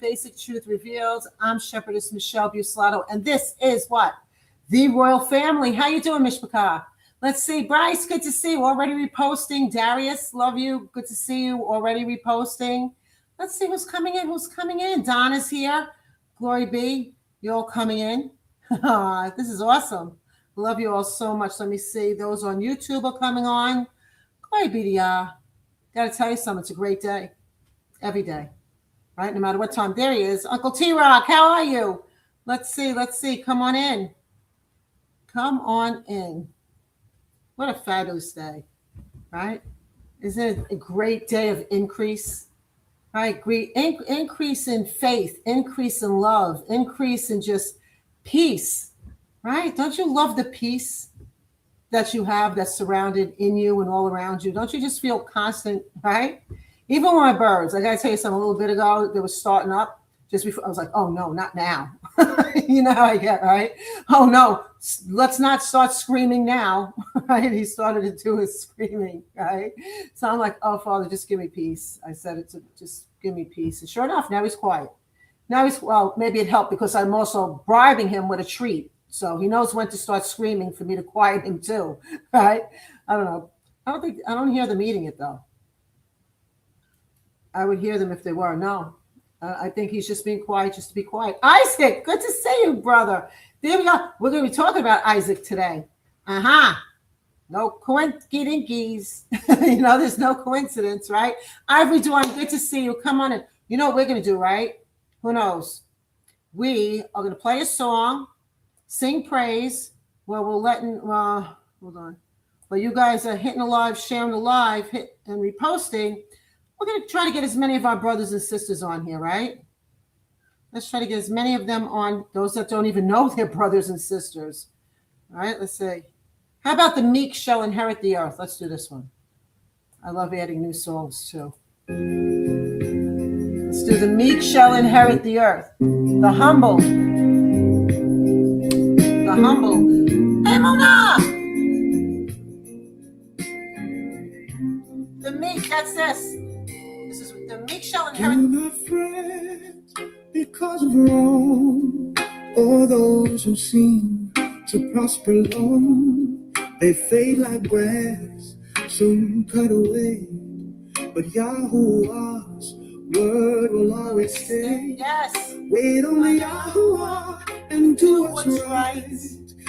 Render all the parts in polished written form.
Basic Truth Revealed. I'm Shepherdess Michelle Buslato, and this is what? The Royal Family. How you doing, Mishpacha? Let's see. Bryce, good to see you. Already reposting. Darius, love you. Good to see you. Already reposting. Let's see who's coming in. Who's coming in? Donna's here. Glory be. You're all coming in. This is awesome. Love you all so much. Let me see. Those on YouTube are coming on. Glory be to Yah. Got to tell you something. It's a great day. Every day. Right? No matter what time. There he is. Uncle T-Rock, how are you? Let's see. Let's see. Come on in. Come on in. What a fabulous day. Right? Isn't it a great day of increase? Right? Great increase in faith, increase in love, increase in just peace. Right? Don't you love the peace that you have that's surrounded in you and all around you? Don't you just feel constant, right? Even with my birds, I got to tell you something, a little bit ago, they were starting up just before. I was like, oh, no, not now. You know how I get, right? Oh, no, let's not start screaming now, right? He started to do his screaming, right? So I'm like, oh, Father, just give me peace. I said it to just give me peace. And sure enough, now he's quiet. Now he's, well, maybe it helped because I'm also bribing him with a treat. So he knows when to start screaming for me to quiet him too, right? I don't know. I don't hear them eating it though. I would hear them if they were. No, I think he's just being quiet just to be quiet. Isaac, good to see you, brother. There we go. We're going to be talking about Isaac today. No coincidence. You know, there's no coincidence, right? Ivory Dawn, good to see you. Come on in. You know what we're going to do, right? Who knows? We are going to play a song. Sing praise. Well, we're letting, hold on. Well, you guys are hitting the live, sharing the live, and reposting. We're going to try to get as many of our brothers and sisters on here, right? Let's try to get as many of them on, those that don't even know their brothers and sisters. All right, let's see. How about the meek shall inherit the earth? Let's do this one. I love adding new songs too. Let's do the meek shall inherit the earth. The humble. The humble. Emona! The meek, that's this. This is the meek shall inherit. Do not fret because of wrong, or those who seem to prosper long. They fade like grass, soon cut away. But Yahuwah's word will always stay. Yes. Wait on the Yahuwah and do what's right.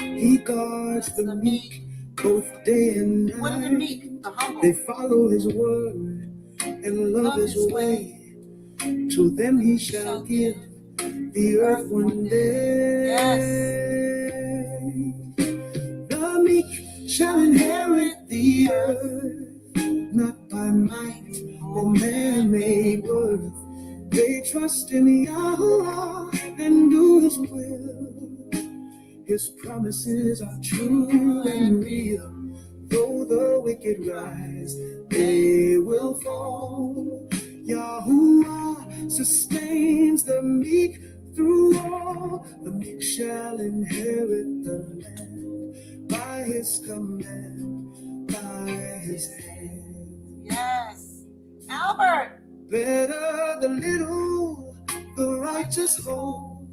He guards the meek both day and night. What are the meek? The humble. They follow his word and love his way. To them he shall give the earth one day. Yes. The meek shall inherit the earth, not by might or man-made worth. They trust in Yahweh and do his will. His promises are true and real. Though the wicked rise, they will fall. Yahuwah sustains the meek through all. The meek shall inherit the land by his command, by his hand. Yes. Albert. Better the little the righteous hold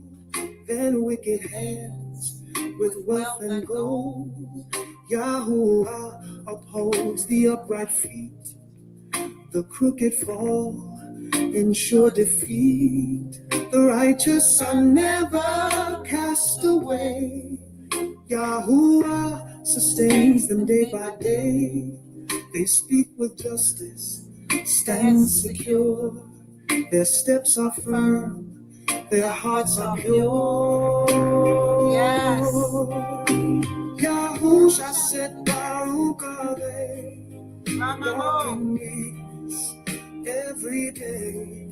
than wicked hands with wealth and gold. Yahuwah upholds the upright feet. The crooked fall in sure defeat. The righteous are never cast away. Yahuwah sustains them day by day. They speak with justice, stand secure. Their steps are firm, their hearts are pure. Yes. Yahusha said, Baruch are they, walking meekness every day.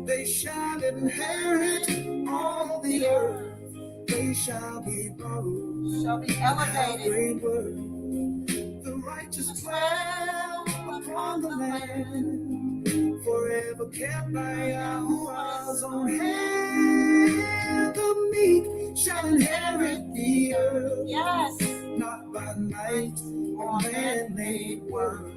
They shall inherit all the earth. They shall be Baruch, Shall be elevated. great word. The righteous dwell upon the land, forever kept by Yahuwah's own hand. The meek shall inherit the earth. Yes. Not by might or man-made worth.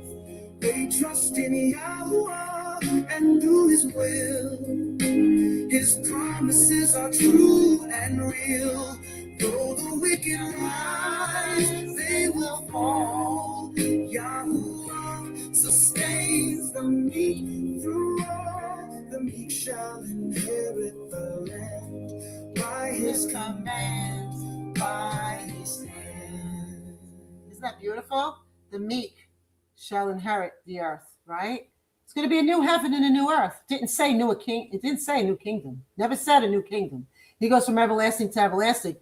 They trust in Yahuwah and do his will. His promises are true and real. Though the wicked rise, they will fall. Yahuwah sustains the meek through all. The meek shall inherit the land by his command, by his hand. Isn't that beautiful? The meek shall inherit the earth, right? It's going to be a new heaven and a new earth. It didn't say new king. It didn't say new kingdom. Never said a new kingdom. He goes from everlasting to everlasting.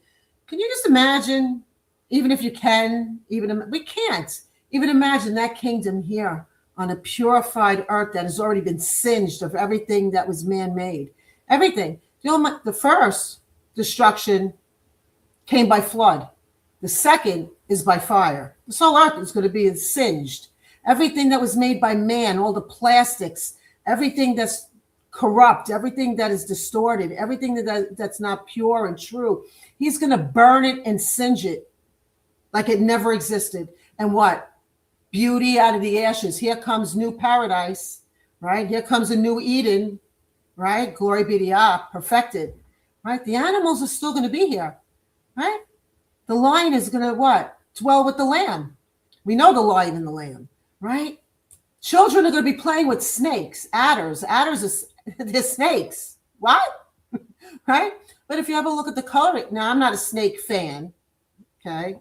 Can you just imagine, even if you can, we can't even imagine that kingdom here on a purified earth that has already been singed of everything that was man-made. Everything. The first destruction came by flood. The second is by fire. This whole earth is going to be singed. Everything that was made by man, all the plastics, everything that's corrupt, everything that is distorted, everything that's not pure and true, he's going to burn it and singe it like it never existed. And what? Beauty out of the ashes. Here comes new paradise, right? Here comes a new Eden, right? Glory be to Yah, perfected, right? The animals are still going to be here, right? The lion is going to what? Dwell with the lamb. We know the lion and the lamb, right? Children are going to be playing with snakes, adders. They're snakes. What? Right? But if you ever look at the color, now I'm not a snake fan, okay?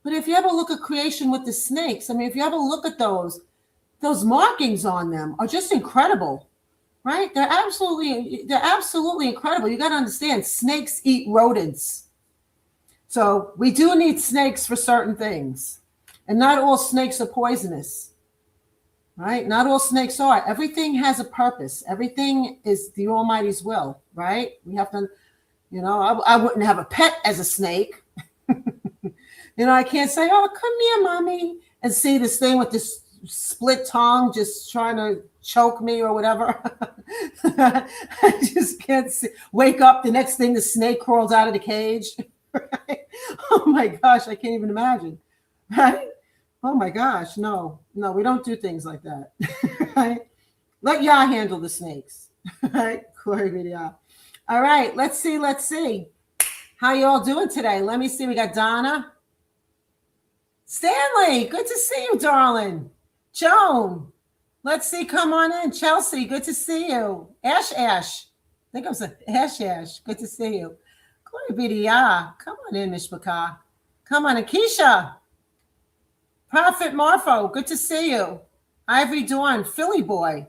But if you ever look at creation with the snakes, I mean, if you ever look at those markings on them are just incredible, right? They're absolutely incredible. You got to understand, snakes eat rodents. So we do need snakes for certain things. And not all snakes are poisonous, right? Not all snakes are. Everything has a purpose. Everything is the Almighty's will, right? We have to, I wouldn't have a pet as a snake. I can't say, oh, come here, mommy, and see this thing with this split tongue just trying to choke me or whatever. I just can't wake up. The next thing, the snake crawls out of the cage. Right? Oh my gosh, I can't even imagine. Right? Oh my gosh, no, we don't do things like that. Right? Let Yah handle the snakes. Right? Glory be to Yah. All right, let's see. How you all doing today? Let me see. We got Donna. Stanley, good to see you, darling. Joan, let's see. Come on in. Chelsea, good to see you. Ash. I think I'm saying Ash. Good to see you. Glory be to Yah. Come on in, MISHPACHA. Come on, Akeisha. Prophet Morpho, good to see you. Ivory Dawn, Philly boy.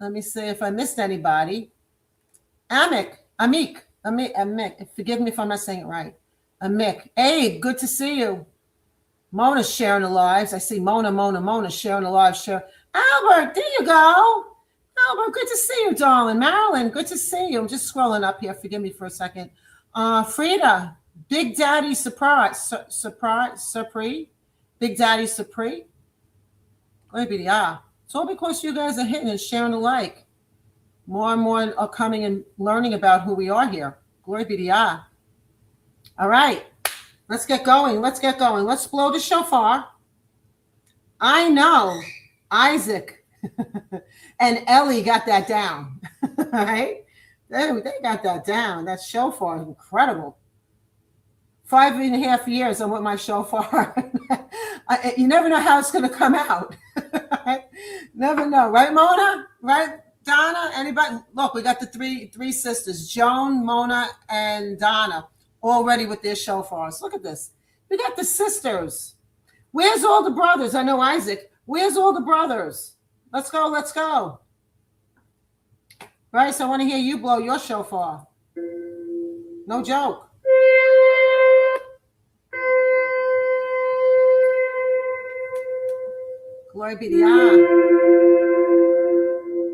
Let me see if I missed anybody. Amik. Forgive me if I'm not saying it right. Amik. Abe, good to see you. Mona's sharing the lives. I see Mona sharing the lives. Albert, there you go. Albert, good to see you, darling. Marilyn, good to see you. I'm just scrolling up here. Forgive me for a second. Frida, Big Daddy Surprise. Big Daddy Supri. Glory be to Yah. It's all because you guys are hitting and sharing the like. More and more are coming and learning about who we are here. Glory be to Yah. All right. Let's get going. Let's blow the shofar. I know Isaac and Ellie got that down. Right? They got that down. That shofar is incredible. 5.5 years I'm with my shofar. You never know how it's going to come out. Right? Never know. Right, Mona? Right, Donna? Anybody? Look, we got the three sisters, Joan, Mona, and Donna, all ready with their shofars. Look at this. We got the sisters. Where's all the brothers? I know Isaac. Where's all the brothers? Let's go. Bryce, I want to hear you blow your shofar. No joke. Glory be to Yah.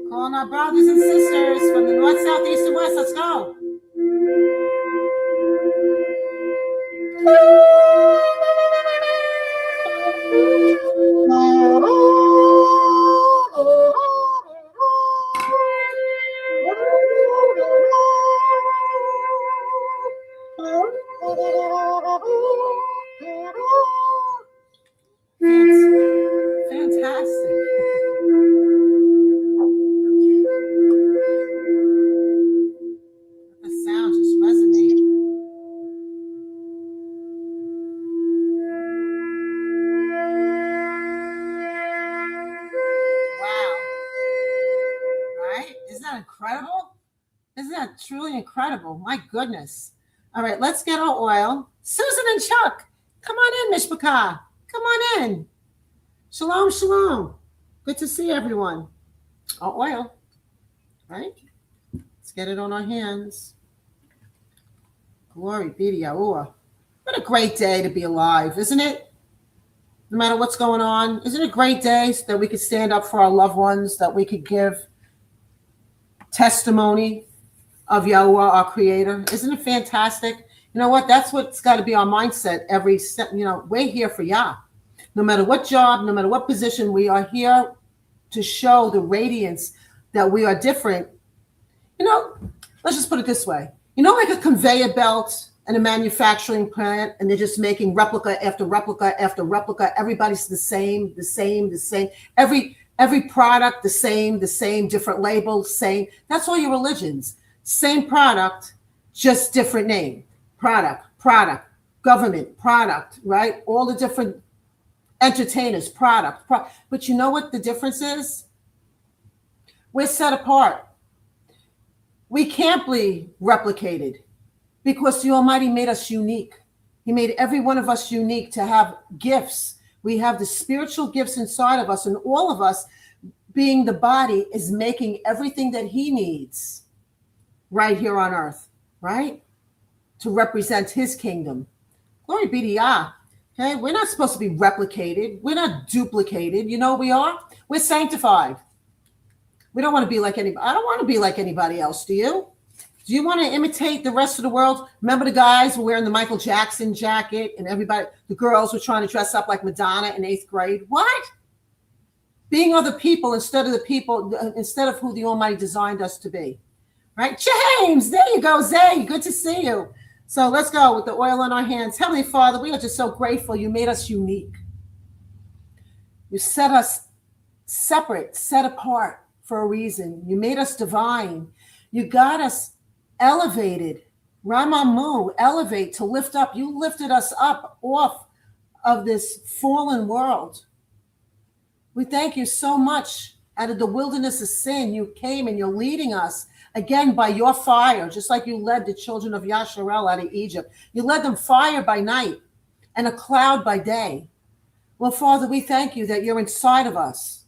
Calling our brothers and sisters from the north, south, east, and west. Let's go. Fantastic. absolutely incredible. My goodness. All right, let's get our oil. Susan and Chuck, come on in, Mishpachah. Come on in. Shalom, shalom. Good to see everyone. Our oil, right? Let's get it on our hands. Glory be to Yahuwah. What a great day to be alive, isn't it? No matter what's going on, isn't it a great day that we could stand up for our loved ones, that we could give testimony of Yahuwah, our creator? Isn't it fantastic? You know what? That's what's got to be our mindset every step. You know, we're here for Yah. No matter what job, no matter what position, we are here to show the radiance that we are different. You know, let's just put it this way. You know, like a conveyor belt in a manufacturing plant, and they're just making replica after replica after replica. Everybody's the same. Every product, the same, different labels, same. That's all your religions. Same product, just different name. Product, government, product, right? All the different entertainers, product. But you know what the difference is? We're set apart. We can't be replicated because the Almighty made us unique. He made every one of us unique to have gifts. We have the spiritual gifts inside of us, and all of us, being the body, is making everything that He needs right here on earth, right? To represent His kingdom. Glory be to Yah. Okay, we're not supposed to be replicated. We're not duplicated. You know what we are? We're sanctified. We don't want to be like anybody. I don't want to be like anybody else. Do you? Do you want to imitate the rest of the world? Remember the guys were wearing the Michael Jackson jacket, and everybody, the girls were trying to dress up like Madonna in 8th grade. What? Being other people instead of who the Almighty designed us to be. Right? James, there you go, Zay. Good to see you. So let's go with the oil in our hands. Heavenly Father, we are just so grateful you made us unique. You set us separate, set apart for a reason. You made us divine. You got us elevated. Ramamu, elevate, to lift up. You lifted us up off of this fallen world. We thank you so much. Out of the wilderness of sin, you came and you're leading us again by your fire, just like you led the children of Yasharel out of Egypt. You led them fire by night and a cloud by day. Well, Father, we thank you that you're inside of us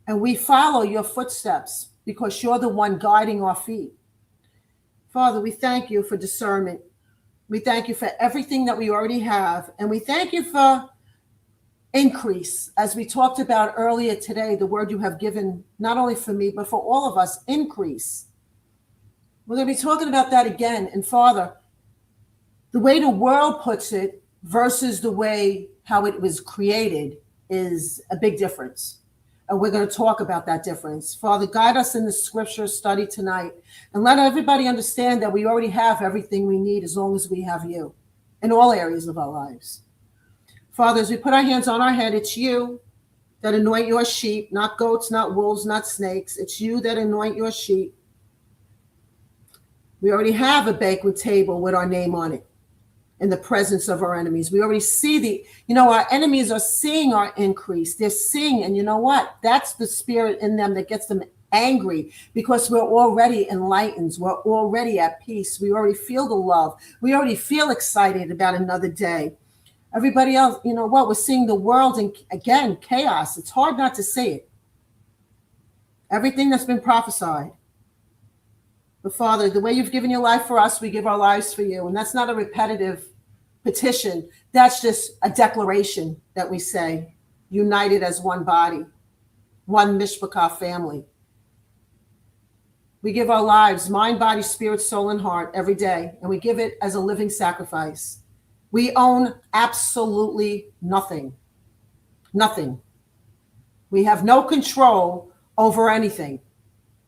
and we follow your footsteps because you're the one guiding our feet. Father, we thank you for discernment. We thank you for everything that we already have. And we thank you for increase. As we talked about earlier today, the word you have given, not only for me, but for all of us, increase. We're going to be talking about that again. And Father, the way the world puts it versus the way how it was created is a big difference. And we're going to talk about that difference. Father, guide us in the scripture study tonight and let everybody understand that we already have everything we need as long as we have you in all areas of our lives. Father, as we put our hands on our head, it's you that anoint your sheep, not goats, not wolves, not snakes. It's you that anoint your sheep. We already have a banquet table with our name on it in the presence of our enemies. We already see our enemies are seeing our increase. They're seeing, and you know what? That's the spirit in them that gets them angry because we're already enlightened. We're already at peace. We already feel the love. We already feel excited about another day. Everybody else, you know what? We're seeing the world in, again, chaos. It's hard not to see it. Everything that's been prophesied. But Father, the way you've given your life for us, we give our lives for you. And that's not a repetitive petition. That's just a declaration that we say, united as one body, one Mishpachah family. We give our lives, mind, body, spirit, soul, and heart every day. And we give it as a living sacrifice. We own absolutely nothing. Nothing. We have no control over anything.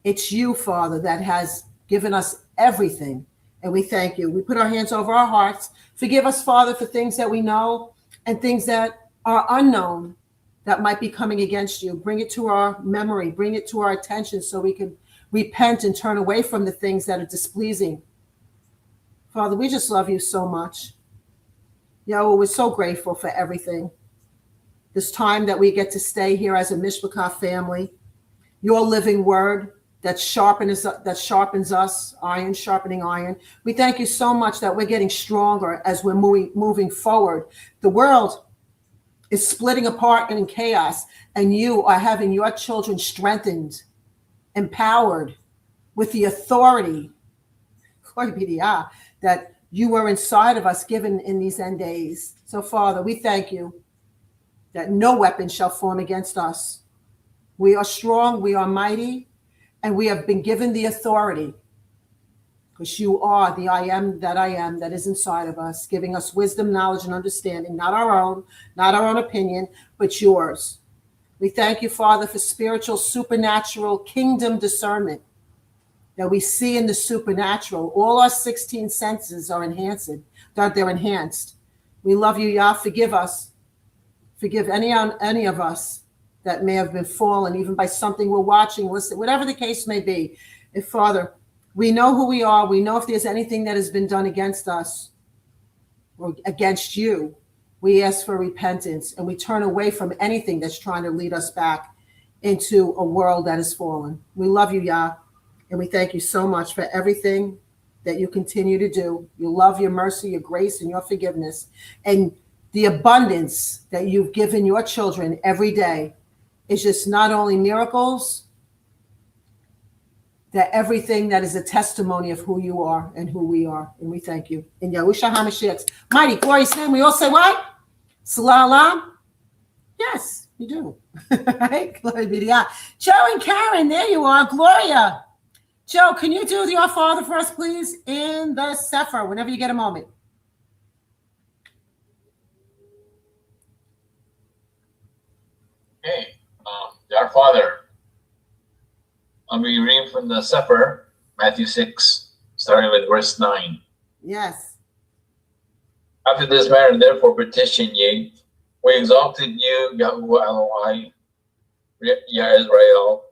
It's you, Father, that has given us everything. And we thank you. We put our hands over our hearts. Forgive us, Father, for things that we know and things that are unknown that might be coming against you. Bring it to our memory. Bring it to our attention so we can repent and turn away from the things that are displeasing. Father, we just love you so much. Yahweh, we're so grateful for everything. This time that we get to stay here as a Mishpachah family, your living word, that sharpens us, iron sharpening iron. We thank you so much that we're getting stronger as we're moving forward. The world is splitting apart and in chaos, and you are having your children strengthened, empowered with the authority, glory be to Yah, that you were inside of us given in these end days. So, Father, we thank you that no weapon shall form against us. We are strong, we are mighty, and we have been given the authority because you are the I am that is inside of us, giving us wisdom, knowledge, and understanding, not our own opinion, but yours. We thank you, Father, for spiritual, supernatural kingdom discernment that we see in the supernatural. All our 16 senses are enhanced. They're enhanced. We love you, Yah. Forgive us. Forgive any of us that may have been fallen, even by something we're watching, listening, whatever the case may be. And Father, we know who we are. We know if there's anything that has been done against us or against you, we ask for repentance and we turn away from anything that's trying to lead us back into a world that has fallen. We love you, Yah, and we thank you so much for everything that you continue to do. Your love, your mercy, your grace, and your forgiveness, and the abundance that you've given your children every day. It's just not only miracles, that everything that is a testimony of who you are and who we are. And we thank you. In Yahushua HaMashiach's mighty, glorious name, we all say what? Shalom. Yes, you do. Right? Glory be to God. Joe and Karen, there you are. Gloria. Joe, can you do the Our Father for us, please, in the Sefer, whenever you get a moment? Okay. Our Father, I'll be reading from the Sefer, Matthew 6, starting with verse 9. Yes. After this manner, therefore, petition ye, we exalted you, Yahuwah Elohai, Yah Israel,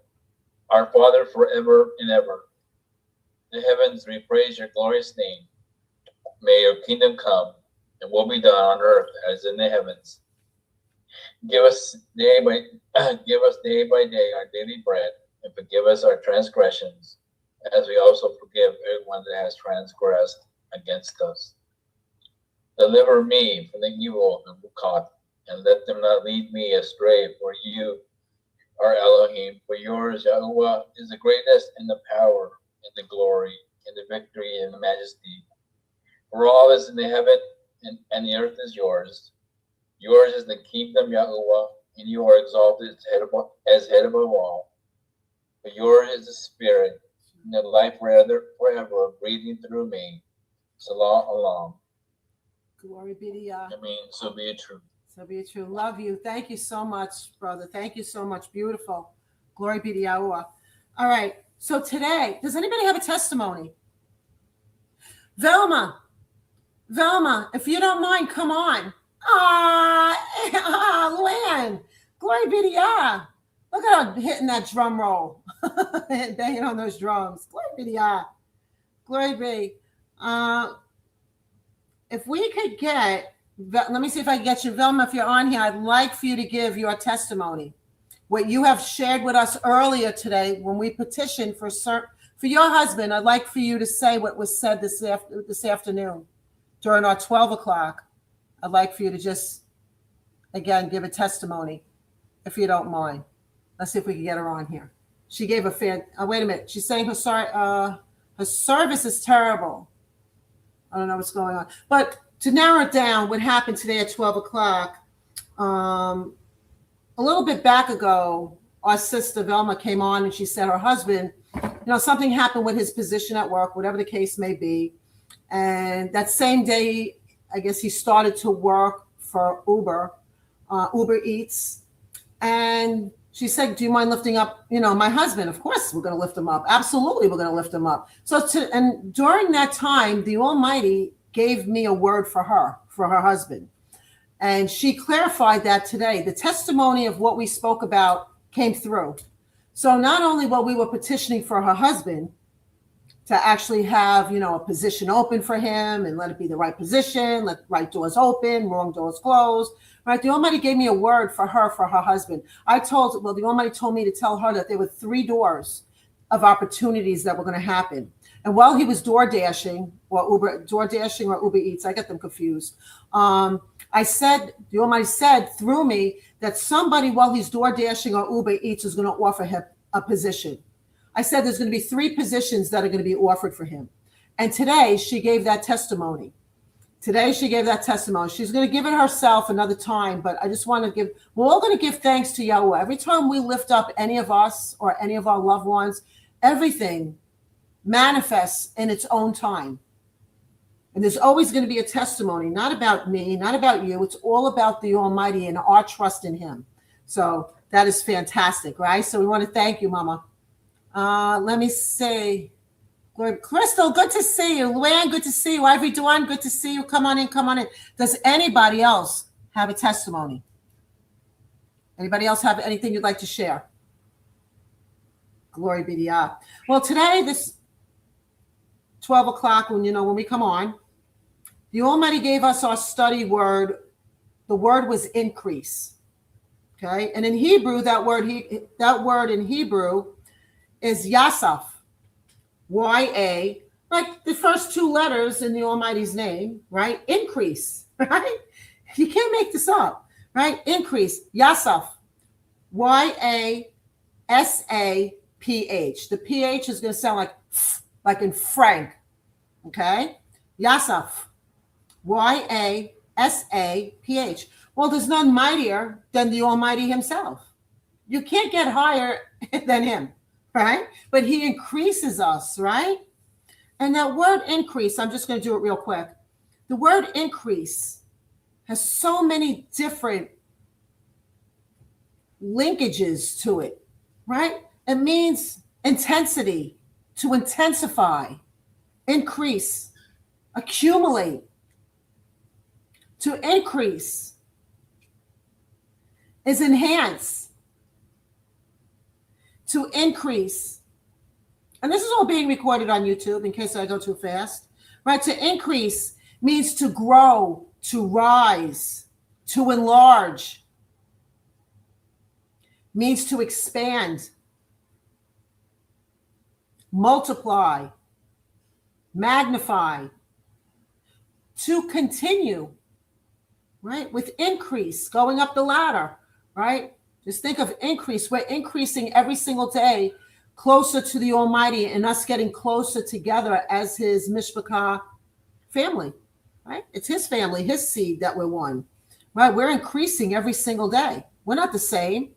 our Father forever and ever. The heavens, we praise your glorious name. May your kingdom come, and will be done on earth as in the heavens. Give us day by day our daily bread, and forgive us our transgressions, as we also forgive everyone that has transgressed against us. Deliver me from the evil of Bukat, and let them not lead me astray, for you are Elohim. For yours, Yahuwah, is the greatness and the power and the glory and the victory and the majesty. For all is in the heaven and the earth is yours. Yours is the kingdom, Yahuwah, and you are exalted as head above all. For yours is the spirit and the life forever, breathing through me. Salam Alam. Glory be to Yah. I mean, so be it true. So be it true. Love you. Thank you so much, brother. Thank you so much. Beautiful. Glory be to Yahuwah. All right. So today, does anybody have a testimony? Velma, if you don't mind, come on. Luann, glory be to Yah. Look at her hitting that drum roll, banging on those drums. Glory be to Yah. Glory be. If we could get, let me see if I can get you, Velma, if you're on here, I'd like for you to give your testimony. What you have shared with us earlier today when we petitioned for your husband, I'd like for you to say what was said this afternoon during our 12 o'clock. I'd like for you to just, again, give a testimony, if you don't mind. Let's see if we can get her on here. She gave a wait a minute. She's saying her service is terrible. I don't know what's going on. But to narrow it down, what happened today at 12 o'clock, a little bit back ago, our sister Velma came on and she said her husband, something happened with his position at work, whatever the case may be. And that same day, I guess he started to work for Uber Eats. And she said, do you mind lifting up, my husband? Of course, we're going to lift him up. Absolutely, we're going to lift him up. And during that time, the Almighty gave me a word for her husband. And she clarified that today. The testimony of what we spoke about came through. So not only what we were petitioning for her husband to actually have, a position open for him and let it be the right position, let right doors open, wrong doors closed, right? The Almighty gave me a word for her husband. The Almighty told me to tell her that there were 3 doors of opportunities that were going to happen. And while he was door dashing or Uber Eats, I get them confused. I said, the Almighty said through me that somebody while he's door dashing or Uber Eats is going to offer him a position. I said there's going to be 3 positions that are going to be offered for him. And today she gave that testimony. She's going to give it herself another time, but I just want to we're all going to give thanks to Yahuwah. Every time we lift up any of us or any of our loved ones, everything manifests in its own time. And there's always going to be a testimony, not about me, not about you. It's all about the Almighty and our trust in him. So that is fantastic, right? So we want to thank you, Mama. Let me say, Crystal, good to see you. Luann, good to see you. Ivory Duan, good to see you. Come on in, come on in. Does anybody else have a testimony? Anybody else have anything you'd like to share? Glory be to Yah. Well, today, this 12 o'clock, when we come on, the Almighty gave us our study word. The word was increase. Okay, and in Hebrew, that word in Hebrew is Yasaf, Y-A, like the first 2 letters in the Almighty's name, right? Increase, right? You can't make this up, right? Increase, Yasaf, Y-A-S-A-P-H. The P-H is going to sound like in Frank, okay? Yasaf, Y-A-S-A-P-H. Well, there's none mightier than the Almighty himself. You can't get higher than him, right? But he increases us, right? And that word increase, I'm just going to do it real quick. The word increase has so many different linkages to it, right? It means intensity, to intensify, increase, accumulate, to increase is enhance, to increase. And this is all being recorded on YouTube in case I go too fast, right? To increase means to grow, to rise, to enlarge, means to expand, multiply, magnify, to continue, right? With increase, going up the ladder, right? Just think of increase. We're increasing every single day closer to the Almighty and us getting closer together as his Mishpacha family, right? It's his family, his seed that we're one, right? We're increasing every single day. We're not the same.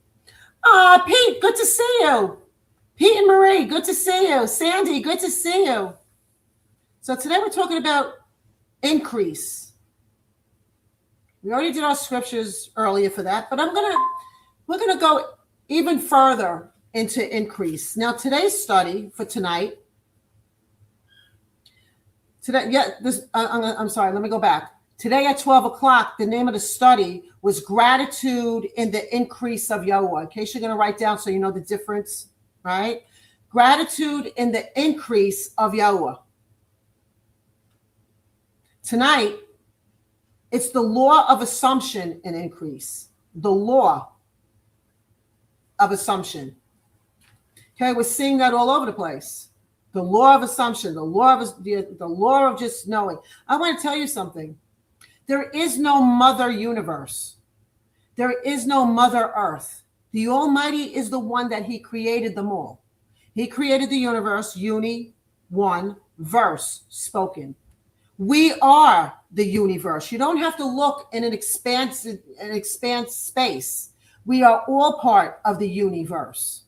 Pete, good to see you. Pete and Marie, good to see you. Sandy, good to see you. So today we're talking about increase. We already did our scriptures earlier for that, but we're gonna go even further into increase. Now, today's study for tonight. I'm sorry. Let me go back. Today at 12 o'clock, the name of the study was Gratitude in the Increase of Yahuwah. In case you're going to write down so you know the difference, right? Gratitude in the Increase of Yahuwah. Tonight, it's the law of assumption and increase. The law of assumption. Okay, we're seeing that all over the place. The law of assumption, the law of just knowing. I want to tell you something. There is no mother universe. There is no mother earth. The Almighty is the one that he created them all. He created the universe, uni, one, verse, spoken. We are the universe. You don't have to look in an expanse space. We are all part of the universe.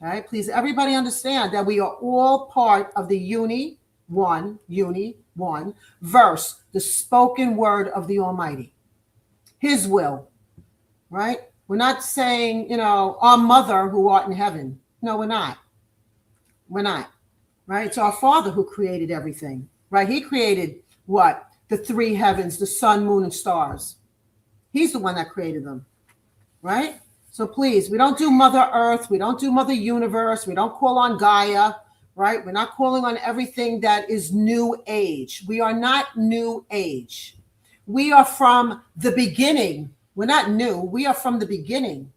Okay, please, everybody understand that we are all part of the uni, one, verse, the spoken word of the Almighty. His will, right? We're not saying, our mother who art in heaven. No, we're not. We're not, right? It's our Father who created everything, right? He created what? The 3 heavens, the sun, moon, and stars. He's the one that created them, right? So please, we don't do Mother Earth. We don't do Mother Universe. We don't call on Gaia, right? We're not calling on everything that is New Age. We are not New Age. We are from the beginning. We're not new. We are from the beginning.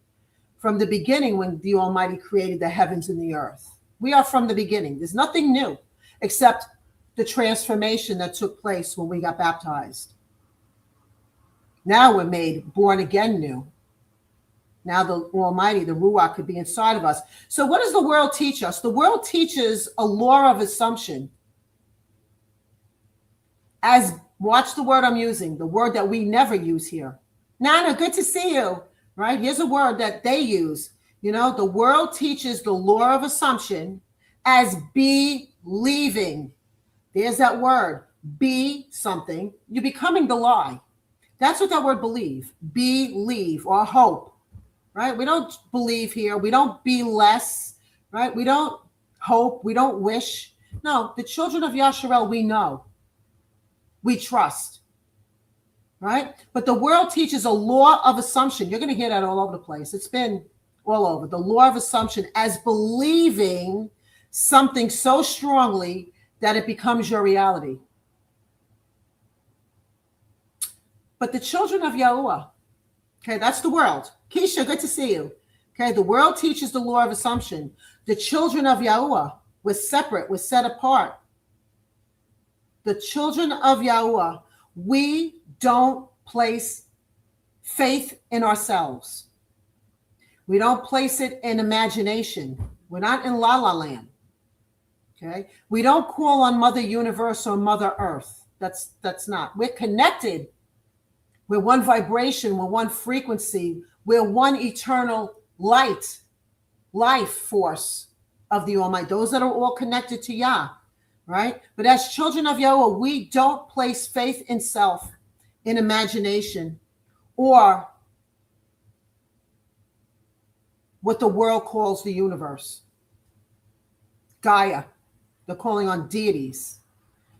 from the beginning when the Almighty created the heavens and the earth. We are from the beginning. There's nothing new except the transformation that took place when we got baptized. Now we're made born again new. Now the Almighty, the Ruach, could be inside of us. So what does the world teach us? The world teaches a law of assumption. Watch the word I'm using, the word that we never use here. Nana, good to see you. Right? Here's a word that they use. You know, the world teaches the law of assumption as believing. There's that word, be something. You're becoming the lie. That's what that word believe, or hope, right? We don't believe here. We don't be less, right? We don't hope. We don't wish. No, the children of Yasharel, we know. We trust, right? But the world teaches a law of assumption. You're going to hear that all over the place. It's been all over. The law of assumption as believing something so strongly that it becomes your reality. But the children of Yahuwah, okay, that's the world. Keisha, good to see you. Okay, the world teaches the law of assumption. The children of Yahuwah, we're separate, we're set apart. The children of Yahuwah, we don't place faith in ourselves. We don't place it in imagination. We're not in La La Land. Okay, we don't call on Mother Universe or Mother Earth. That's not. We're connected. We're one vibration. We're one frequency. We're one eternal life force of the Almighty. Those that are all connected to Yah, right? But as children of Yahuwah, we don't place faith in self, in imagination, or what the world calls the universe. Gaia. They're calling on deities,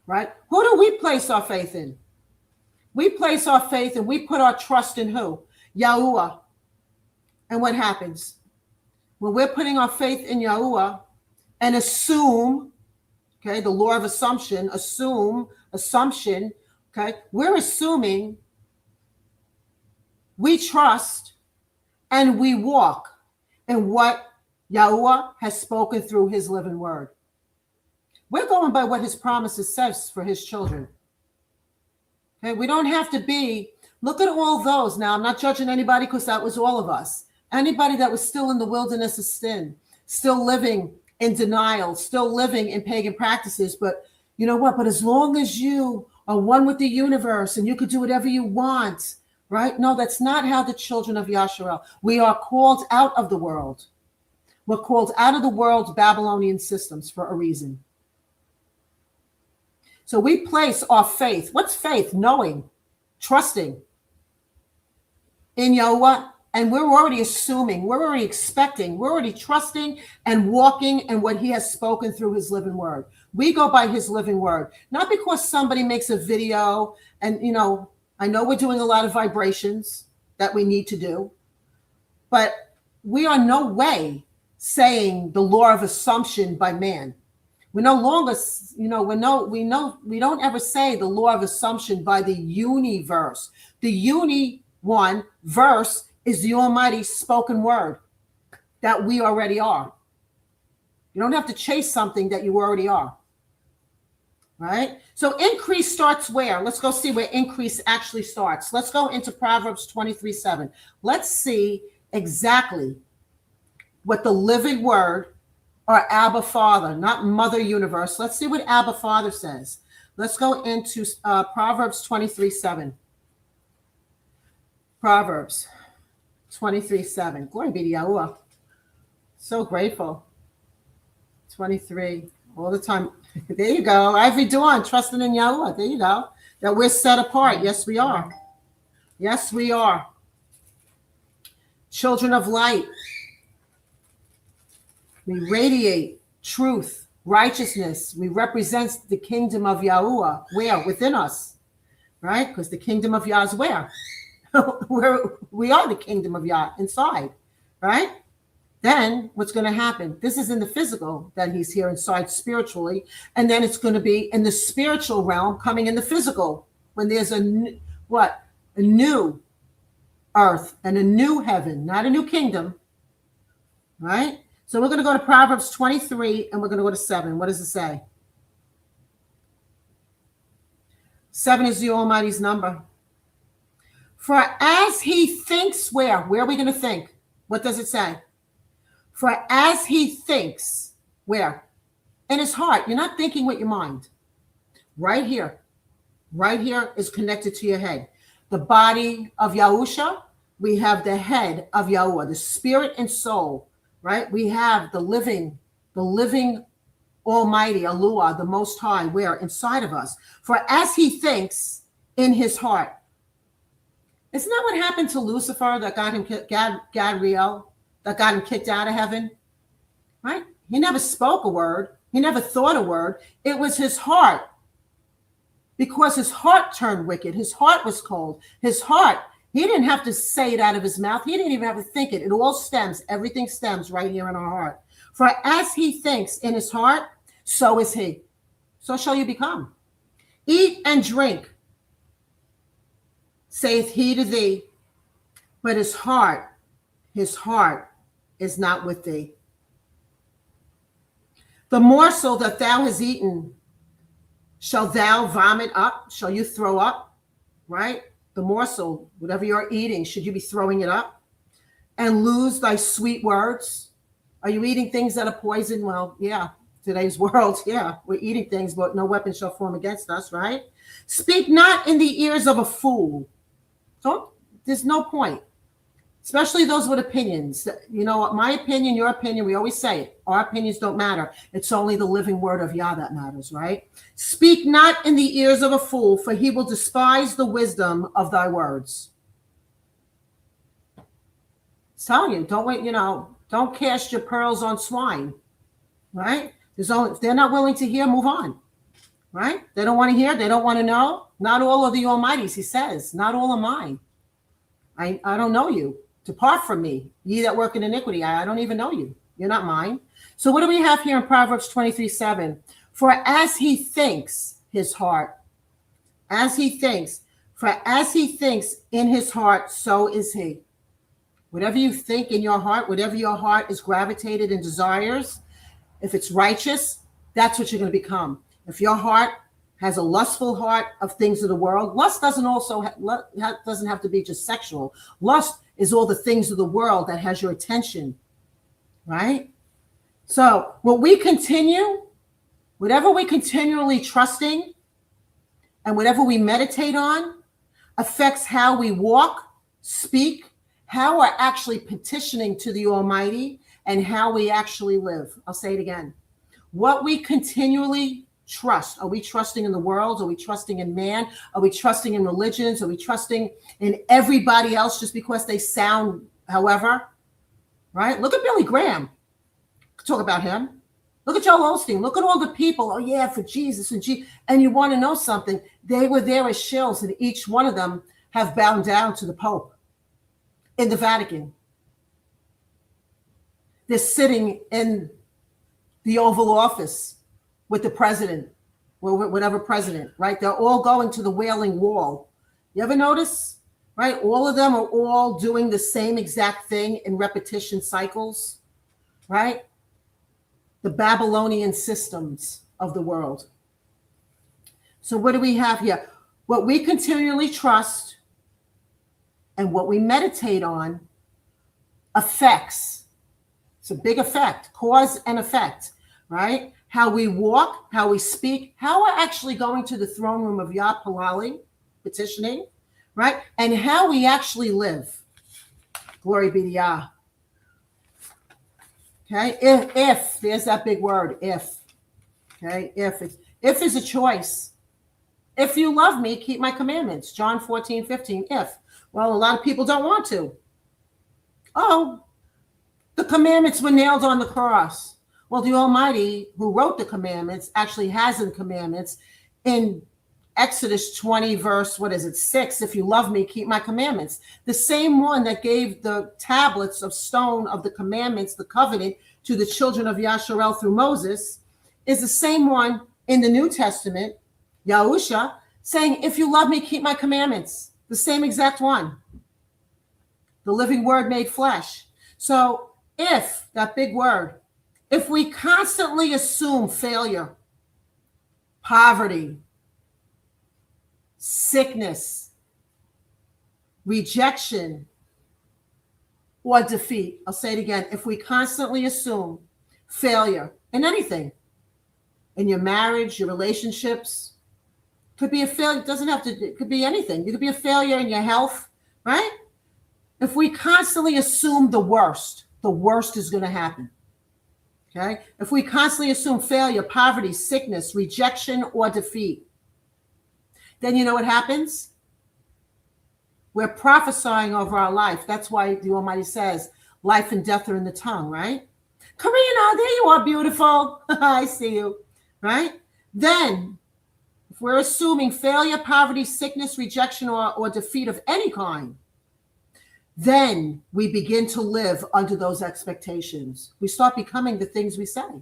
right? Who do we place our faith in? We place our faith and we put our trust in who? Yahuwah. And what happens? When we're putting our faith in Yahuwah and assume, okay, the law of assumption, assumption, okay, we're assuming, we trust, and we walk in what Yahuwah has spoken through his living word. We're going by what his promises says for his children. Okay, we don't have to be, look at all those. Now, I'm not judging anybody because that was all of us. Anybody that was still in the wilderness of sin, still living in denial, still living in pagan practices. But you know what? But as long as you are one with the universe and you could do whatever you want, right? No, that's not how the children of Yasharel. We are called out of the world. We're called out of the world's Babylonian systems for a reason. So we place our faith. What's faith? Knowing, trusting in Yahuwah. And we're already assuming, we're already expecting, we're already trusting and walking in what he has spoken through his living word. We go by his living word, not because somebody makes a video and, you know, I know we're doing a lot of vibrations that we need to do, but we are no way saying the law of assumption by man. We no longer, you know, we don't ever say the law of assumption by the universe. The one verse is the Almighty's spoken word that we already are. You don't have to chase something that you already are. Right? So increase starts where? Let's go see where increase actually starts. Let's go into Proverbs 23:7. Let's see exactly what the living word, or Abba Father, not Mother Universe. Let's see what Abba Father says. Let's go into Proverbs 23:7. Proverbs 23:7. Glory be to Yahuwah. So grateful. 23, all the time. There you go. Every dawn, trusting in Yahuwah. There you go. That we're set apart. Yes, we are. Yes, we are. Children of light. We radiate truth, righteousness. We represent the kingdom of Yahuwah. Where? Within us. Right? Because the kingdom of Yah is where? We are the kingdom of Yah inside. Right? Then what's going to happen? This is in the physical that he's here inside spiritually. And then it's going to be in the spiritual realm coming in the physical. When there's a new earth and a new heaven, not a new kingdom, right? So we're going to go to Proverbs 23 and we're going to go to 7. What does it say? 7 is the Almighty's number. For as he thinks, where are we going to think? What does it say? For as he thinks, where? In his heart. You're not thinking with your mind. Right here. Right here is connected to your head. The body of Yahusha, we have the head of Yahuwah, the spirit and soul, right? We have the living Almighty, Eluah, the Most High, where? Inside of us. For as he thinks in his heart. Isn't that what happened to Lucifer that got him, Gadriel, that got him kicked out of heaven? Right? He never spoke a word. He never thought a word. It was his heart. Because his heart turned wicked. His heart was cold. His heart, he didn't have to say it out of his mouth. He didn't even have to think it. It all stems. Everything stems right here in our heart. For as he thinks in his heart, so is he. So shall you become. Eat and drink, saith he to thee, but his heart is not with thee. The morsel that thou hast eaten, shall thou vomit up? Shall you throw up? Right? The morsel, whatever you're eating, should you be throwing it up? And lose thy sweet words? Are you eating things that are poison? Well, yeah, today's world, yeah, we're eating things, but no weapon shall form against us, right? Speak not in the ears of a fool. There's no point. Especially those with opinions. You know, my opinion, your opinion, we always say it. Our opinions don't matter. It's only the living word of Yah that matters, right? Speak not in the ears of a fool, for he will despise the wisdom of thy words. It's telling you, don't wait, don't cast your pearls on swine, right? If they're not willing to hear, move on, right? They don't want to hear, they don't want to know. Not all of the Almighty's, he says, not all of mine. I don't know you. Depart from me, ye that work in iniquity. I don't even know you. You're not mine. So what do we have here in Proverbs 23:7? For as he thinks his heart, as he thinks in his heart, so is he. Whatever you think in your heart, whatever your heart is gravitated and desires, if it's righteous, that's what you're going to become. If your heart has a lustful heart of things of the world, lust doesn't have to be just sexual. Lust is all the things of the world that has your attention, right? So whatever we continually trusting and whatever we meditate on affects how we walk, speak, how we're actually petitioning to the Almighty, and how we actually live. I'll say it again. What we continually trust. Are we trusting in the world? Are we trusting in man? Are we trusting in religions? Are we trusting in everybody else just because they sound however? Right? Look at Billy Graham. Talk about him. Look at Joel Osteen. Look at all the people. Oh, yeah, for Jesus. And you want to know something? They were there as shills, and each one of them have bowed down to the Pope in the Vatican. They're sitting in the Oval Office with the president, or whatever president, right? They're all going to the Wailing Wall. You ever notice, right? All of them are all doing the same exact thing in repetition cycles, right? The Babylonian systems of the world. So what do we have here? What we continually trust and what we meditate on affects. It's a big effect, cause and effect, right? How we walk, how we speak, how we're actually going to the throne room of Yah Palali, petitioning, right? And how we actually live. Glory be to Yah. Okay, if there's that big word, if. Okay, if is a choice. If you love me, keep my commandments. John 14:15, if. Well, a lot of people don't want to. Oh, the commandments were nailed on the cross. Well, the Almighty, who wrote the commandments, actually has the commandments in Exodus 20, verse, 6? If you love me, keep my commandments. The same one that gave the tablets of stone of the commandments, the covenant, to the children of Yasharel through Moses, is the same one in the New Testament, Yahusha, saying, if you love me, keep my commandments. The same exact one. The living word made flesh. So if, that big word, if we constantly assume failure, poverty, sickness, rejection, or defeat. I'll say it again. If we constantly assume failure in anything, in your marriage, your relationships, could be a failure. It doesn't have to, it could be anything. It could be a failure in your health, right? If we constantly assume the worst is going to happen. Okay? If we constantly assume failure, poverty, sickness, rejection, or defeat, then you know what happens? We're prophesying over our life. That's why the Almighty says, life and death are in the tongue, right? Karina, there you are, beautiful. I see you, right? Then, if we're assuming failure, poverty, sickness, rejection, or defeat of any kind, then we begin to live under those expectations. We start becoming the things we say.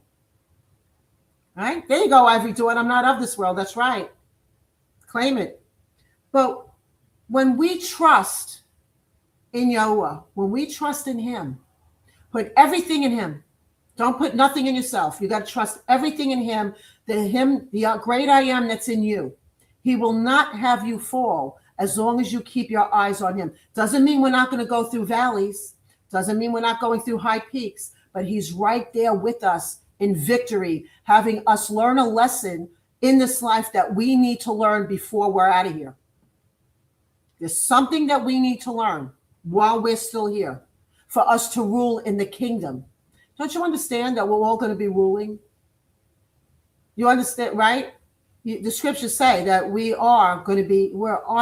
Right? There you go, Ivory Dawn. I'm not of this world. That's right. Claim it. But when we trust in Yahuwah, when we trust in him, put everything in him. Don't put nothing in yourself. You got to trust everything in him, the great I am that's in you. He will not have you fall as long as you keep your eyes on him. Doesn't mean we're not going to go through valleys. Doesn't mean we're not going through high peaks, but he's right there with us in victory, having us learn a lesson in this life that we need to learn before we're out of here. There's something that we need to learn while we're still here for us to rule in the kingdom. Don't you understand that we're all going to be ruling? You understand, right? The scriptures say that we're on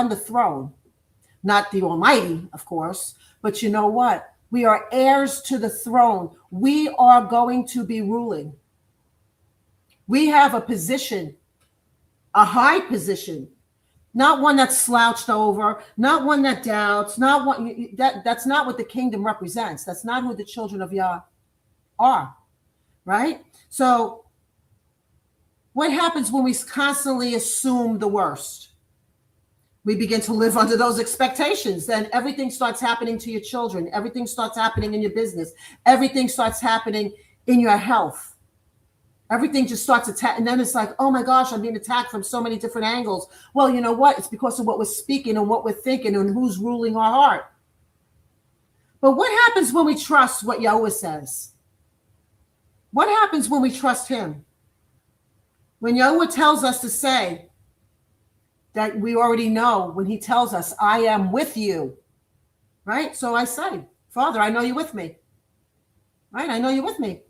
the throne, not the Almighty, of course, but you know what? We are heirs to the throne. We are going to be ruling. We have a position, a high position, not one that's slouched over, not one that doubts, not one that's not what the kingdom represents. That's not who the children of Yah are, right? So what happens when we constantly assume the worst? We begin to live under those expectations. Then everything starts happening to your children. Everything starts happening in your business. Everything starts happening in your health. Everything just starts attacking. And then it's like, oh my gosh, I'm being attacked from so many different angles. Well, you know what? It's because of what we're speaking and what we're thinking and who's ruling our heart. But what happens when we trust what Yahuwah says? What happens when we trust him? When Yahuwah tells us to say that we already know, when he tells us, I am with you, right? So I say, Father, I know you're with me, right? I know you're with me.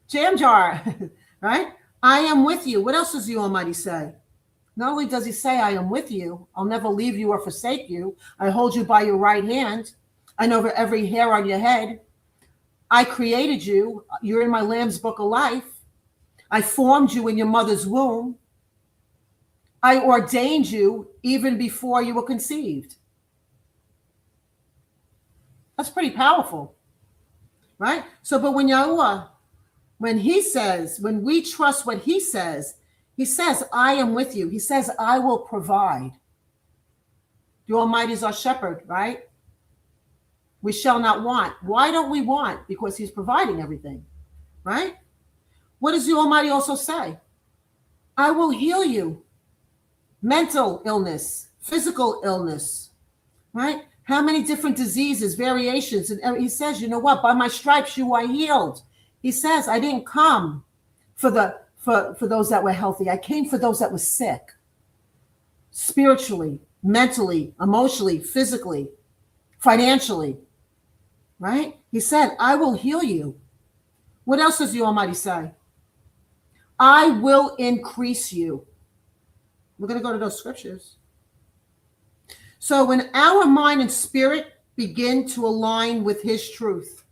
Jam jar, right? I am with you. What else does the Almighty say? Not only does he say, I am with you, I'll never leave you or forsake you. I hold you by your right hand. I know every hair on your head. I created you. You're in my Lamb's book of life. I formed you in your mother's womb. I ordained you even before you were conceived. That's pretty powerful, right? So, but when Yahuwah, when we trust what he says, I am with you. He says, I will provide. The Almighty is our shepherd, right? We shall not want. Why don't we want? Because he's providing everything, right? What does the Almighty also say? I will heal you. Mental illness, physical illness, right? How many different diseases, variations. And he says, you know what? By my stripes you are healed. He says, I didn't come for those that were healthy. I came for those that were sick. Spiritually, mentally, emotionally, physically, financially, right? He said, I will heal you. What else does the Almighty say? I will increase you. We're going to go to those scriptures. So when our mind and spirit begin to align with his truth,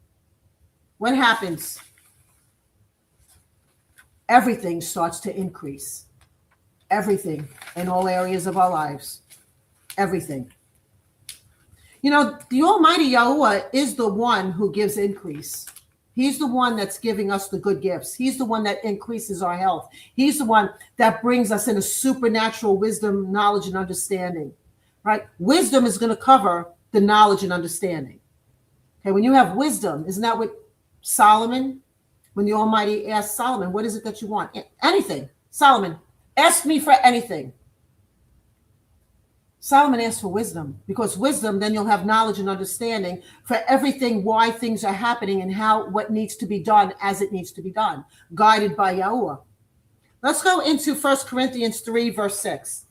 what happens? Everything starts to increase. Everything in all areas of our lives. Everything. You know, the Almighty Yahuwah is the one who gives increase. He's the one that's giving us the good gifts. He's the one that increases our health. He's the one that brings us in a supernatural wisdom, knowledge, and understanding, right? Wisdom is going to cover the knowledge and understanding. Okay, when you have wisdom, isn't that what Solomon, when the Almighty asked Solomon, what is it that you want? Anything. Solomon, ask me for anything. Solomon asked for wisdom, because wisdom, then you'll have knowledge and understanding for everything, why things are happening and what needs to be done as it needs to be done, guided by Yahuwah. Let's go into 1 Corinthians 3, verse 6.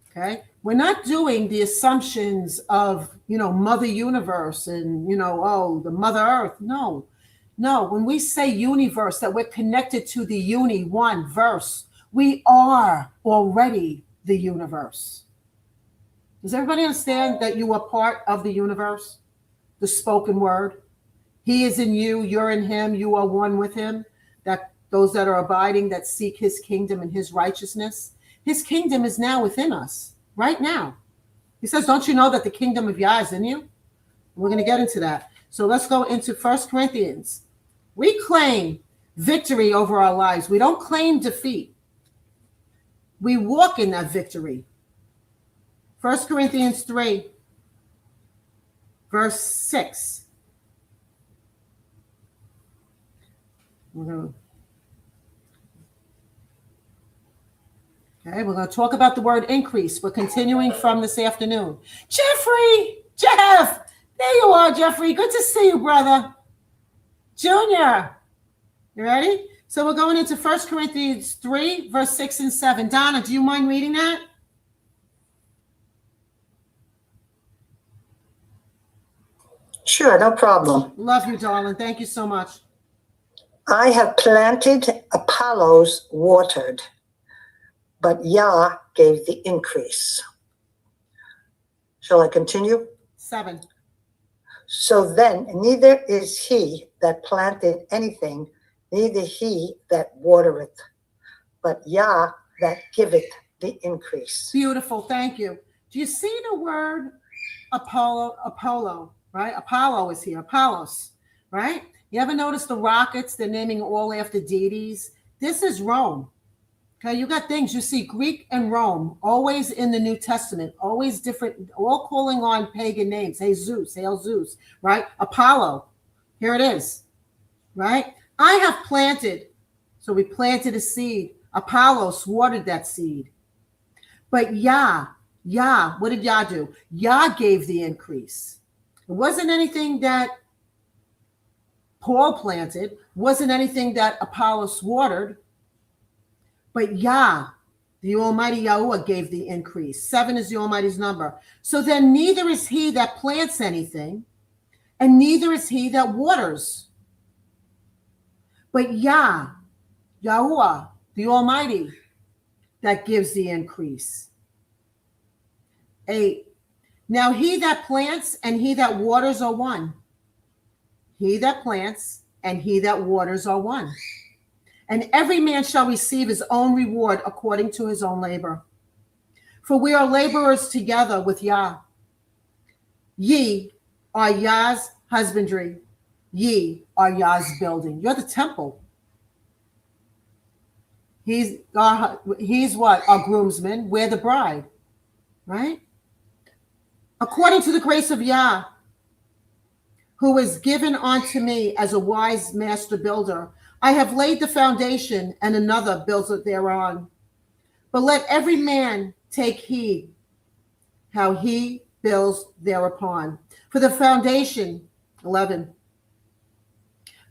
Okay. We're not doing the assumptions of, Mother Universe and, the Mother Earth. No. When we say universe, that we're connected to the one verse, we are already the universe. Does everybody understand that you are part of the universe? The spoken word. He is in you, you're in him, you are one with him. That those that are abiding, that seek his kingdom and his righteousness. His kingdom is now within us, right now. He says, don't you know that the kingdom of Yah is in you? We're going to get into that. So let's go into 1 Corinthians. We claim victory over our lives. We don't claim defeat. We walk in that victory. 1 Corinthians 3, verse 6. We're going to talk about the word increase. We're continuing from this afternoon. Jeff, there you are, Jeffrey. Good to see you, brother. Junior, you ready? So we're going into 1 Corinthians 3, verse 6 and 7. Donna, do you mind reading that? Sure, no problem. Love you, darling. Thank you so much. I have planted, Apollos watered, but Yah gave the increase. Shall I continue? 7. So then, neither is he that planted anything, neither he that watereth, but Yah that giveth the increase. Beautiful. Thank you. Do you see the word Apollo, right? Apollo is here. Apollos, right? You ever notice the rockets? They're naming all after deities. This is Rome. Okay, you got things. You see Greek and Rome, always in the New Testament, always different, all calling on pagan names. Hey, Zeus, hail Zeus, right? Apollo. Here it is, right? I have planted. So we planted a seed. Apollos watered that seed. But Yah, what did Yah do? Yah gave the increase. It wasn't anything that Paul planted, wasn't anything that Apollos watered, but Yah, the Almighty Yahuwah, gave the increase. 7 is the Almighty's number. So then neither is he that plants anything, and neither is he that waters, but Yah, Yahuwah, the Almighty, that gives the increase. 8. Now he that plants and he that waters are one. He that plants and he that waters are one. And every man shall receive his own reward according to his own labor. For we are laborers together with Yah. Ye are Yah's husbandry. Ye are Yah's building. You're the temple. He's what? Our groomsmen. We're the bride. Right? According to the grace of Yah, who is given unto me as a wise master builder, I have laid the foundation, and another builds it thereon. But let every man take heed how he builds thereupon. For the foundation, 11,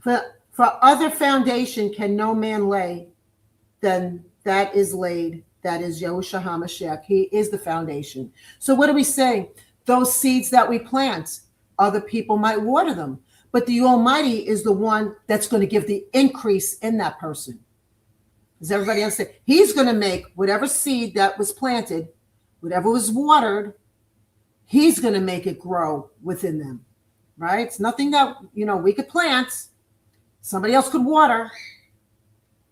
for other foundation can no man lay than that is laid, that is YAHUSHA HaMashiach. He is the foundation. So what are we saying? Those seeds that we plant, other people might water them, but the Almighty is the one that's going to give the increase in that person. Does everybody understand? He's going to make whatever seed that was planted, whatever was watered, he's going to make it grow within them, right? It's nothing that, we could plant, somebody else could water,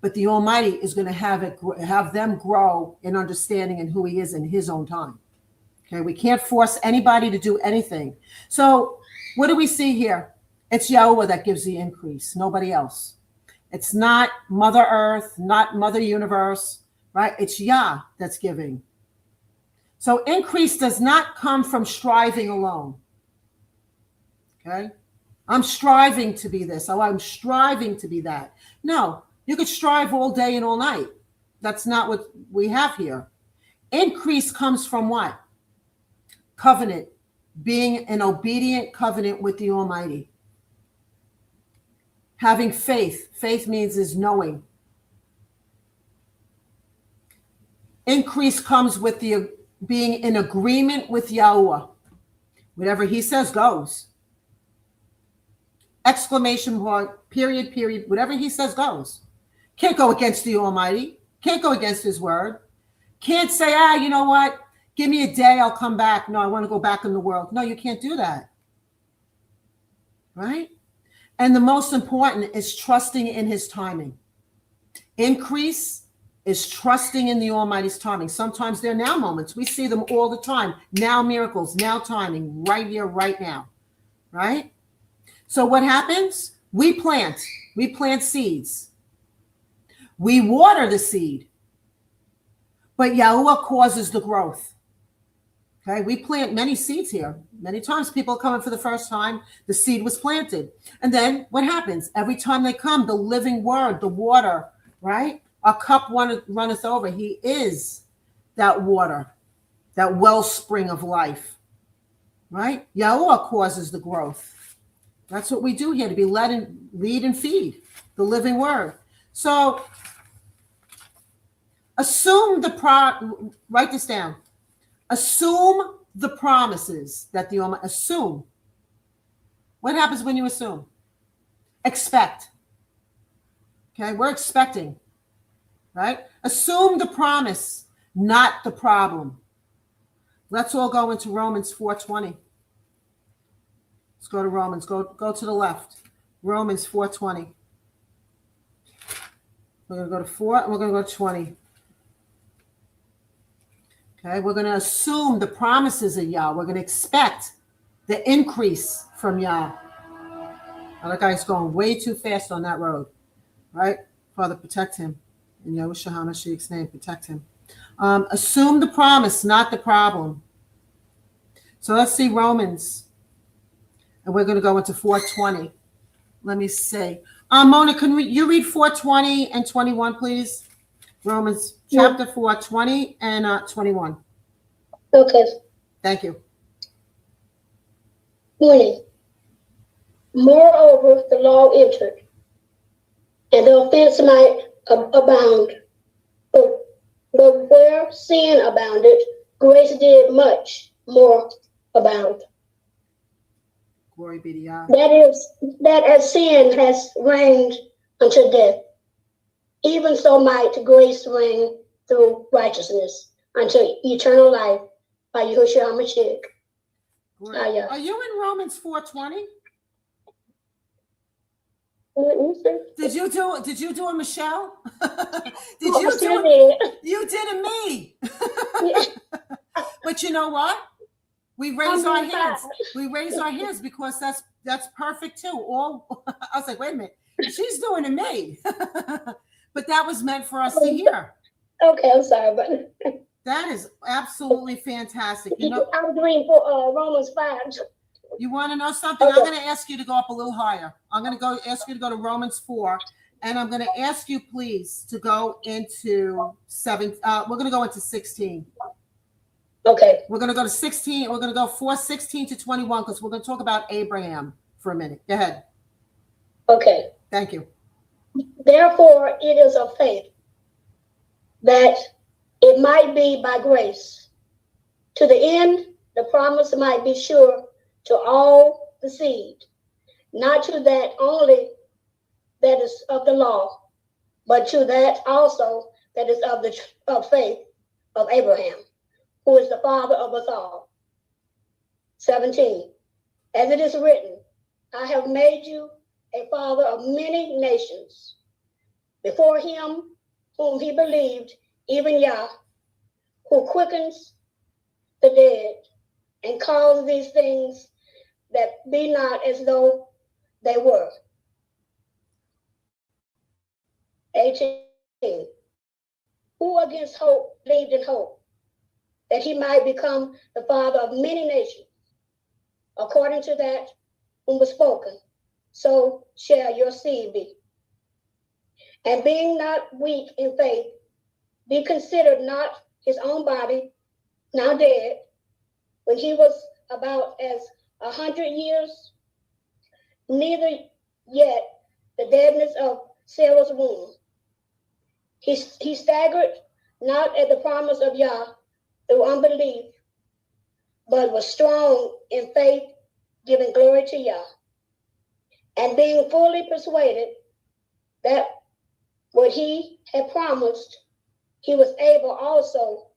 but the Almighty is going to have them grow in understanding and who he is in his own time. Okay, we can't force anybody to do anything. So what do we see here? It's Yahuwah that gives the increase, nobody else. It's not Mother Earth, not Mother Universe, right? It's Yah that's giving. So increase does not come from striving alone. Okay? I'm striving to be this. Oh, I'm striving to be that. No, you could strive all day and all night. That's not what we have here. Increase comes from what? Covenant, being an obedient covenant with the Almighty. Having faith. Faith means is knowing. Increase comes with the being in agreement with Yahuwah. Whatever he says goes. Exclamation point, period, period. Whatever he says goes. Can't go against the Almighty. Can't go against his word. Can't say, you know what? Give me a day, I'll come back. No, I want to go back in the world. No, you can't do that. Right? And the most important is trusting in his timing. Increase is trusting in the Almighty's timing. Sometimes they're now moments. We see them all the time. Now miracles, now timing, right here, right now. Right? So what happens? We plant seeds. We water the seed. But Yahuwah causes the growth. Okay, we plant many seeds here. Many times people are coming for the first time, the seed was planted. And then what happens? Every time they come, the living word, the water, right? Our cup runneth over. He is that water, that wellspring of life, right? Yahuwah causes the growth. That's what we do here, to be lead and feed the living word. So write this down. Assume the promises that the Almighty, assume. What happens when you assume? Expect. Okay, we're expecting, right? Assume the promise, not the problem. Let's all go into Romans 4:20. Let's go to Romans. Go to the left. Romans 4:20. We're going to go to 4 and we're going to go to 20. Okay, we're going to assume the promises of Yah. We're going to expect the increase from Yah. Other guy's going way too fast on that road, right? Father, protect him. In YAHUSHA HaMashiach's name, protect him. Assume the promise, not the problem. So let's see Romans. And we're going to go into 4:20. Let me see. Mona, can you read 4:20 and 21, please? Romans chapter 4:20 and 21. Okay. Thank you. 20. Moreover, the law entered, and the offense might abound. But where sin abounded, grace did much more abound. Glory be to Yah. That is, that as sin has reigned unto death, even so might grace reign through righteousness unto eternal life by YAHUSHA HaMashiach. Are you in Romans 4:20? Did you do a Michelle? You did a me. But you know what? We raise our hands. We raise our hands because that's perfect too. I was like, wait a minute, she's doing a me. But that was meant for us to hear. Okay, I'm sorry, but that is absolutely fantastic. You know, I was reading for Romans 5. You want to know something? Okay. I'm going to ask you to go up a little higher. I'm going to ask you to go to Romans 4, and I'm going to ask you, please, to go into 7. We're going to go into 16. Okay. We're going to go to 16. We're going to go 4:16 to 21 because we're going to talk about Abraham for a minute. Go ahead. Okay. Thank you. Therefore, it is of faith that it might be by grace, to the end the promise might be sure to all the seed, not to that only that is of the law, but to that also that is of faith of Abraham, who is the father of us all. 17. As it is written, I have made you a father of many nations, before him whom he believed, even Yah, who quickens the dead and calls these things that be not as though they were. 18. Who against hope believed in hope, that he might become the father of many nations, according to that whom was spoken, so shall your seed be. And being not weak in faith, be considered not his own body, now dead, when he was about as 100 years, neither yet the deadness of Sarah's womb. He staggered not at the promise of Yah through unbelief, but was strong in faith, giving glory to Yah, and being fully persuaded that what he had promised, he was able also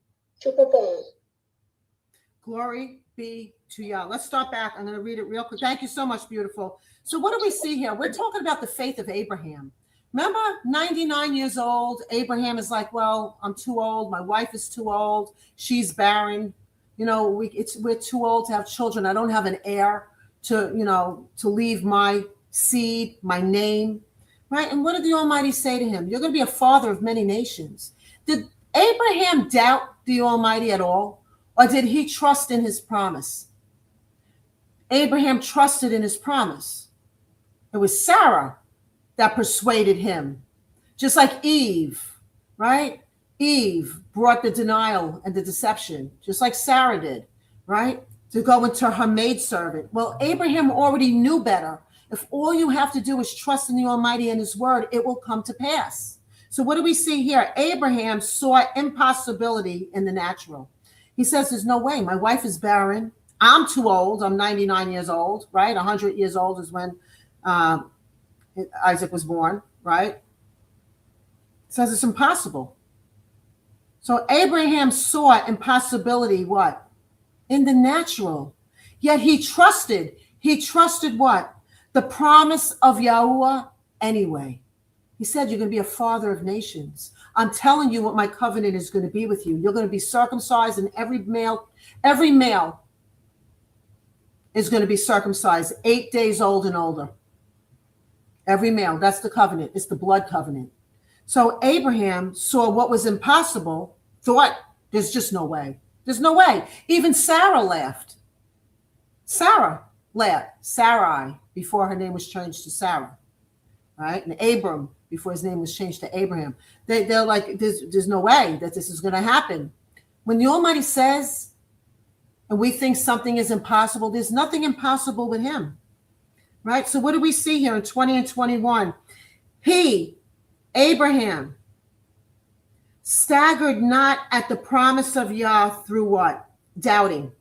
to perform. Glory be to Yah. Let's start back. I'm going to read it real quick. Thank you so much, beautiful. So what do we see here? We're talking about the faith of Abraham. Remember, 99 years old. Abraham is like, well, I'm too old. My wife is too old. She's barren. You know, we're too old to have children. I don't have an heir to leave my seed, my name, right? And what did the Almighty say to him? You're going to be a father of many nations. Did Abraham doubt the Almighty at all? Or did he trust in his promise? Abraham trusted in his promise. It was Sarah that persuaded him, just like Eve, right? Eve brought the denial and the deception, just like Sarah did, right? To go into her maidservant. Well, Abraham already knew better. If all you have to do is trust in the Almighty and his word, it will come to pass. So what do we see here? Abraham saw impossibility in the natural. He says, there's no way. My wife is barren. I'm too old. I'm 99 years old, right? 100 years old is when Isaac was born, right? It says it's impossible. So Abraham saw impossibility, what? In the natural. Yet he trusted. He trusted what? The promise of Yahuwah anyway. He said, you're going to be a father of nations. I'm telling you what my covenant is going to be with you. You're going to be circumcised, and every male is going to be circumcised 8 days old and older. Every male. That's the covenant. It's the blood covenant. So Abraham saw what was impossible, thought there's just no way. There's no way. Even Sarah laughed. Sarah laughed. Sarai, before her name was changed to Sarah. Right? And Abram, before his name was changed to Abraham. They're like, there's no way that this is going to happen. When the Almighty says, and we think something is impossible, there's nothing impossible with him. Right? So what do we see here in 20 and 21? He, Abraham, staggered not at the promise of Yah through what? Doubting.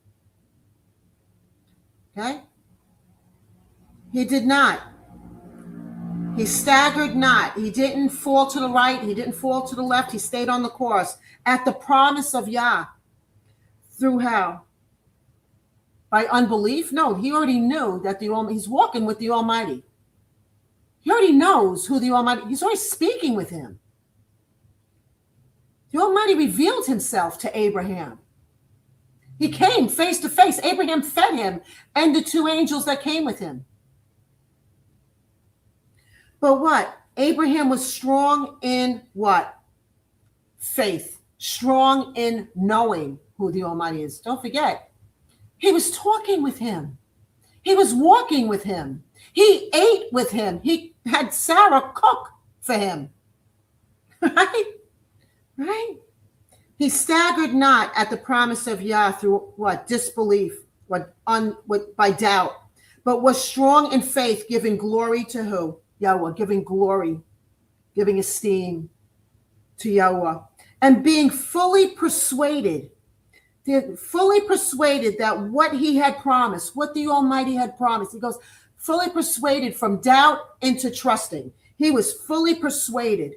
Okay? He did not. He staggered not. He didn't fall to the right. He didn't fall to the left. He stayed on the course at the promise of Yah. Through how? By unbelief? No, he already knew that he's walking with the Almighty. He already knows who the Almighty, he's already speaking with him. The Almighty revealed himself to Abraham. He came face to face. Abraham fed him and the two angels that came with him. But what? Abraham was strong in what? Faith. Strong in knowing who the Almighty is. Don't forget, he was talking with him. He was walking with him. He ate with him. He had Sarah cook for him. Right? Right? He staggered not at the promise of Yah through what? Disbelief, by doubt, but was strong in faith, giving glory to who? Yahweh, giving glory, giving esteem to Yahweh, and being fully persuaded that what he had promised, what the Almighty had promised, he goes, fully persuaded from doubt into trusting. He was fully persuaded.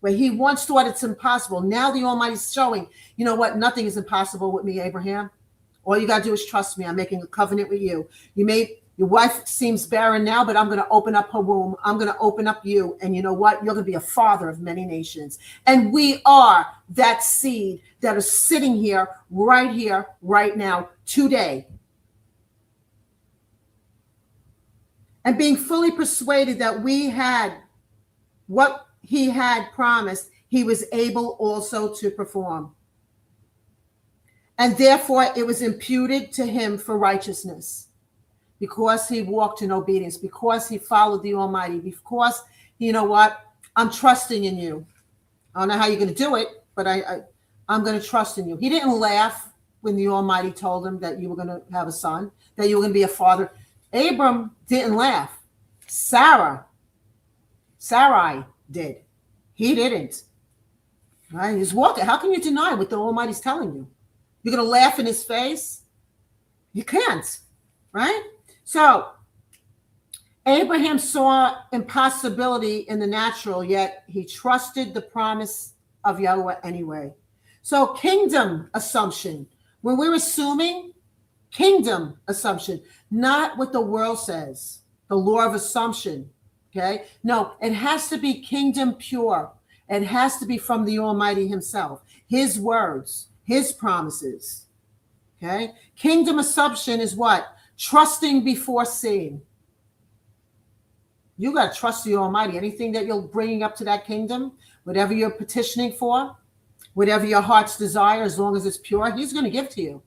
Where he once thought it's impossible. Now the Almighty's showing, you know what? Nothing is impossible with me, Abraham. All you got to do is trust me. I'm making a covenant with you. Your wife seems barren now, but I'm going to open up her womb. I'm going to open up you. And you know what? You're going to be a father of many nations. And we are that seed that is sitting here, right now, today. And being fully persuaded that we had what he had promised, he was able also to perform. And therefore it was imputed to him for righteousness. because he walked in obedience, because he followed the Almighty, because, you know what, I'm trusting in you. I don't know how you're going to do it, but I'm going to trust in you. He didn't laugh when the Almighty told him that you were going to have a son, that you were going to be a father. Abram didn't laugh. Sarai did. He didn't. Right? He's walking. How can you deny what the Almighty's telling you? You're going to laugh in his face? You can't. Right? So Abraham saw impossibility in the natural, yet he trusted the promise of Yahuwah anyway. So kingdom assumption. When we're assuming, kingdom assumption, not what the world says, the law of assumption. Okay? No, it has to be kingdom pure. It has to be from the Almighty himself, his words, his promises. Okay? Kingdom assumption is what? Trusting before seeing. You got to trust the Almighty. Anything that you're bringing up to that kingdom, whatever you're petitioning for, whatever your heart's desire, as long as it's pure, he's going to give to you.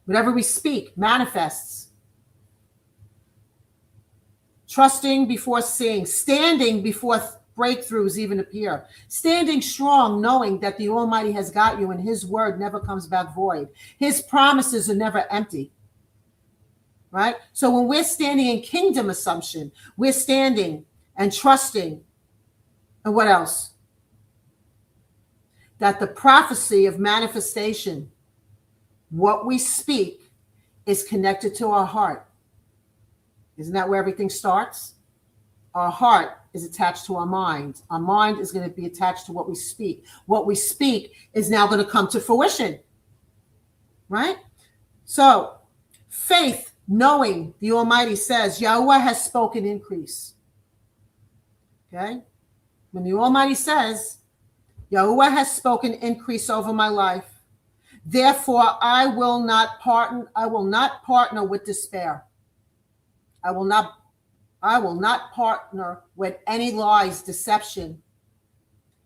Whatever we speak manifests. Trusting before seeing, standing before breakthroughs even appear, standing strong, knowing that the Almighty has got you and his word never comes back void. His promises are never empty. Right? So when we're standing in kingdom assumption, we're standing and trusting. And what else? That the prophecy of manifestation, what we speak, is connected to our heart. Isn't that where everything starts? Our heart is attached to our mind. Our mind is going to be attached to what we speak. What we speak is now going to come to fruition. Right? So faith, knowing the Almighty says, Yahuwah has spoken increase. Okay? When the Almighty says, Yahuwah has spoken increase over my life, therefore I will not partner with despair. I will not partner with any lies, deception.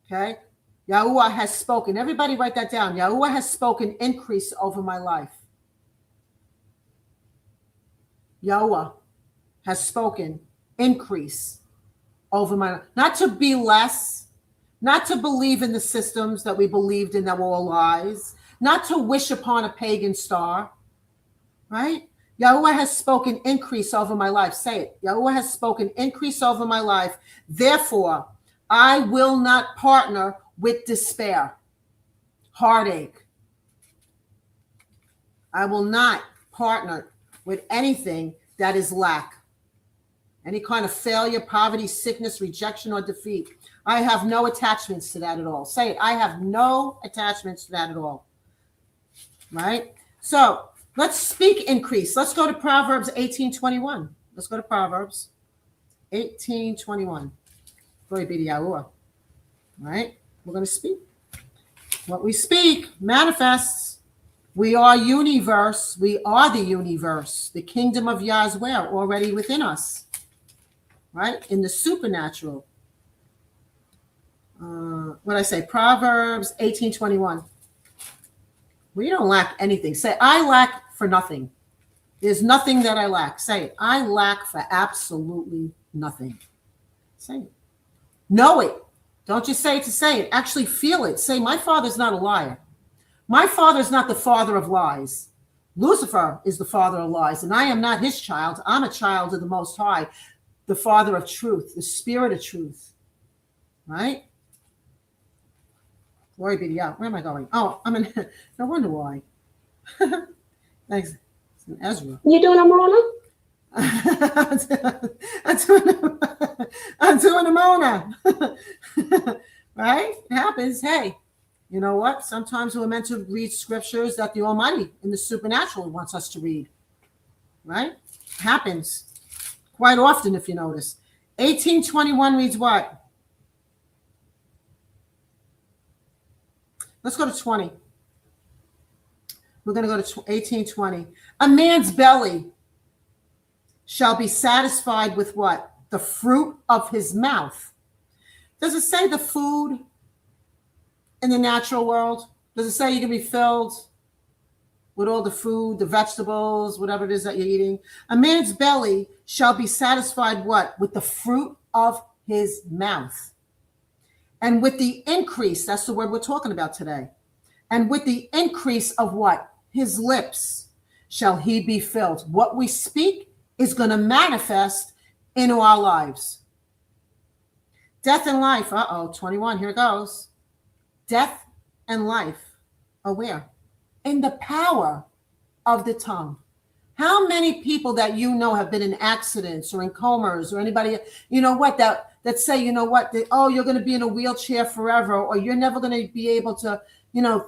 Okay? Yahuwah has spoken. Everybody write that down. Yahuwah has spoken increase over my life. Yahuwah has spoken increase over my life. Not to be less, not to believe in the systems that we believed in that were all lies, not to wish upon a pagan star, right? Yahuwah has spoken increase over my life. Say it. Yahuwah has spoken increase over my life. Therefore, I will not partner with despair, heartache. I will not partner with anything that is lack, any kind of failure, poverty, sickness, rejection, or defeat. I have no attachments to that at all. Say it. I have no attachments to that at all. Right? So let's speak increase. Let's go to Proverbs 18:21. Let's go to Proverbs 18:21. Glory be to Yahuwah. Right? We're going to speak. What we speak manifests. We are universe. We are the universe. The kingdom of Yahweh already within us. Right? In the supernatural. What I say? Proverbs 18:21. We don't lack anything. Say, I lack for nothing. There's nothing that I lack. Say it. I lack for absolutely nothing. Say it. Know it. Don't just say it to say it. Actually feel it. Say, my father's not a liar. My father is not the father of lies. Lucifer is the father of lies, and I am not his child. I'm a child of the Most High, the Father of truth, the Spirit of truth. Right? Glory be to Yah. Where am I going? Oh, I'm in. No wonder why. Thanks. It's in Ezra. You doing a Mona? I'm doing a Mona. Right? It happens. Hey. You know what? Sometimes we're meant to read scriptures that the Almighty in the supernatural wants us to read. Right? It happens quite often, if you notice. 18:21 reads what? Let's go to 20. We're going to go to 18:20. A man's belly shall be satisfied with what? The fruit of his mouth. Does it say the food in the natural world? Does it say you can be filled with all the food, the vegetables, whatever it is that you're eating. A man's belly shall be satisfied what? With the fruit of his mouth. And with the increase, that's the word we're talking about today. And with the increase of what? His lips shall he be filled. What we speak is going to manifest into our lives. Death and life. 21, here it goes. Death and life are where? In the power of the tongue. How many people that you know have been in accidents or in comas, or anybody, you know what, that say, you know what, you're going to be in a wheelchair forever, or you're never going to be able to,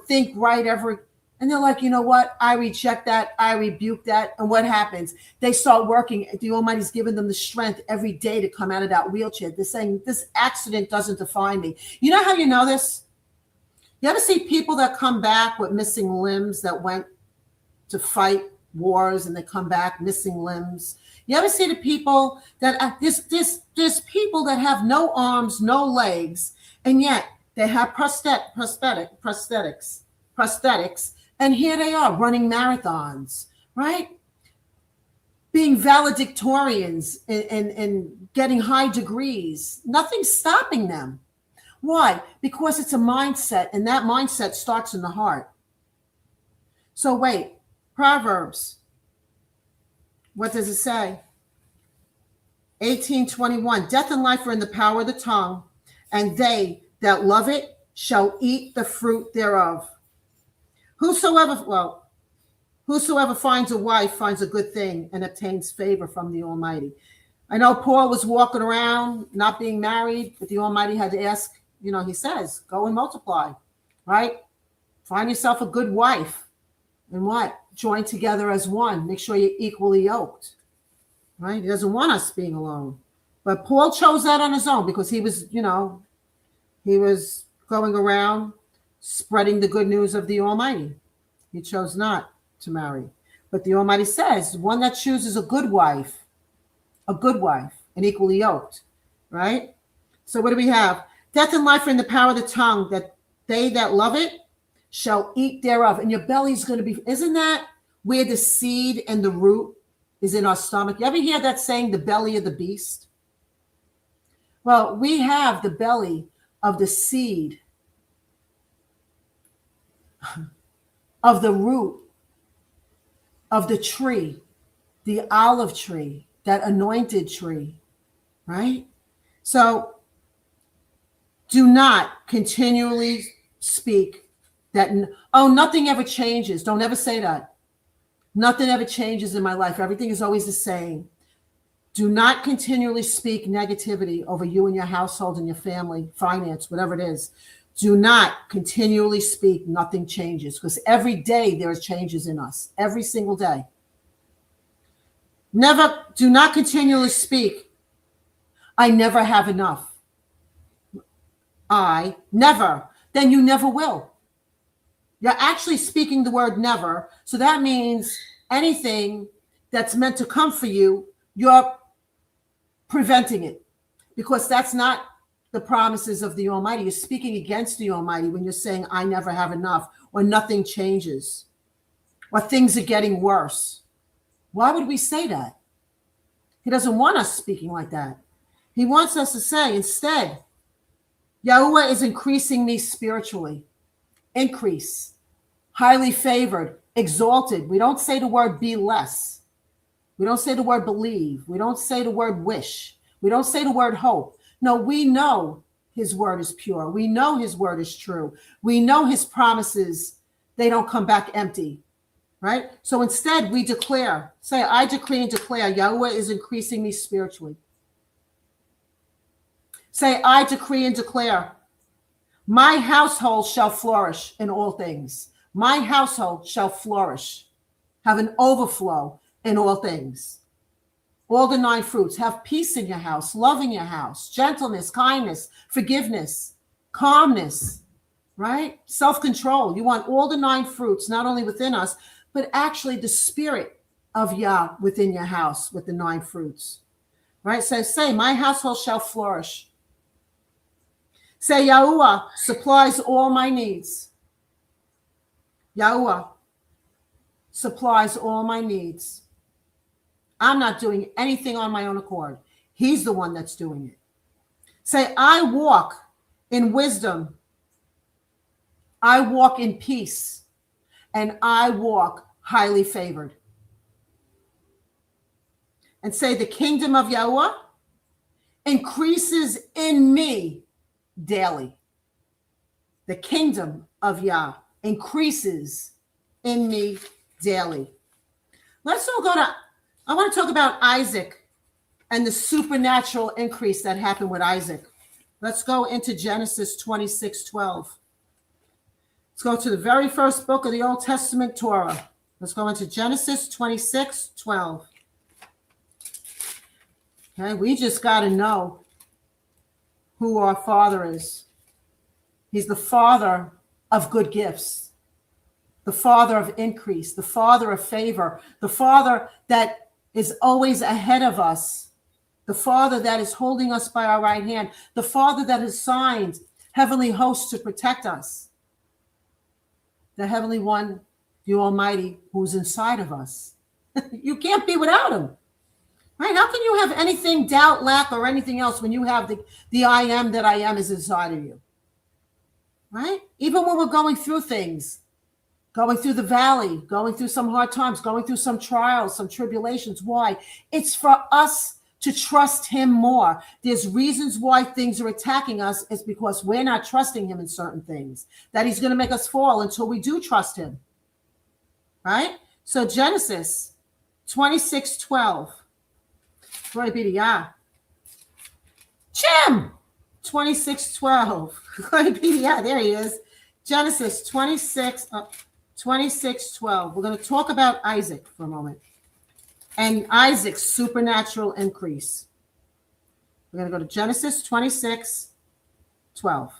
think right ever. And they're like, you know what, I reject that, I rebuke that. And what happens? They start working. The Almighty's giving them the strength every day to come out of that wheelchair. They're saying, this accident doesn't define me. You know how you know this? You ever see people that come back with missing limbs that went to fight wars and they come back missing limbs? You ever see the people that there's people that have no arms, no legs, and yet they have prosthetics, and here they are running marathons, right? Being valedictorians and getting high degrees. Nothing's stopping them. Why? Because it's a mindset, and that mindset starts in the heart. So wait, Proverbs, what does it say? 18:21, death and life are in the power of the tongue, and they that love it shall eat the fruit thereof. Whosoever finds a wife finds a good thing and obtains favor from the Almighty. I know Paul was walking around not being married, but the Almighty had to ask, he says, go and multiply, right? Find yourself a good wife. And what? Join together as one. Make sure you're equally yoked, right? He doesn't want us being alone. But Paul chose that on his own because he was, he was going around spreading the good news of the Almighty. He chose not to marry. But the Almighty says, one that chooses a good wife, and equally yoked, right? So what do we have? Death and life are in the power of the tongue, that they that love it shall eat thereof. And your belly's going to be, isn't that where the seed and the root is in our stomach? You ever hear that saying, the belly of the beast? Well, we have the belly of the seed, of the root, of the tree, the olive tree, that anointed tree, right? So do not continually speak that, nothing ever changes. Don't ever say that. Nothing ever changes in my life. Everything is always the same. Do not continually speak negativity over you and your household and your family, finance, whatever it is. Do not continually speak nothing changes, because every day there are changes in us, every single day. Do not continually speak, I never have enough. I never. Then you never will. You're actually speaking the word never. So that means anything that's meant to come for you, you're preventing it, because that's not the promises of the Almighty. You're speaking against the Almighty when you're saying, I never have enough, or nothing changes, or things are getting worse. Why would we say that? He doesn't want us speaking like that. He wants us to say, instead, Yahuwah is increasing me spiritually. Increase. Highly favored. Exalted. We don't say the word be less. We don't say the word believe. We don't say the word wish. We don't say the word hope. No, we know his word is pure. We know his word is true. We know his promises, they don't come back empty, right? So instead we declare, say, I decree and declare, Yahuwah is increasing me spiritually. Say, I decree and declare, my household shall flourish in all things. My household shall flourish, have an overflow in all things. All the 9 fruits. Have peace in your house, love in your house, gentleness, kindness, forgiveness, calmness, right? Self-control. You want all the 9 fruits, not only within us, but actually the spirit of Yah within your house with the 9 fruits, right? So say, my household shall flourish. Say, Yahuwah supplies all my needs. Yahuwah supplies all my needs. I'm not doing anything on my own accord. He's the one that's doing it. Say, I walk in wisdom. I walk in peace. And I walk highly favored. And say, the kingdom of Yahuwah increases in me daily. The kingdom of Yah increases in me daily. Let's all go to, I want to talk about Isaac and the supernatural increase that happened with Isaac. Let's go into Genesis 26:12. Let's go to the very first book of the Old Testament Torah. Let's go into Genesis 26:12. Okay, we just got to know who our Father is. He's the Father of good gifts, the Father of increase, the Father of favor, the Father that is always ahead of us, the Father that is holding us by our right hand, the Father that has assigned heavenly hosts to protect us, the Heavenly One, the Almighty, who's inside of us. You can't be without him. Right? How can you have anything, doubt, lack, or anything else when you have the I am that I am is inside of you? Right? Even when we're going through things, going through the valley, going through some hard times, going through some trials, some tribulations. Why? It's for us to trust him more. There's reasons why things are attacking us. It's because we're not trusting him in certain things, that he's going to make us fall until we do trust him. Right? So Genesis 26:12. Glory be to Yah. Jim! 26:12. Glory be to Yah. There he is. Genesis 26:12. We're going to talk about Isaac for a moment. And Isaac's supernatural increase. We're going to go to Genesis 26:12.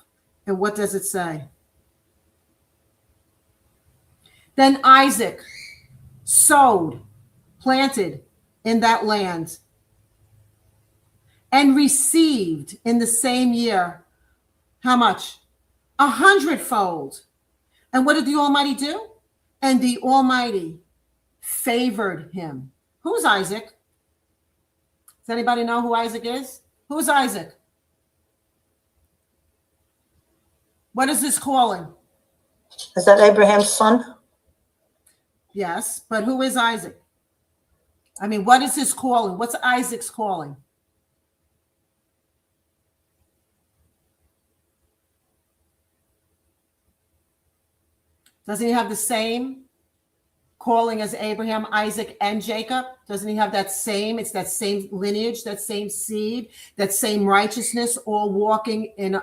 And what does it say? Then Isaac sowed, planted in that land, and received in the same year, how much? 100-fold. And what did the Almighty do? And the Almighty favored him. Who's Isaac? Does anybody know who Isaac is? Who's Isaac? What is his calling? Is that Abraham's son? Yes, but who is Isaac? I mean, what is his calling? What's Isaac's calling? Doesn't he have the same calling as Abraham, Isaac, and Jacob? Doesn't he have that same, it's that same lineage, that same seed, that same righteousness, all walking in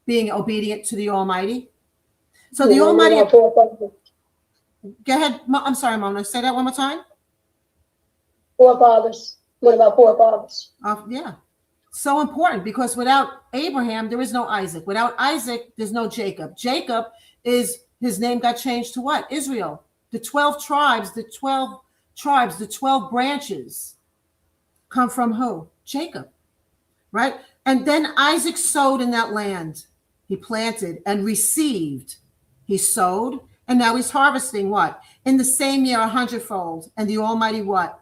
being obedient to the Almighty? So the Almighty, go ahead. I'm sorry, Mona, say that one more time. Forefathers. What about forefathers? Yeah. So important, because without Abraham, there is no Isaac. Without Isaac, there's no Jacob. Jacob is, his name got changed to what? Israel. The 12 tribes, the 12 branches come from who? Jacob, right? And then Isaac sowed in that land. He planted and received. He sowed, and now he's harvesting what? In the same year, 100-fold. And the Almighty what?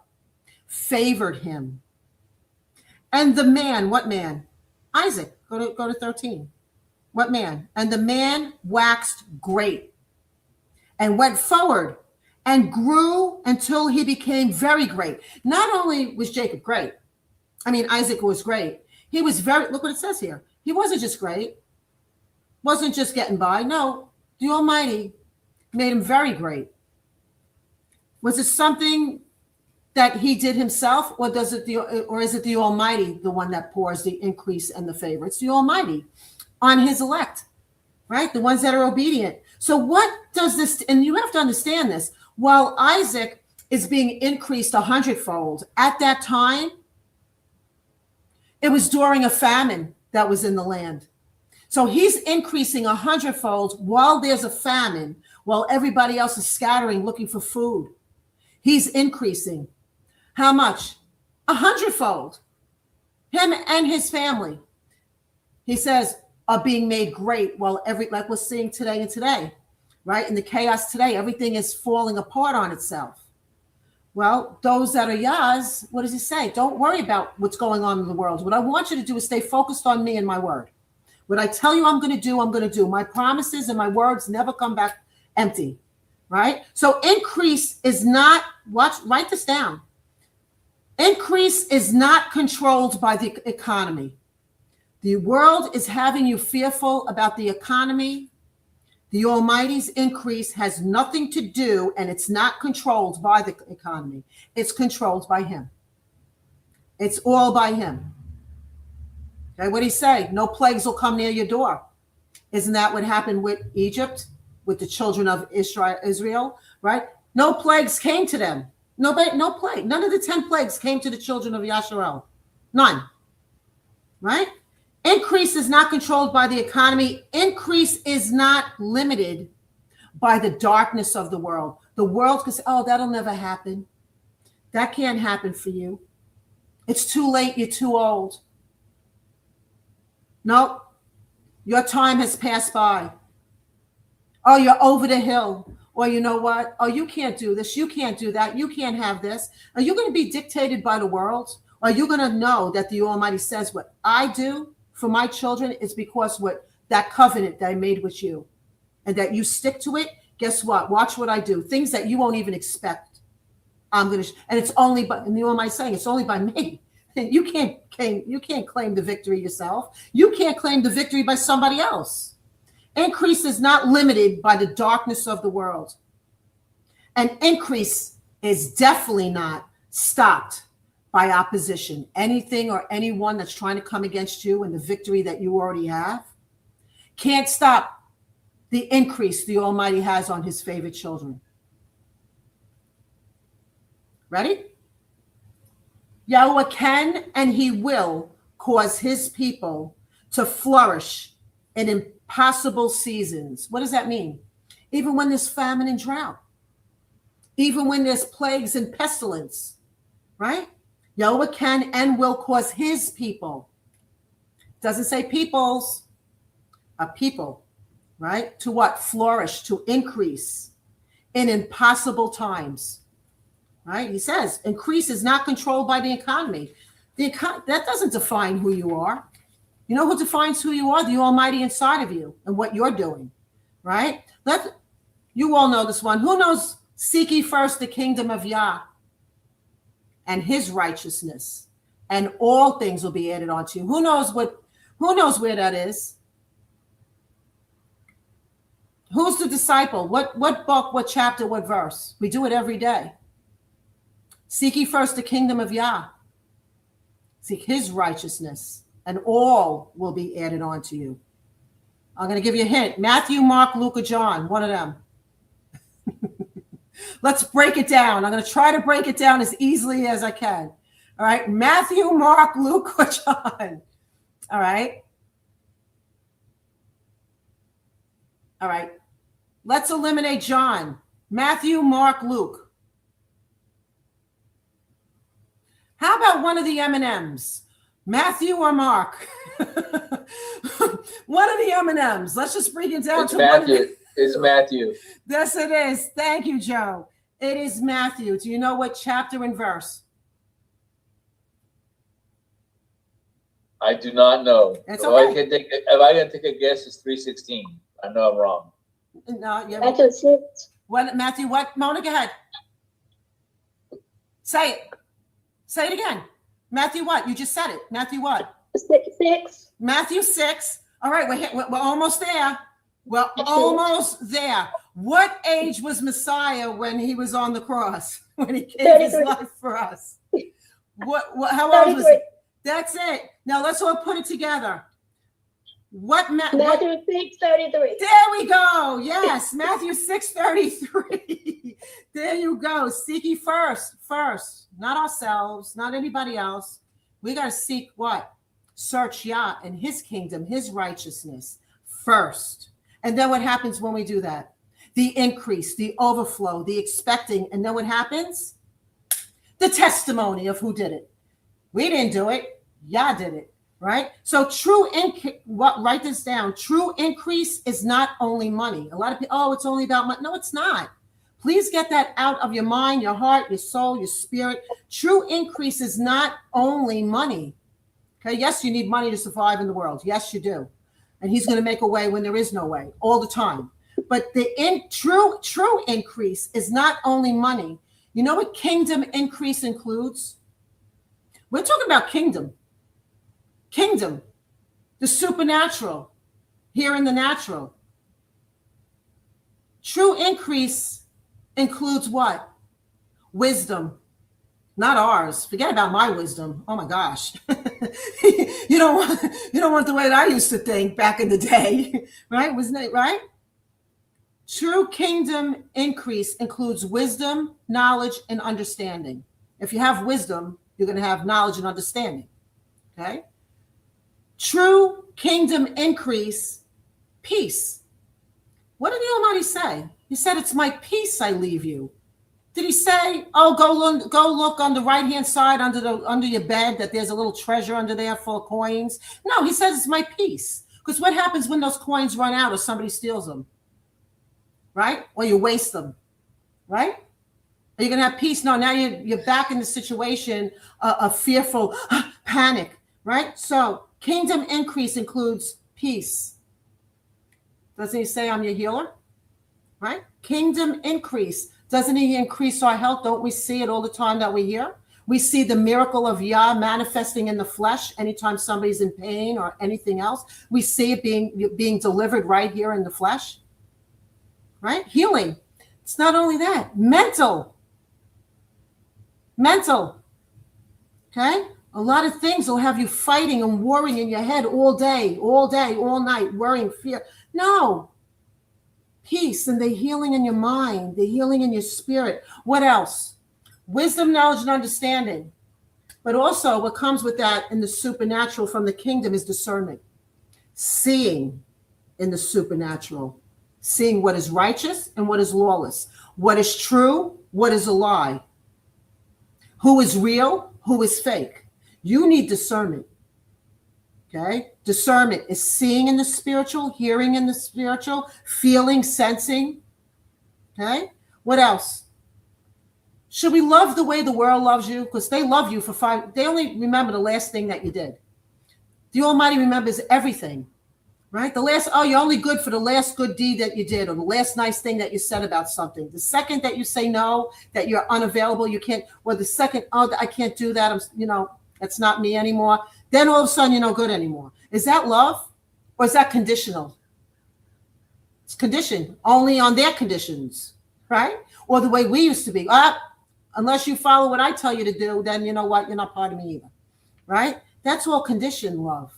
Favored him. And the man, what man? Isaac. Go to 13. What man? And the man waxed great and went forward and grew until he became very great. Not only was Jacob great, I mean, Isaac was great. He was very, look what it says here. He wasn't just great, wasn't just getting by. No, the Almighty made him very great. Was it something that he did himself, or is it the Almighty, the one that pours the increase and the favor? It's the Almighty on his elect, right? The ones that are obedient. So what does this, and you have to understand this, while Isaac is being increased 100-fold, at that time, it was during a famine that was in the land. So he's increasing 100-fold while there's a famine, while everybody else is scattering, looking for food. He's increasing. How much? 100-fold. Him and his family, he says, are being made great while like we're seeing today and today. right? In the chaos today, everything is falling apart on itself. Well, those that are Yah's, what does he say? Don't worry about what's going on in the world. What I want you to do is stay focused on me and my word. What I tell you I'm going to do, I'm going to do. My promises and my words never come back empty, right? So increase is not, write this down. Increase is not controlled by the economy. The world is having you fearful about the economy. The Almighty's increase has nothing to do, and it's not controlled by the economy. It's controlled by him. It's all by him. Okay, what did he say? No plagues will come near your door. Isn't that what happened with Egypt, with the children of Israel, right? No plagues came to them. No plague. None of the 10 plagues came to the children of Yasharel. None. Right? Increase is not controlled by the economy. Increase is not limited by the darkness of the world. The world can say, oh, that'll never happen. That can't happen for you. It's too late. You're too old. No, your time has passed by. Oh, you're over the hill. Or you know what? Oh, you can't do this. You can't do that. You can't have this. Are you going to be dictated by the world? Are you going to know that the Almighty says what I do for my children is because what that covenant that I made with you and that you stick to it? Guess what? Watch what I do. Things that you won't even expect. I'm going to, and it's only by, and the Almighty saying it's only by me. You can't claim the victory yourself. You can't claim the victory by somebody else. Increase is not limited by the darkness of the world. And increase is definitely not stopped by opposition. Anything or anyone that's trying to come against you and the victory that you already have can't stop the increase the Almighty has on his favorite children. Ready? Yahuwah can and he will cause his people to flourish in impossible seasons. What does that mean? Even when there's famine and drought, even when there's plagues and pestilence, right? Yahuwah can and will cause his people. Doesn't say peoples, a people, right? To what? Flourish, to increase in impossible times, right? He says increase is not controlled by the economy. That doesn't define who you are. You know who defines who you are? The Almighty inside of you and what you're doing, right? You all know this one. Who knows? Seek ye first the kingdom of Yah and his righteousness, and all things will be added onto you. Who knows where that is? Who's the disciple? What book, what chapter, what verse? We do it every day. Seek ye first the kingdom of Yah. Seek his righteousness, and all will be added on to you. I'm going to give you a hint. Matthew, Mark, Luke, or John, one of them. Let's break it down. I'm going to try to break it down as easily as I can. All right. Matthew, Mark, Luke, or John. All right. All right. Let's eliminate John. Matthew, Mark, Luke. How about one of the M&Ms? Matthew or Mark? One of the M&Ms. Let's just break it down it's to Matthew. one. It's Matthew. Yes, it is. Thank you, Joe. It is Matthew. Do you know what chapter and verse? I do not know. It's If okay. if I can take a guess, it's 3:16. I know I'm wrong. No, yeah. Matthew 6. What, Matthew, what? Mona, go ahead. Say it. Say it again. Matthew what? You just said it. Matthew what? 6. Matthew 6. All right, we're almost there. We're almost there. What age was Messiah when he was on the cross? When he gave his 33. life for us? How old was 33. he? That's it. Now let's all put it together. Matthew 6:33. There we go. Yes, Matthew 6:33. There you go. Seek ye first, not ourselves, not anybody else. We got to seek what? Search Yah and his kingdom, his righteousness first. And then what happens when we do that? The increase, the overflow, the expecting. And then what happens? The testimony of who did it. We didn't do it. Yah did it. right? So write this down. True increase is not only money. A lot of people, oh, it's only about money. No, it's not. Please get that out of your mind, your heart, your soul, your spirit. True increase is not only money. Okay, yes, you need money to survive in the world. Yes, you do. And he's going to make a way when there is no way, all the time. But the true increase is not only money. You know what kingdom increase includes? We're talking about kingdom. Kingdom, the supernatural, here in the natural. True increase includes what? Wisdom, not ours. Forget about my wisdom. Oh my gosh. you don't want the way that I used to think back in the day, right? Wasn't it right? True kingdom increase includes wisdom, knowledge, and understanding. If you have wisdom, you're going to have knowledge and understanding. Okay? True kingdom increase, peace. What did the Almighty say? He said, it's my peace I leave you. Did he say, oh, go look on the right-hand side under your bed that there's a little treasure under there full of coins? No, he says it's my peace. Because what happens when those coins run out or somebody steals them? Right? Or you waste them, right? Are you going to have peace? No, now you're back in the situation of fearful panic, right? So kingdom increase includes peace. Doesn't he say I'm your healer? Right? Kingdom increase. Doesn't he increase our health? Don't we see it all the time that we hear? We see the miracle of Yah manifesting in the flesh anytime somebody's in pain or anything else. We see it being delivered right here in the flesh. Right? Healing. It's not only that. Mental. Okay? A lot of things will have you fighting and worrying in your head all day, all night, worrying, fear. No. Peace and the healing in your mind, the healing in your spirit. What else? Wisdom, knowledge, and understanding. But also what comes with that in the supernatural from the kingdom is discernment. Seeing in the supernatural. Seeing what is righteous and what is lawless. What is true, what is a lie. Who is real, who is fake. You need discernment. Okay? Discernment is seeing in the spiritual, hearing in the spiritual, feeling, sensing. Okay? What else? Should we love the way the world loves you? Because they love you they only remember the last thing that you did. The Almighty remembers everything. Right? You're only good for the last good deed that you did or the last nice thing that you said about something. The second that you say no, that you're unavailable, you can't, or the second, oh, I can't do that. That's not me anymore. Then all of a sudden you're no good anymore. Is that love or is that conditional? It's conditioned only on their conditions, right? Or the way we used to be. Unless you follow what I tell you to do, then you know what? You're not part of me either, right? That's all conditioned love.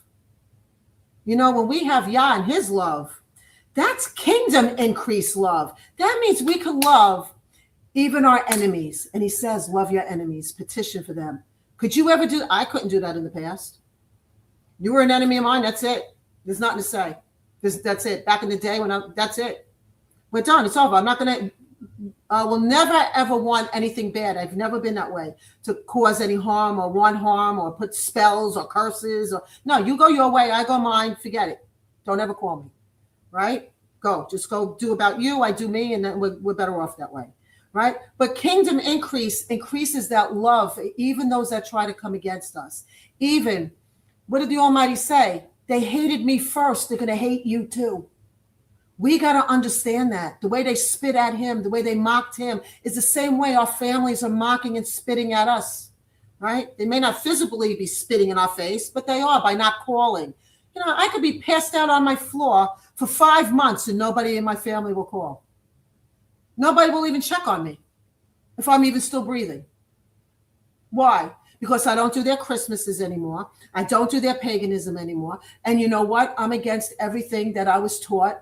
When we have Yah and his love, that's kingdom increase love. That means we can love even our enemies. And he says, love your enemies, petition for them. Could you ever I couldn't do that in the past. You were an enemy of mine. That's it. There's nothing to say. That's it. Back in the day that's it. We're done. It's over. I'm not going to, will never ever want anything bad. I've never been that way to cause any harm or want harm or put spells or curses no, you go your way. I go mine. Forget it. Don't ever call me. Right? Just go do about you. I do me. And then we're better off that way. Right? But kingdom increases that love, even those that try to come against us. Even, what did the Almighty say? They hated me first. They're going to hate you too. We got to understand that. The way they spit at him, the way they mocked him is the same way our families are mocking and spitting at us, right? They may not physically be spitting in our face, but they are by not calling. I could be passed out on my floor for 5 months and nobody in my family will call. Nobody will even check on me if I'm even still breathing. Why? Because I don't do their Christmases anymore. I don't do their paganism anymore. And you know what? I'm against everything that I was taught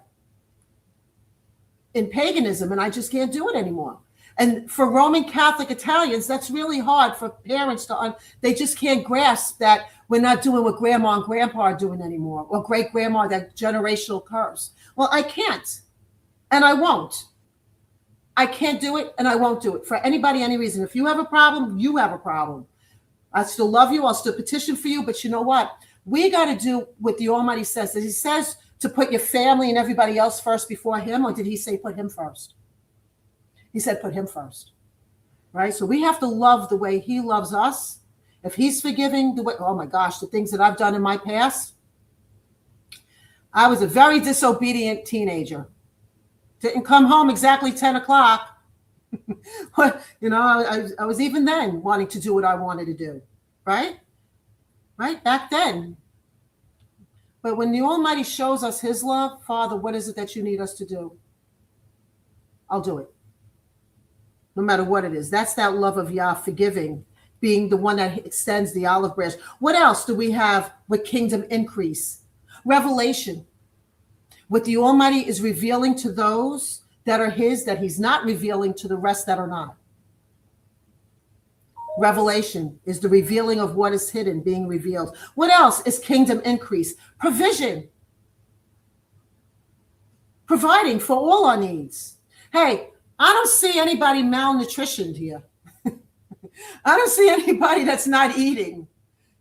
in paganism, and I just can't do it anymore. And for Roman Catholic Italians, that's really hard for parents they just can't grasp that we're not doing what grandma and grandpa are doing anymore, or great grandma, that generational curse. Well, I can't, and I won't. I can't do it, and I won't do it for anybody, any reason. If you have a problem, you have a problem. I still love you. I'll still petition for you, but you know what? We got to do what the Almighty says. He says to put your family and everybody else first before him, or did he say put him first? He said put him first, right? So we have to love the way he loves us. If he's forgiving the way, oh my gosh, the things that I've done in my past. I was a very disobedient teenager. Didn't come home exactly 10 o'clock. You know, I was even then wanting to do what I wanted to do, right? Right, back then. But when the Almighty shows us his love, Father, what is it that you need us to do? I'll do it. No matter what it is. That's that love of Yah, forgiving, being the one that extends the olive branch. What else do we have with kingdom increase? Revelation. What the Almighty is revealing to those that are his, that he's not revealing to the rest that are not. Revelation is the revealing of what is hidden being revealed. What else is kingdom increase? Provision. Providing for all our needs. Hey, I don't see anybody malnutritioned here. I don't see anybody that's not eating.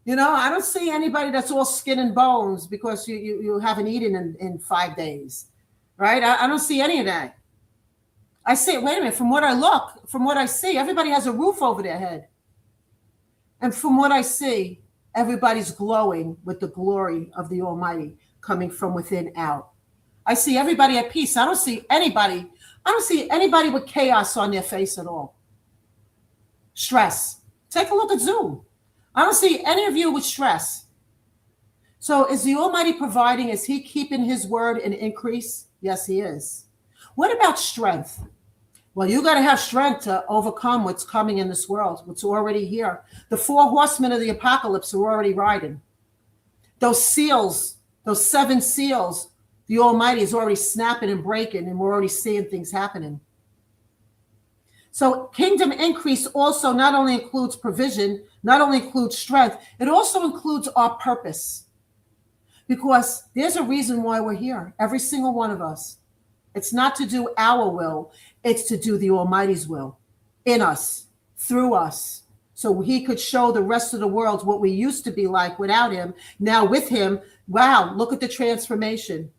You know, I don't see anybody that's all skin and bones because you haven't eaten in 5 days, right? I don't see any of that. I see, wait a minute, from what I see, everybody has a roof over their head. And from what I see, everybody's glowing with the glory of the Almighty coming from within out. I see everybody at peace. I don't see anybody with chaos on their face at all. Stress. Take a look at Zoom. I don't see any of you with stress. So is the Almighty providing? Is he keeping his word in increase? Yes, he is. What about strength? Well, you got to have strength to overcome what's coming in this world, what's already here. The 4 horsemen of the apocalypse are already riding. Those seals, those 7 seals, the Almighty is already snapping and breaking, and we're already seeing things happening. So kingdom increase also not only includes provision, not only includes strength, it also includes our purpose. Because there's a reason why we're here, every single one of us. It's not to do our will, it's to do the Almighty's will in us, through us. So he could show the rest of the world what we used to be like without him. Now with him, wow, look at the transformation.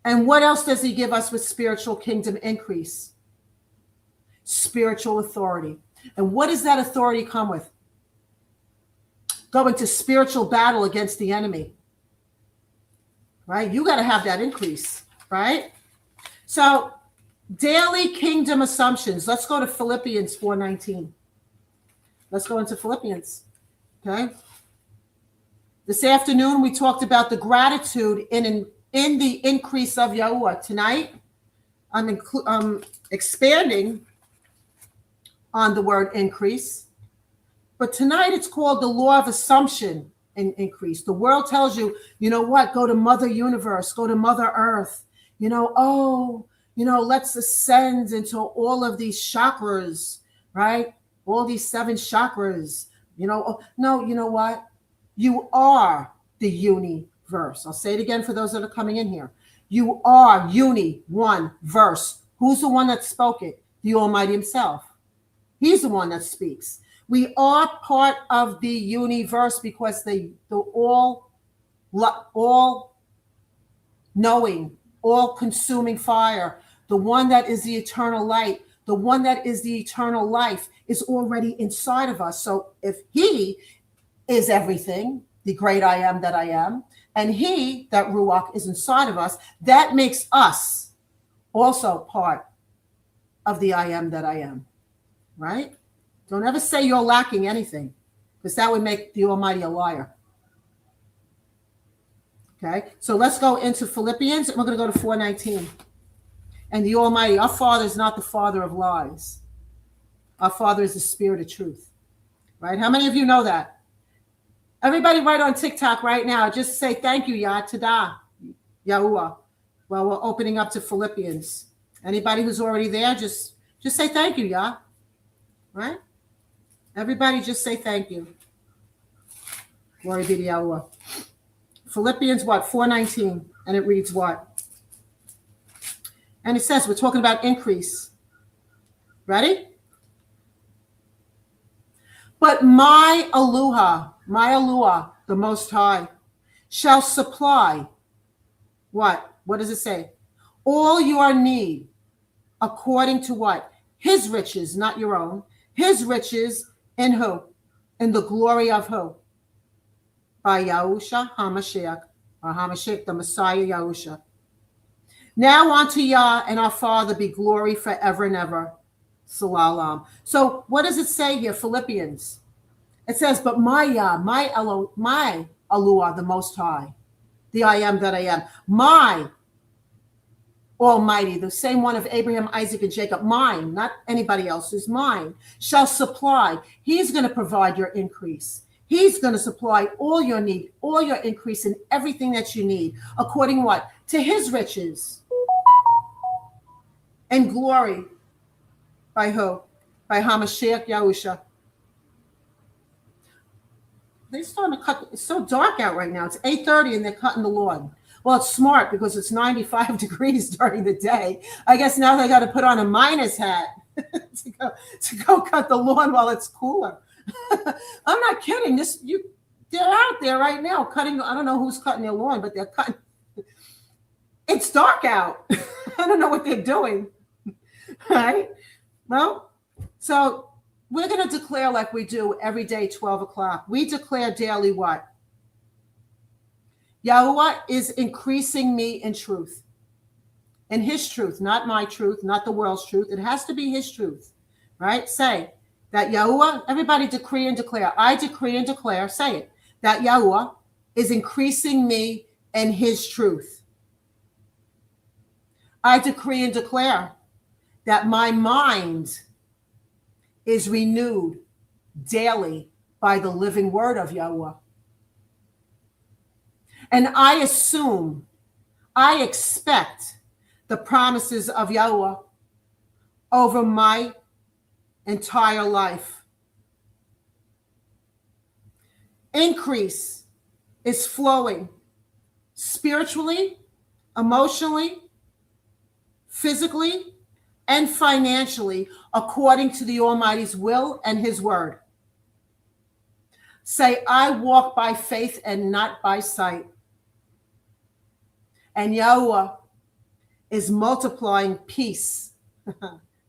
And what else does he give us with spiritual kingdom increase? Spiritual authority. And what does that authority come with? Go into spiritual battle against the enemy. Right? You got to have that increase, right? So daily kingdom assumptions. Let's go to Philippians 4:19. Let's go into Philippians. Okay. This afternoon, we talked about the gratitude in the increase of Yahuwah. Tonight, I'm expanding on the word increase. But tonight, it's called the law of assumption and increase. The world tells you, you know what, go to Mother Universe, go to Mother Earth. You know, let's ascend into all of these chakras, right? All these 7 chakras. No, you know what? You are the universe. I'll say it again for those that are coming in here. You are one verse. Who's the one that spoke it? The Almighty himself. He's the one that speaks. We are part of the universe because the all knowing, all consuming fire, the one that is the eternal light, the one that is the eternal life is already inside of us. So if he is everything, the great I am that I am, and he, that Ruach, is inside of us, that makes us also part of the I am that I am, right? Don't ever say you're lacking anything, because that would make the Almighty a liar. Okay, so let's go into Philippians, and we're going to go to 4:19. And the Almighty, our Father is not the father of lies. Our Father is the Spirit of truth, right? How many of you know that? Everybody right on TikTok right now, just say thank you, Yah, Tada, Yahuwah. Well, we're opening up to Philippians. Anybody who's already there, just say thank you, Yah, right? Everybody just say thank you. Glory be to Yahuwah. Philippians, 4:19, and it reads what? And it says, we're talking about increase. Ready? But my Eluah, the Most High, shall supply what? What does it say? All your need according to what? His riches, not your own. His riches in who? In the glory of who? By Yahusha HaMashiach, or HaMashiach, the Messiah Yahusha. Now unto Yah and our Father be glory forever and ever. Shalom. So what does it say here, Philippians? It says, but my Yah, my Eluah, the Most High, the I am that I am, my Almighty, the same one of Abraham, Isaac, and Jacob, mine, not anybody else's, mine, shall supply. He's going to provide your increase. He's going to supply all your need, all your increase in everything that you need, according what? To his riches and glory. By who? By HaMashiach Yahusha. They're starting to cut. It's so dark out right now. It's 8:30 and they're cutting the lawn. Well, it's smart because it's 95 degrees during the day. I guess now they got to put on a minus hat to go cut the lawn while it's cooler. I'm not kidding. They're out there right now cutting. I don't know who's cutting their lawn, but they're cutting. It's dark out. I don't know what they're doing. Right? Well, so we're going to declare like we do every day, 12 o'clock. We declare daily what? Yahuwah is increasing me in truth. In his truth, not my truth, not the world's truth. It has to be his truth, right? Say that Yahuwah, everybody decree and declare. I decree and declare, say it, that Yahuwah is increasing me in his truth. I decree and declare that my mind is renewed daily by the living word of Yahuwah. And I expect the promises of Yahuwah over my entire life. Increase is flowing spiritually, emotionally, physically, and financially according to the Almighty's will and his word. Say, I walk by faith and not by sight. And Yahuwah is multiplying peace.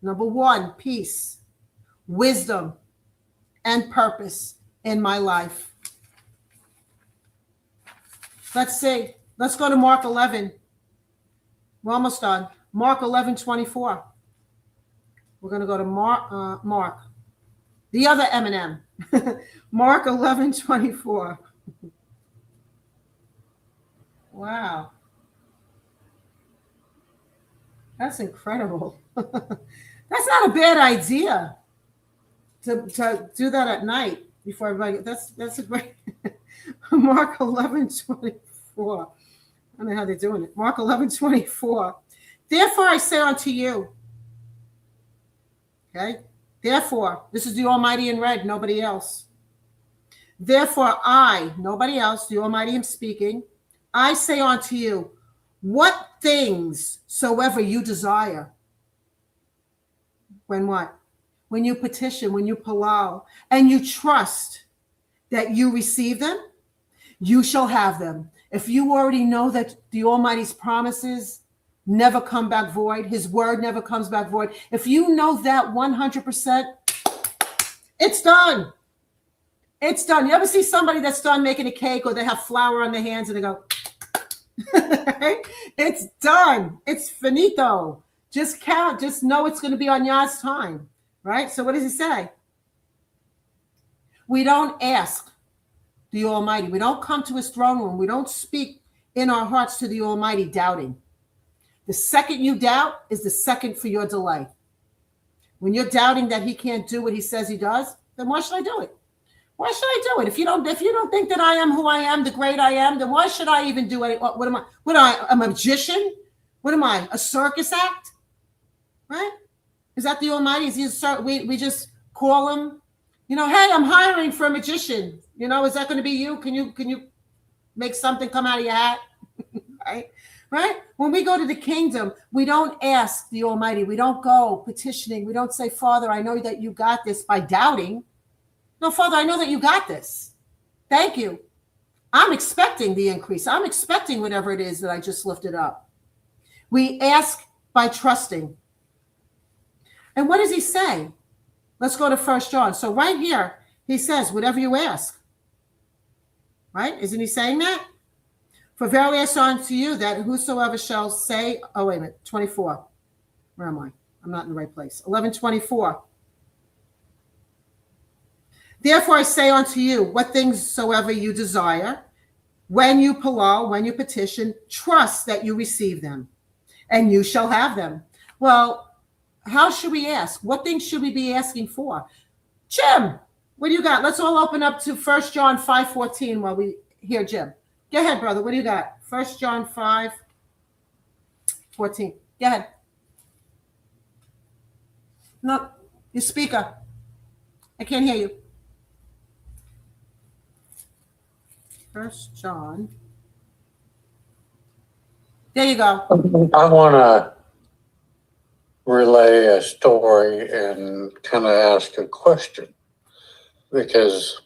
Number one, peace, wisdom, and purpose in my life. Let's see. Let's go to Mark 11. We're almost done. Mark 11:24. We're going to go to Mark. The other M&M. Mark 11:24. Wow. That's incredible. That's not a bad idea to do that at night before everybody. That's a great. Mark 11:24. I don't know how they're doing it. Mark 11:24. Therefore I say unto you. Okay. Therefore, this is the Almighty in red, nobody else. Therefore I, nobody else, the Almighty am speaking. I say unto you, what things soever you desire. When what? When you petition, when you palal, and you trust that you receive them, you shall have them. If you already know that the Almighty's promises never come back void, his word never comes back void. If you know that 100%, it's done. It's done. You ever see somebody that's done making a cake or they have flour on their hands and they go, it's done. It's finito. Just count. Just know it's going to be on Yah's time. Right? So what does he say? We don't ask the Almighty. We don't come to his throne room. We don't speak in our hearts to the Almighty doubting. The second you doubt is the second for your delay. When you're doubting that he can't do what he says he does, then why should I do it? Why should I do it? If you don't think that I am who I am, the great I am, then why should I even do it? What am I? What am I? A magician? What am I? A circus act? Right? Is that the Almighty? Is he we just call him? You know, hey, I'm hiring for a magician. You know, is that going to be you? Can you make something come out of your hat? Right? Right? When we go to the kingdom, we don't ask the Almighty. We don't go petitioning. We don't say, Father, I know that you got this by doubting. No, Father, I know that you got this. Thank you. I'm expecting the increase. I'm expecting whatever it is that I just lifted up. We ask by trusting. And what does he say? Let's go to 1 John. So right here, he says, whatever you ask. Right? Isn't he saying that? For verily I say unto you that whosoever shall say, oh, wait a minute, 24. Where am I? I'm not in the right place. 11:24. Therefore I say unto you, what things soever you desire, when you petition, trust that you receive them, and you shall have them. Well, how should we ask? What things should we be asking for? Jim, what do you got? Let's all open up to 1 John 5:14 while we hear Jim. Go ahead, brother. What do you got? 1 John 5:14. Go ahead. No, your speaker. I can't hear you. 1 John. There you go. I want to relay a story and kind of ask a question because,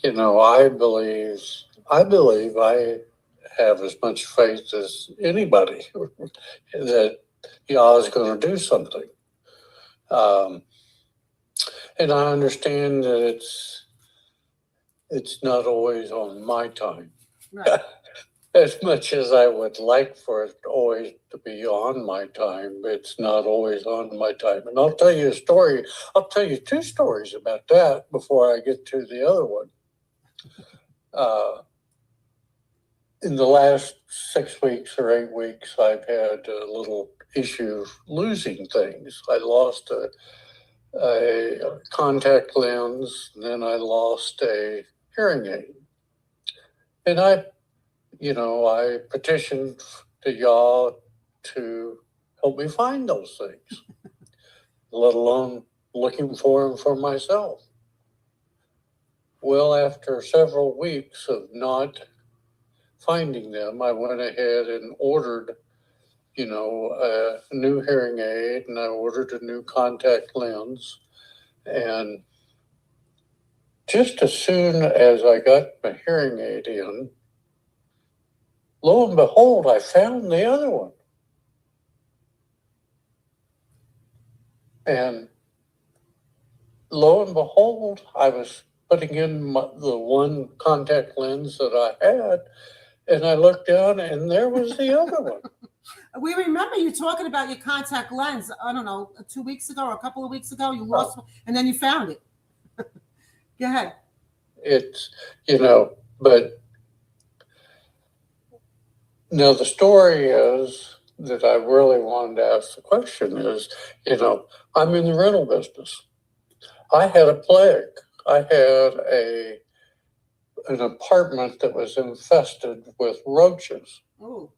you know, I believe I have as much faith as anybody that Yah is going to do something. And I understand that it's not always on my time. Right. As much as I would like for it always to be on my time, it's not always on my time. And I'll tell you a story. I'll tell you two stories about that before I get to the other one. In the last 6 weeks or 8 weeks, I've had a little issue losing things. I lost a contact lens, and then I lost a hearing aid. And I petitioned to Yah to help me find those things, let alone looking for them for myself. Well, after several weeks of not finding them, I went ahead and ordered, a new hearing aid, and I ordered a new contact lens. And just as soon as I got my hearing aid in, lo and behold, I found the other one. And lo and behold, I was putting in the one contact lens that I had, and I looked down, and there was the other one. We remember you talking about your contact lens, I don't know, 2 weeks ago or a couple of weeks ago. You lost one, and then you found it. Go ahead. It's, but now the story is that I really wanted to ask the question is, I'm in the rental business. I had a plague. I had an apartment that was infested with roaches. Oh.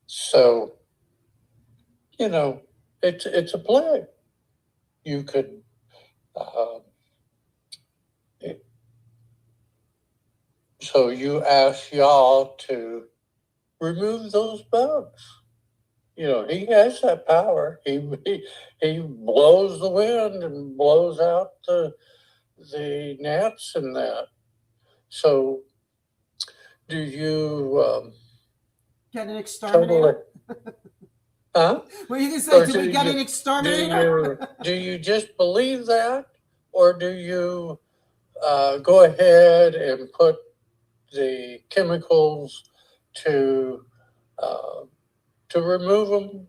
So, it's a plague. You could, so you ask Yah to remove those bugs. He has that power. He blows the wind and blows out the gnats and that. So, do you get an exterminator? Huh? What are you going to say? Do we get an exterminator? Do you just believe that? Or do you go ahead and put the chemicals to remove them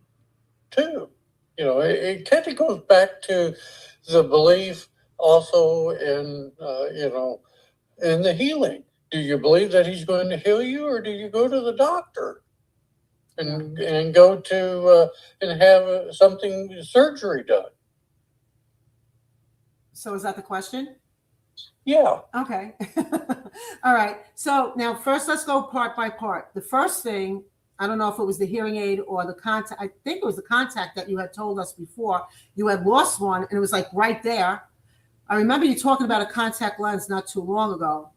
too? It kind of goes back to the belief also in, in the healing. Do you believe that he's going to heal you, or do you go to the doctor and go to and have surgery done? So is that the question? Yeah. Okay. All right. So now first let's go part by part. The first thing, I don't know if it was the hearing aid or the contact. I think it was the contact that you had told us before. You had lost one and it was like right there. I remember you talking about a contact lens not too long ago.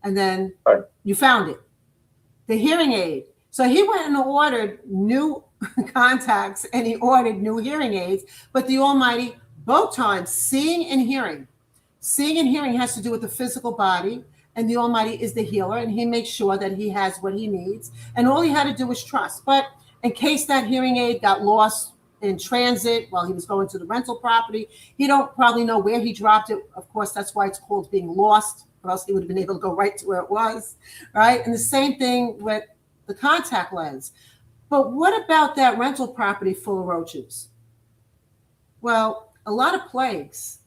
And then you found it. The hearing aid. So he went and ordered new contacts and he ordered new hearing aids. But the Almighty, both times, seeing and hearing has to do with the physical body, and the Almighty is the healer, and he makes sure that he has what he needs. And all he had to do was trust. But in case that hearing aid got lost in transit while he was going to the rental property, he don't probably know where he dropped it. Of course, that's why it's called being lost, or else he would have been able to go right to where it was, right? And the same thing with the contact lens. But what about that rental property full of roaches? Well, a lot of plagues.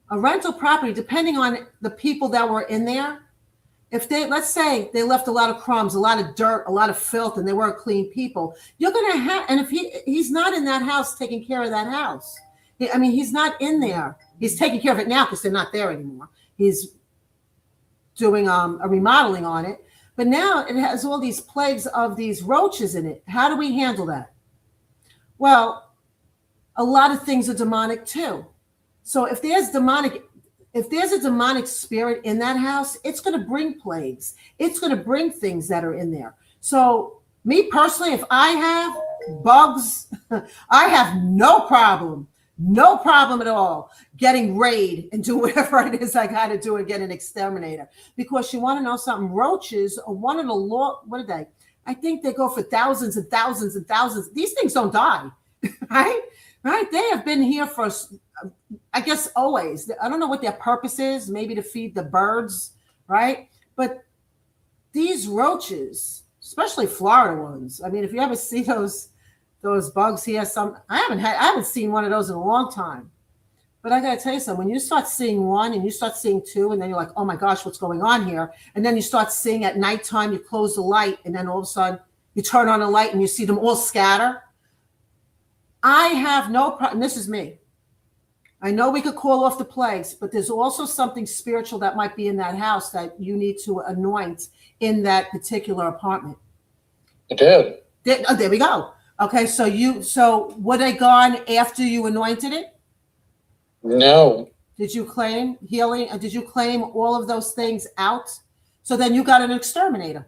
A rental property, depending on the people that were in there, if they, let's say they left a lot of crumbs, a lot of dirt, a lot of filth, and they weren't clean people, you're going to have, and if he's not in that house taking care of that house, I mean, he's not in there. He's taking care of it now because they're not there anymore. He's doing a remodeling on it. But now it has all these plagues of these roaches in it. How do we handle that? Well, a lot of things are demonic too. So if there's a demonic spirit in that house, it's going to bring plagues. It's going to bring things that are in there. So me personally, if I have bugs, I have no problem at all getting raid and do whatever it is I got to do and get an exterminator. Because you want to know something, roaches are one of the what are they? I think they go for thousands and thousands and thousands. These things don't die, right? Right? They have been here for, I guess, always. I don't know what their purpose is, maybe to feed the birds, right? But these roaches, especially Florida ones, I mean, if you ever see those bugs here, I haven't seen one of those in a long time. But I gotta tell you something, when you start seeing one and you start seeing two, and then you're like, oh my gosh, what's going on here? And then you start seeing at nighttime, you close the light, and then all of a sudden you turn on the light and you see them all scatter. I have no problem. This is me. I know we could call off the plagues, but there's also something spiritual that might be in that house that you need to anoint in that particular apartment. It did. There we go. Okay, so were they gone after you anointed it? No. Did you claim healing? Did you claim all of those things out? So then you got an exterminator.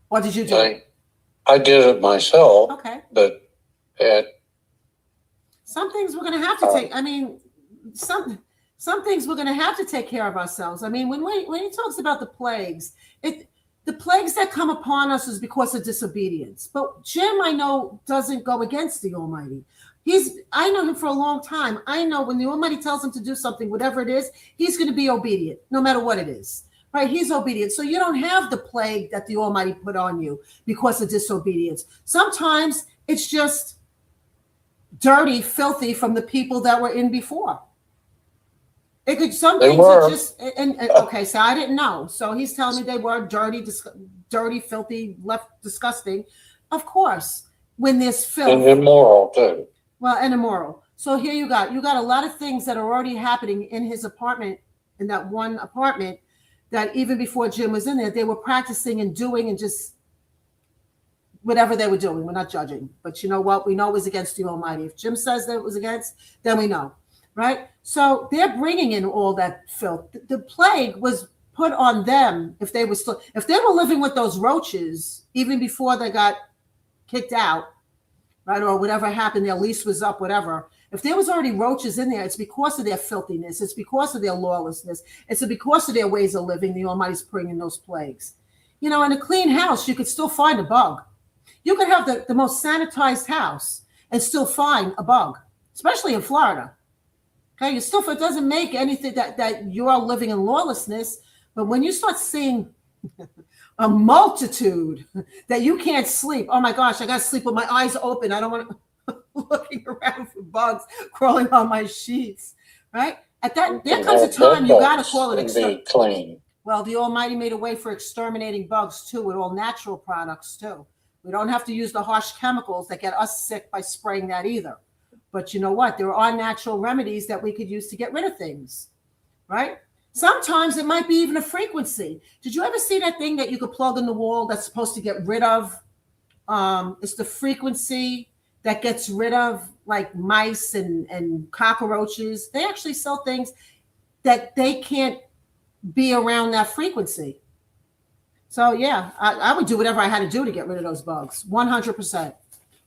Or did you do it? I did it myself. Okay. But some things we're going to have to take. I mean, some things we're going to have to take care of ourselves. I mean, when he talks about the plagues, the plagues that come upon us is because of disobedience. But Jim, I know, doesn't go against the Almighty. I know him for a long time. I know when the Almighty tells him to do something, whatever it is, he's going to be obedient, no matter what it is. Right? He's obedient. So you don't have the plague that the Almighty put on you because of disobedience. Sometimes it's just dirty, filthy from the people that were in before. It could, some things are just, and okay, so I didn't know. So he's telling me they were dirty, filthy, left disgusting. Of course, when there's filth. And immoral too. Well, and immoral. So here you got a lot of things that are already happening in his apartment, in that one apartment, that even before Jim was in there, they were practicing and doing and just whatever they were doing. We're not judging, but you know what? We know it was against the Almighty. If Jim says that it was against, then we know, right? So they're bringing in all that filth. The plague was put on them if they were living with those roaches even before they got kicked out, right? Or whatever happened, their lease was up, whatever. If there was already roaches in there, it's because of their filthiness. It's because of their lawlessness. It's because of their ways of living. The Almighty's bringing those plagues. You know, in a clean house, you could still find a bug. You could have the most sanitized house and still find a bug, especially in Florida. Okay, it doesn't make anything that you are living in lawlessness. But when you start seeing a multitude that you can't sleep, oh my gosh, I got to sleep with my eyes open. I don't want to looking around for bugs crawling on my sheets, right? There comes a time you got to call it exterminating. Well, the Almighty made a way for exterminating bugs too, with all natural products too. We don't have to use the harsh chemicals that get us sick by spraying that either. But you know what? There are natural remedies that we could use to get rid of things, right? Sometimes it might be even a frequency. Did you ever see that thing that you could plug in the wall that's supposed to get rid of? It's the frequency that gets rid of like mice and cockroaches. They actually sell things that they can't be around that frequency. So yeah, I would do whatever I had to do to get rid of those bugs. 100%.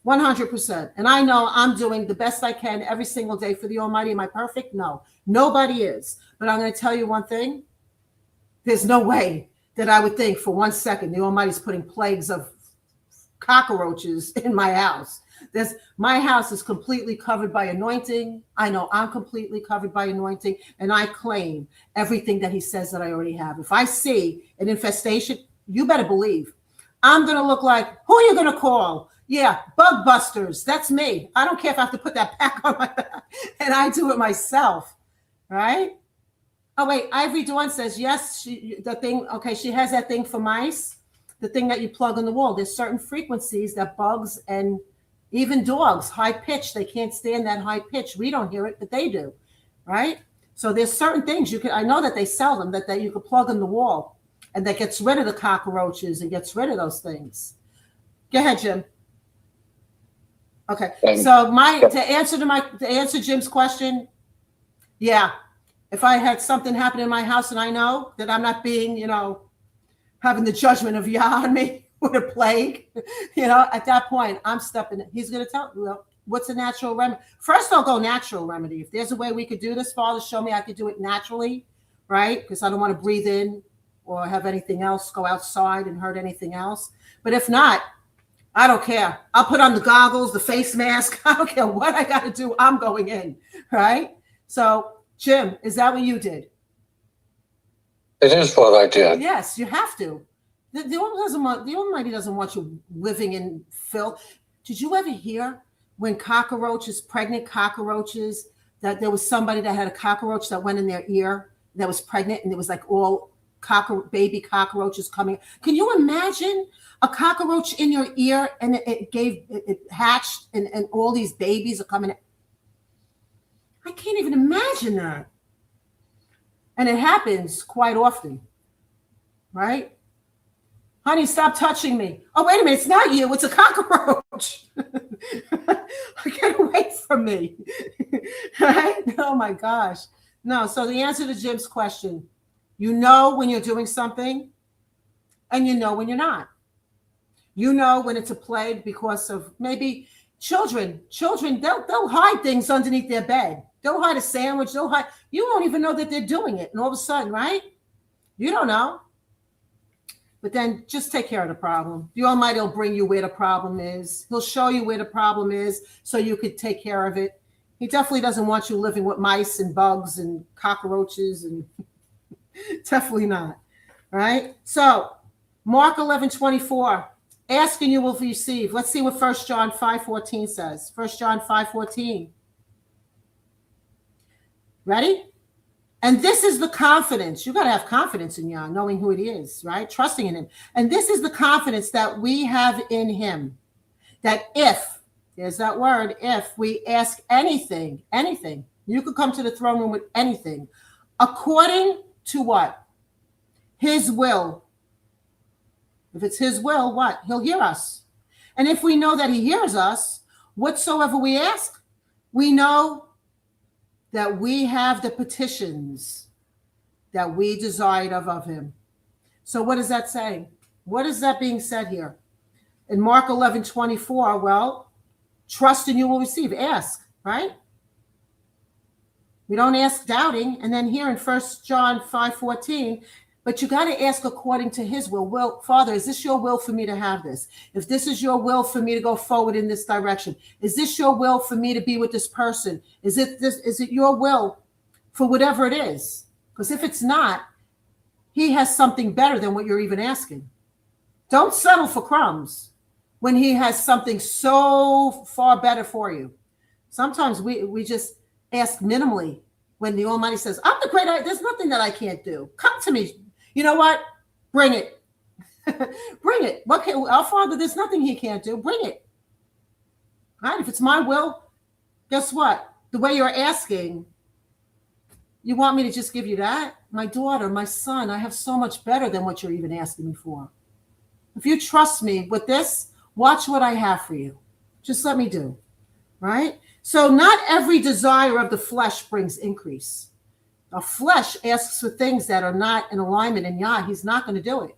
100%. And I know I'm doing the best I can every single day for the Almighty. Am I perfect? No, nobody is. But I'm going to tell you one thing. There's no way that I would think for 1 second the Almighty's putting plagues of cockroaches in my house. My house is completely covered by anointing. I know I'm completely covered by anointing, and I claim everything that he says that I already have. If I see an infestation, you better believe I'm going to look like, who are you going to call? Yeah, bug busters. That's me. I don't care if I have to put that pack on my back, and I do it myself, right? Oh, wait, Ivory Dawn says, yes, she has that thing for mice, the thing that you plug on the wall. There's certain frequencies that bugs and even dogs, high pitch, they can't stand that high pitch. We don't hear it, but they do, right? So there's certain things I know that they sell them that you can plug in the wall, and that gets rid of the cockroaches and gets rid of those things. Go ahead, Jim. Okay, so to answer Jim's question, yeah, if I had something happen in my house and I know that I'm not being, having the judgment of Yah on me with a plague, at that point I'm stepping in. He's going to tell me, what's a natural remedy? First, I'll go natural remedy. If there's a way we could do this, Father, show me I could do it naturally, right? Because I don't want to breathe in or have anything else go outside and hurt anything else. But if not, I don't care. I'll put on the goggles, the face mask. I don't care what I got to do. I'm going in, right? So, Jim, is that what you did? It is what I did. Yes, you have to. The Almighty doesn't want you living in filth. Did you ever hear when pregnant cockroaches, that there was somebody that had a cockroach that went in their ear that was pregnant, and it was like all baby cockroaches coming? Can you imagine a cockroach in your ear, and it hatched, and all these babies are coming? I can't even imagine that. And it happens quite often, right? Honey, stop touching me. Oh, wait a minute, it's not you, it's a cockroach. Get away from me. Right? Oh my gosh. No, so the answer to Jim's question, you know when you're doing something, and you know when you're not. You know when it's a plague because of maybe children, they'll hide things underneath their bed. They'll hide a sandwich, you won't even know that they're doing it. And all of a sudden, right? You don't know. But then just take care of the problem. The Almighty will bring you where the problem is. He'll show you where the problem is so you could take care of it. He definitely doesn't want you living with mice and bugs and cockroaches, and definitely not. Right? So Mark 11:24, ask and you will receive. Let's see what 1 John 5:14 says. 1 John 5:14. Ready? And this is the confidence. You got to have confidence in Yah, knowing who it is, right? Trusting in him. And this is the confidence that we have in him, that if, there's that word, if we ask anything, you could come to the throne room with anything, according to what? His will. If it's his will, what? He'll hear us. And if we know that he hears us, whatsoever we ask, we know that we have the petitions that we desired of him. So what is that saying? What is that being said here? In Mark 11:24, well, trust and you will receive. Ask, right? We don't ask doubting. And then here in 1 John 5:14, but you got to ask according to his will. Well, Father, is this your will for me to have this? If this is your will for me to go forward in this direction, is this your will for me to be with this person? Is it your will for whatever it is? Because if it's not, he has something better than what you're even asking. Don't settle for crumbs when he has something so far better for you. Sometimes we just ask minimally when the Almighty says, I'm the great, there's nothing that I can't do. Come to me. You know what? Bring it. Bring it. Our Father, there's nothing he can't do. Bring it. Right? If it's my will, guess what? The way you're asking, you want me to just give you that? My daughter, my son, I have so much better than what you're even asking me for. If you trust me with this, watch what I have for you. Just let me do. Right? So not every desire of the flesh brings increase. Our flesh asks for things that are not in alignment, and Yah, he's not going to do it.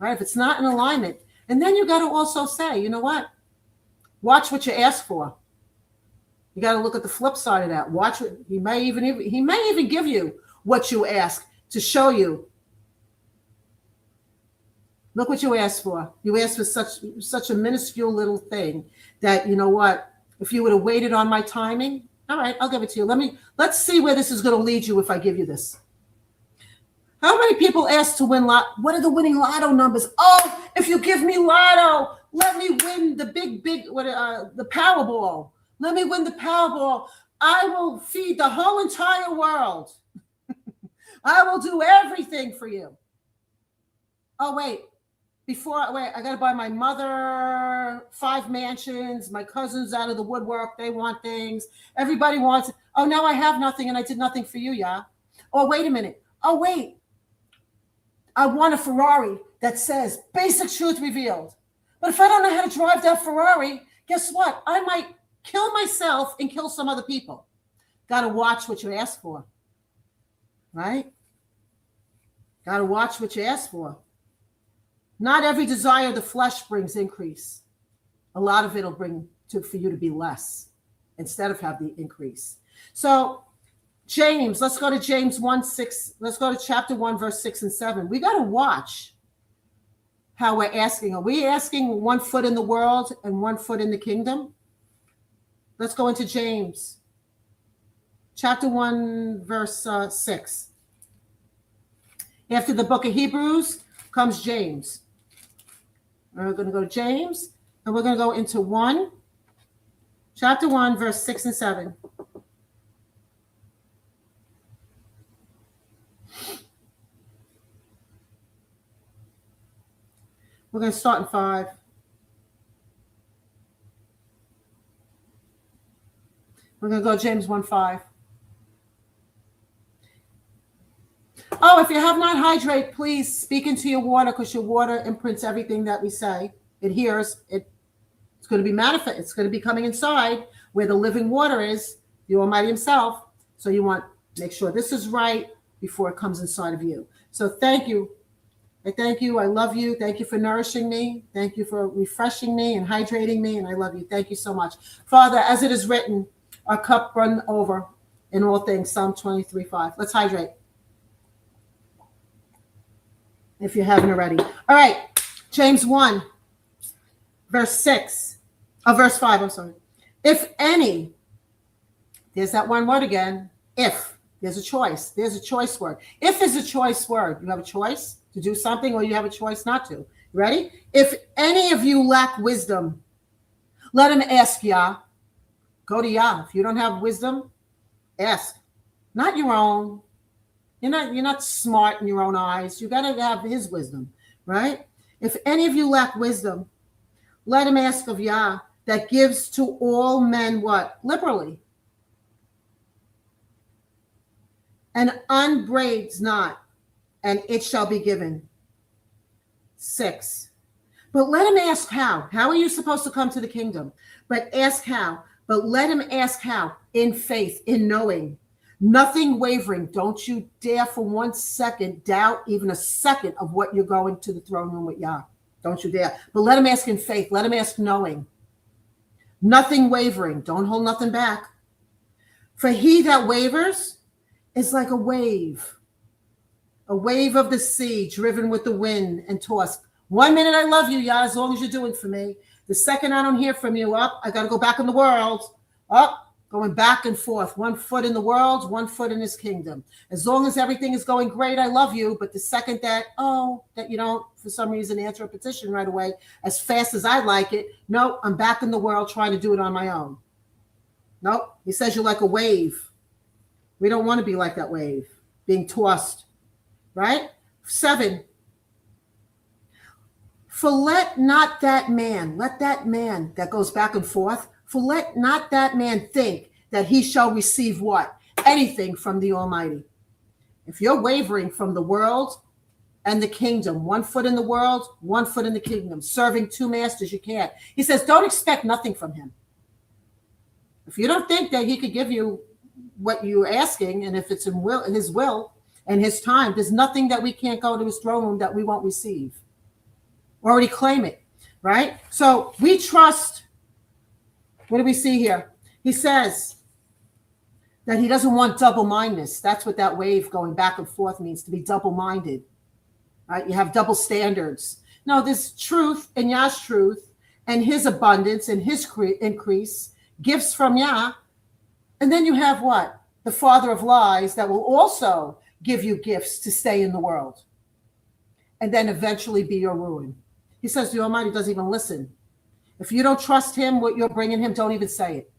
right? If it's not in alignment. And then you got to also say, you know what? Watch what you ask for. You got to look at the flip side of that. Watch what he may even give you what you ask to show you. Look what you asked for. You asked for such a minuscule little thing that, you know what? If you would have waited on my timing, all right, I'll give it to you. Let's see where this is going to lead you if I give you this. How many people ask to win what are the winning lotto numbers? Oh, if you give me lotto, let me win the the Powerball. Let me win the Powerball. I will feed the whole entire world. I will do everything for you. Oh, wait. I got to buy my mother 5 mansions. My cousins out of the woodwork. They want things. Everybody wants it. Oh, now I have nothing and I did nothing for you, Yah. Oh, wait a minute. Oh, wait. I want a Ferrari that says basic truth revealed. But if I don't know how to drive that Ferrari, guess what? I might kill myself and kill some other people. Got to watch what you ask for. Right? Got to watch what you ask for. Not every desire of the flesh brings increase. A lot of it will bring for you to be less instead of have the increase. So James, let's go to James 1:6. Let's go to chapter 1, verse 6 and 7. We got to watch how we're asking. Are we asking 1 foot in the world and 1 foot in the kingdom? Let's go into James chapter 1, verse 6. After the book of Hebrews comes James. We're going to go to James, and we're going to go into chapter 1, verse 6 and 7. We're going to start in 5. We're going to go James 1:5. Oh, if you have not hydrate, please speak into your water, because your water imprints everything that we say. It hears. It's going to be manifest. It's going to be coming inside where the living water is, the Almighty Himself. So you want to make sure this is right before it comes inside of you. So thank you. I thank you. I love you. Thank you for nourishing me. Thank you for refreshing me and hydrating me. And I love you. Thank you so much. Father, as it is written, our cup run over in all things. Psalm 23:5. Let's hydrate. If you haven't already. All right. James 1, verse 6. Verse 5, I'm sorry. If any, there's that one word again. If. There's a choice. There's a choice word. If is a choice word. You have a choice to do something, or you have a choice not to. Ready? If any of you lack wisdom, let him ask Yah. Go to Yah. If you don't have wisdom, ask. Not your own. You're not smart in your own eyes. You got to have His wisdom, right? If any of you lack wisdom, let him ask of Yah, that gives to all men what? Liberally. And unbraids not, and it shall be given. 6. But let him ask how. How are you supposed to come to the kingdom? But ask how. But let him ask how. In faith, in knowing. Nothing wavering. Don't you dare for 1 second doubt even a second of what you're going to the throne room with Yah. Don't you dare. But let him ask in faith. Let him ask knowing. Nothing wavering. Don't hold nothing back. For he that wavers is like a wave of the sea driven with the wind and tossed. 1 minute I love you, Yah, as long as you're doing for me. The second I don't hear from you, I got to go back in the world. Going back and forth, 1 foot in the world, 1 foot in His kingdom. As long as everything is going great, I love you. But the second that you don't, for some reason, answer a petition right away, as fast as I'd like it, nope, I'm back in the world trying to do it on my own. Nope, He says you're like a wave. We don't want to be like that wave, being tossed, right? 7. For let not that man that goes back and forth, for let not that man think that he shall receive what? Anything from the Almighty. If you're wavering from the world and the kingdom, 1 foot in the world, 1 foot in the kingdom, serving 2 masters, you can't. He says, don't expect nothing from Him. If you don't think that He could give you what you're asking, and if it's in His will and His time, there's nothing that we can't go to His throne room that we won't receive. Already claim it, right? So we trust. What do we see here? He says that he doesn't want double-mindedness. That's what that wave going back and forth means, to be double-minded. Right? You have double standards. No, there's truth in Yah's truth and his abundance and his increase, gifts from Yah. And then you have what? The father of lies that will also give you gifts to stay in the world and then eventually be your ruin. He says the Almighty doesn't even listen. If you don't trust him, what you're bringing him, don't even say it.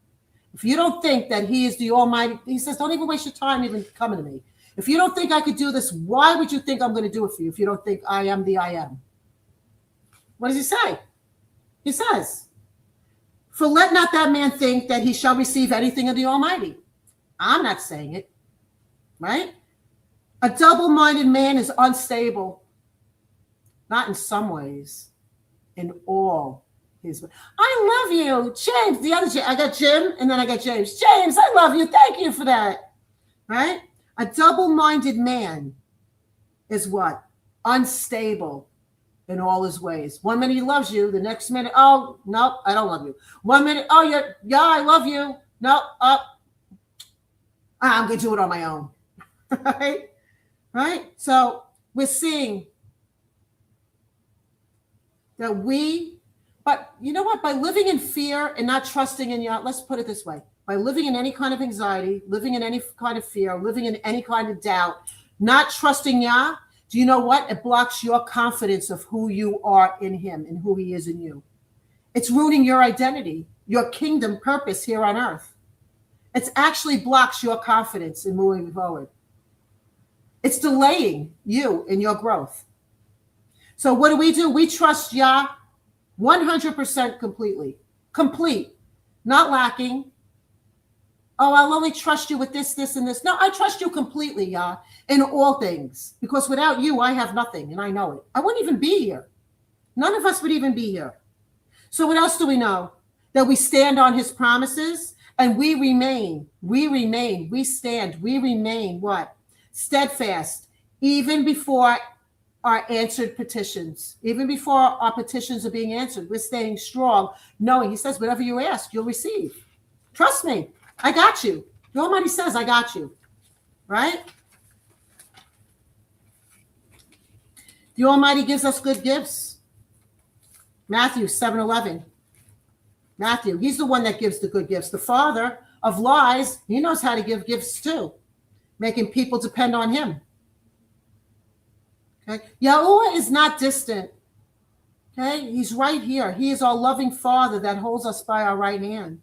If you don't think that he is the Almighty, he says, don't even waste your time even coming to me. If you don't think I could do this, why would you think I'm going to do it for you if you don't think I am the I am? What does he say? He says, for let not that man think that he shall receive anything of the Almighty. I'm not saying it, right? A double-minded man is unstable, not in some ways, in all his ways. I love you, James. The other James, I got Jim, and then I got James. James, I love you. Thank you for that, right? A double-minded man is what? Unstable in all his ways. 1 minute he loves you, the next minute, oh, no, I don't love you. 1 minute, oh, yeah, I love you. No, I'm going to do it on my own. Right? So we're seeing that but you know what? By living in fear and not trusting in Yah, let's put it this way. By living in any kind of anxiety, living in any kind of fear, living in any kind of doubt, not trusting Yah, do you know what? It blocks your confidence of who you are in him and who he is in you. It's ruining your identity, your kingdom purpose here on earth. It actually blocks your confidence in moving forward. It's delaying you in your growth. So what do? We trust Yah 100% completely. Complete. Not lacking. Oh, I'll only trust you with this, this, and this. No, I trust you completely, Yah, in all things. Because without you, I have nothing, and I know it. I wouldn't even be here. None of us would even be here. So what else do we know? That we stand on his promises, and we remain, we stand, we remain what? Steadfast, even before our answered petitions. Even before our petitions are being answered, we're staying strong, knowing, he says, whatever you ask, you'll receive. Trust me. I got you. The Almighty says, I got you. Right? The Almighty gives us good gifts. Matthew 7:11. Matthew, he's the one that gives the good gifts. The father of lies, he knows how to give gifts too, making people depend on him. Okay? Yahuwah is not distant. Okay? He's right here. He is our loving Father that holds us by our right hand.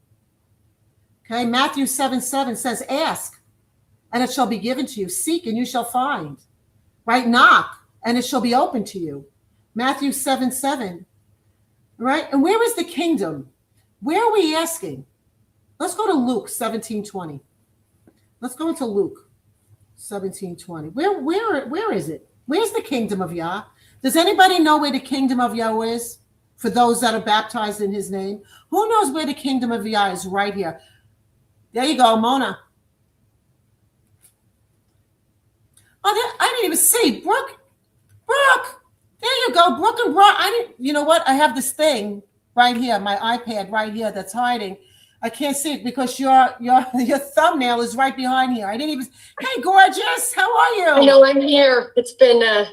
Okay, Matthew 7:7 says, ask, and it shall be given to you. Seek, and you shall find. Right? Knock, and it shall be open to you. Matthew 7:7. Right? And where is the kingdom? Where are we asking? Let's go to Luke 17:20. Let's go into Luke 17:20. Where is it? Where's the kingdom of Yah? Does anybody know where the kingdom of Yah is? For those that are baptized in his name? Who knows where the kingdom of Yah is? Right here. There you go, Mona. Oh, I didn't even see. Brooke. There you go, Brooke and Brooke. You know what? I have this thing right here, my iPad right here that's hiding. I can't see it because your thumbnail is right behind here. I didn't even. Hey, gorgeous. How are you? I know I'm here. It's been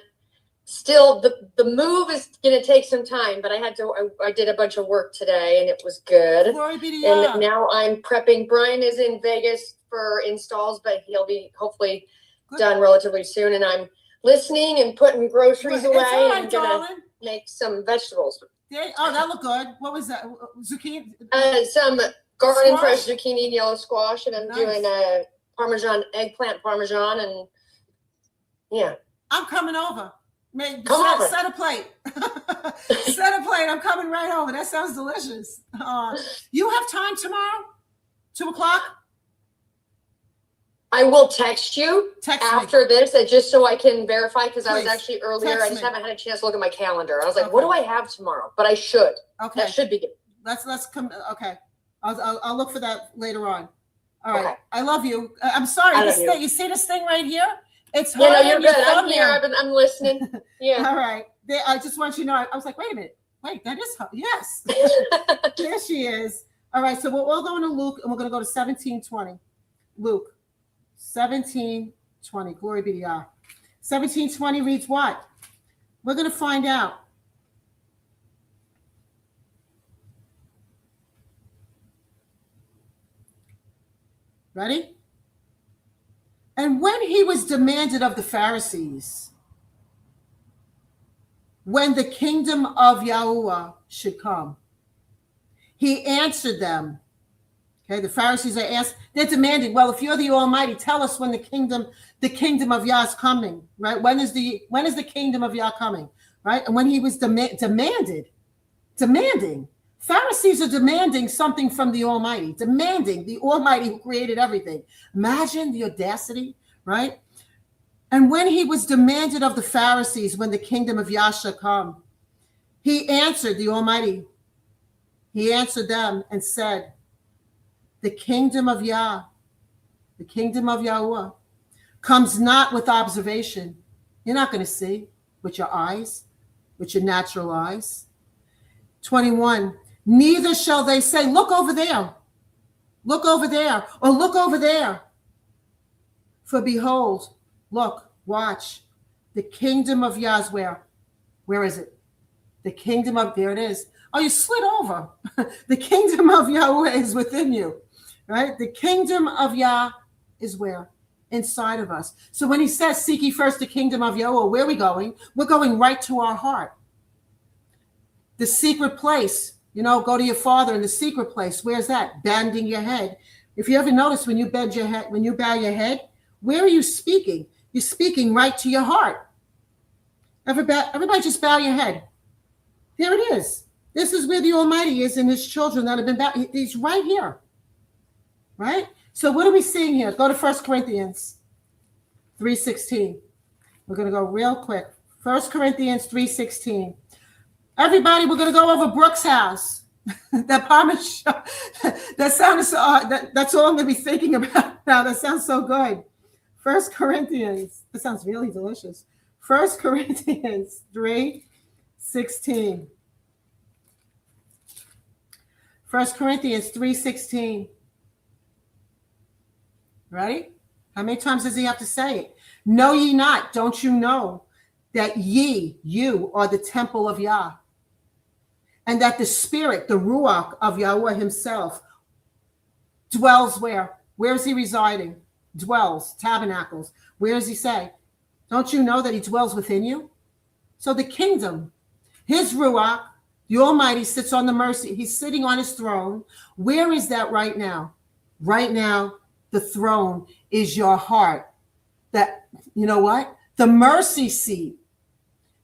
still the move is going to take some time, but I did a bunch of work today and it was good. Glory be to Yah. And now I'm prepping. Brian is in Vegas for installs, but he'll be hopefully done relatively soon. And I'm listening and putting groceries away and gonna make some vegetables. Oh, that looked good. What was that? Zucchini? Some garden Squash? fresh zucchini and yellow squash, and I'm doing a eggplant parmesan, and yeah. I'm coming over. Come over. Set a plate. Set a plate. I'm coming right over. That sounds delicious. You have time tomorrow? 2:00? I will text you after this, just so I can verify, because I was actually earlier. I just haven't had a chance to look at my calendar. I was like, what do I have tomorrow? But I should. Okay. That should be good. Let's come. Okay. I'll look for that later on. All right. Okay. I love you. I'm sorry. I love you. You see this thing right here? It's Yeah, no, hard you're on your good. I'm thumbnail. here. I'm listening. Yeah. All right. I just want you to know, I was like, wait a minute. Wait, that is her. Yes. There she is. All right, so we're all going to Luke, and we're going to go to 17:20. Luke 17:20. Glory be to God. 17:20 reads what? We're going to find out. Ready? And when he was demanded of the Pharisees, when the kingdom of Yahuwah should come, he answered them. Okay, the Pharisees are asked, they're demanding, well, if you're the Almighty, tell us when the kingdom of Yah is coming, right? When is the kingdom of Yah coming, right? And when he was demanding, Pharisees are demanding something from the Almighty, demanding the Almighty who created everything. Imagine the audacity, right? And when he was demanded of the Pharisees, when the kingdom of Yah shall come, he answered the Almighty. He answered them and said, the kingdom of Yah, the kingdom of Yahuwah, comes not with observation. You're not going to see with your eyes, with your natural eyes. 21, neither shall they say, look over there, or look over there. For behold, look, watch, the kingdom of Yah is where? Where is it? The kingdom of, there it is. Oh, you slid over. The kingdom of Yahweh is within you, right? The kingdom of Yah is where? Inside of us. So when he says, seek ye first the kingdom of Yahweh, where are we going? We're going right to our heart. The secret place, go to your Father in the secret place. Where's that? Bending your head. If you ever notice when you bend your head, when you bow your head, where are you speaking? You're speaking right to your heart. Everybody just bow your head. There it is. This is where the Almighty is and his children that have been bowed. He's right here. Right? So what are we seeing here? Go to 1 Corinthians 3:16. We're going to go real quick. 1 Corinthians 3:16. Everybody, we're going to go over Brooke's house. That parmesan. That sounds so, that's all I'm going to be thinking about now. That sounds so good. 1 Corinthians. That sounds really delicious. 1 Corinthians 3:16. 1 Corinthians 3:16. Ready? How many times does he have to say it? Know ye not, don't you know, that you are the temple of Yah, and that the Spirit, the Ruach of Yahweh himself, dwells where? Where is he residing? Dwells, tabernacles. Where does he say? Don't you know that he dwells within you? So the kingdom, his Ruach, the Almighty sits on the mercy. He's sitting on his throne. Where is that right now? Right now, the throne is your heart. That, you know what? The mercy seat,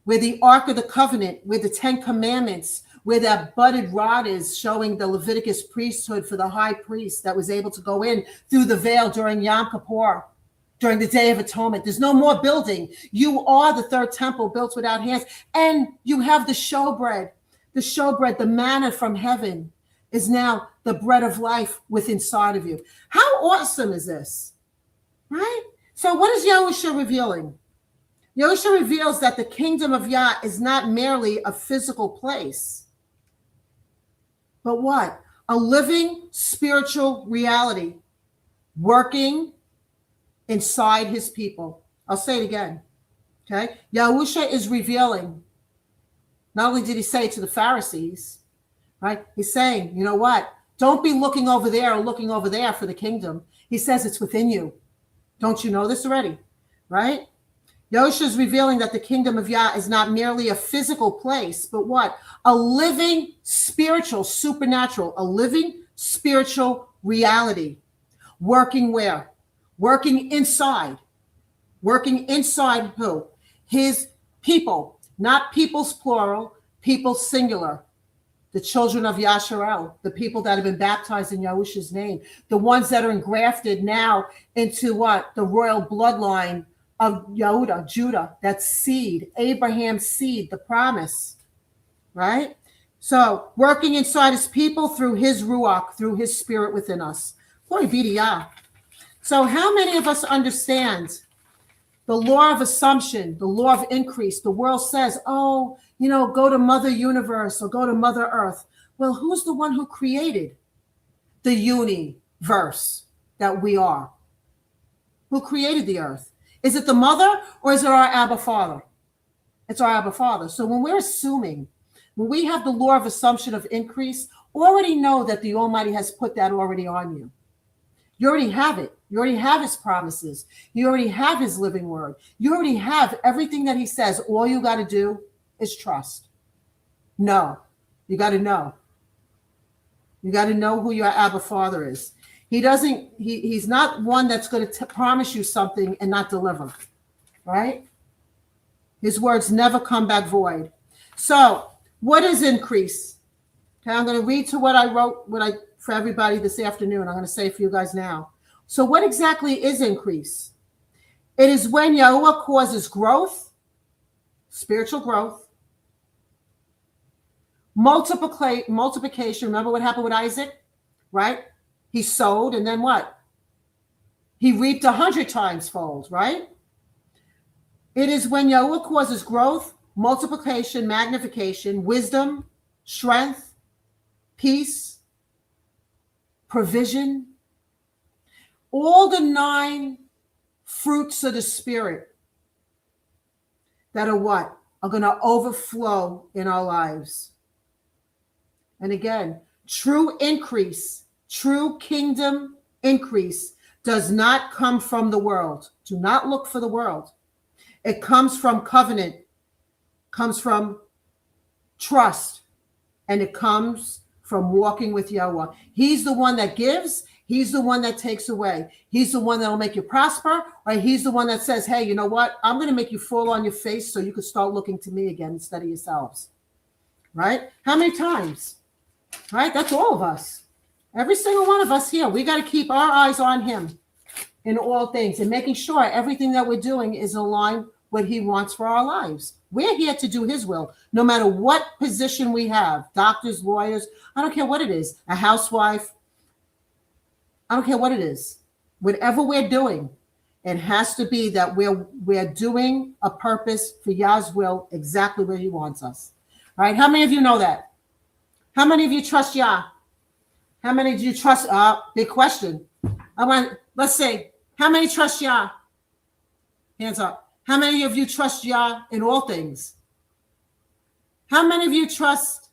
where the Ark of the Covenant, where the 10 Commandments, where that budded rod is showing the Leviticus priesthood for the high priest that was able to go in through the veil during Yom Kippur, during the Day of Atonement. There's no more building. You are the third temple built without hands. And you have the showbread. The showbread, the manna from heaven, is now the bread of life within inside of you. How awesome is this? Right? So what is Yahusha revealing? Yahusha reveals that the kingdom of Yah is not merely a physical place, but what? A living spiritual reality working inside his people. I'll say it again. Okay? Yahusha is revealing. Not only did he say it to the Pharisees, right? He's saying, you know what? Don't be looking over there or looking over there for the kingdom. He says it's within you. Don't you know this already? Right? Yahusha is revealing that the kingdom of Yah is not merely a physical place, but what? A living spiritual, supernatural, a living spiritual reality. Working where? Working inside. Working inside who? His people. Not people's plural, people singular. The children of Yasharel, the people that have been baptized in Yahusha's name, the ones that are engrafted now into what? The royal bloodline of Yehuda, Judah, that seed, Abraham's seed, the promise, right? So working inside his people through his Ruach, through his spirit within us. Glory be to Yah. So how many of us understand The law of assumption, the law of increase. The world says, oh, go to Mother Universe or go to Mother Earth. Well, who's the one who created the universe that we are? Who created the earth? Is it the mother or is it our Abba Father? It's our Abba Father. So when we're assuming, when we have the law of assumption of increase, already know that the Almighty has put that already on you. You already have it. You already have his promises. You already have his living word. You already have everything that he says. All you got to do is trust. No, you got to know. You got to know who your Abba Father is. He's not one that's going to promise you something and not deliver, right? His words never come back void. So what is increase? Okay, I'm going to read to what I wrote, for everybody this afternoon. I'm going to say it for you guys now. So what exactly is increase? It is when Yahuwah causes growth, spiritual growth, multiplication. Remember what happened with Isaac, right? He sowed, and then what? He reaped 100 times fold, right? It is when Yahuwah causes growth, multiplication, magnification, wisdom, strength, peace, provision, all the 9 fruits of the Spirit that are what? Are going to overflow in our lives. And again, true increase, true kingdom increase does not come from the world. Do not look for the world. It comes from covenant, comes from trust, and it comes from walking with Yahuwah. He's the one that gives. He's the one that takes away. He's the one that will make you prosper, or he's the one that says, hey, you know what? I'm going to make you fall on your face so you can start looking to me again instead of yourselves. Right? How many times? Right? That's all of us. Every single one of us here. We got to keep our eyes on him in all things and making sure everything that we're doing is aligned with what he wants for our lives. We're here to do his will, no matter what position we have. Doctors, lawyers, I don't care what it is. A housewife, I don't care what it is. Whatever we're doing, it has to be that we're doing a purpose for Yah's will exactly where he wants us. All right, how many of you know that? How many of you trust Yah? How many do you trust? Big question. Let's see. How many trust Yah? Hands up. How many of you trust Yah in all things? How many of you trust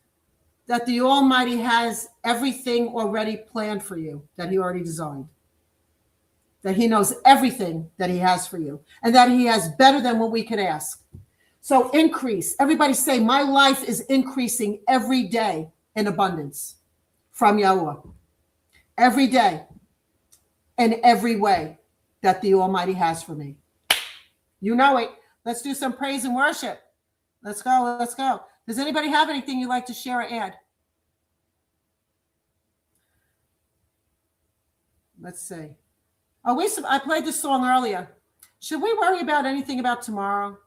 that the Almighty has everything already planned for you, that he already designed? That he knows everything that he has for you, and that he has better than what we could ask. So increase. Everybody say, my life is increasing every day in abundance from Yahuwah. Every day, in every way that the Almighty has for me. You know it. Let's do some praise and worship. Let's go. Let's go. Does anybody have anything you'd like to share or add? Let's see. I played this song earlier. Should we worry about anything about tomorrow?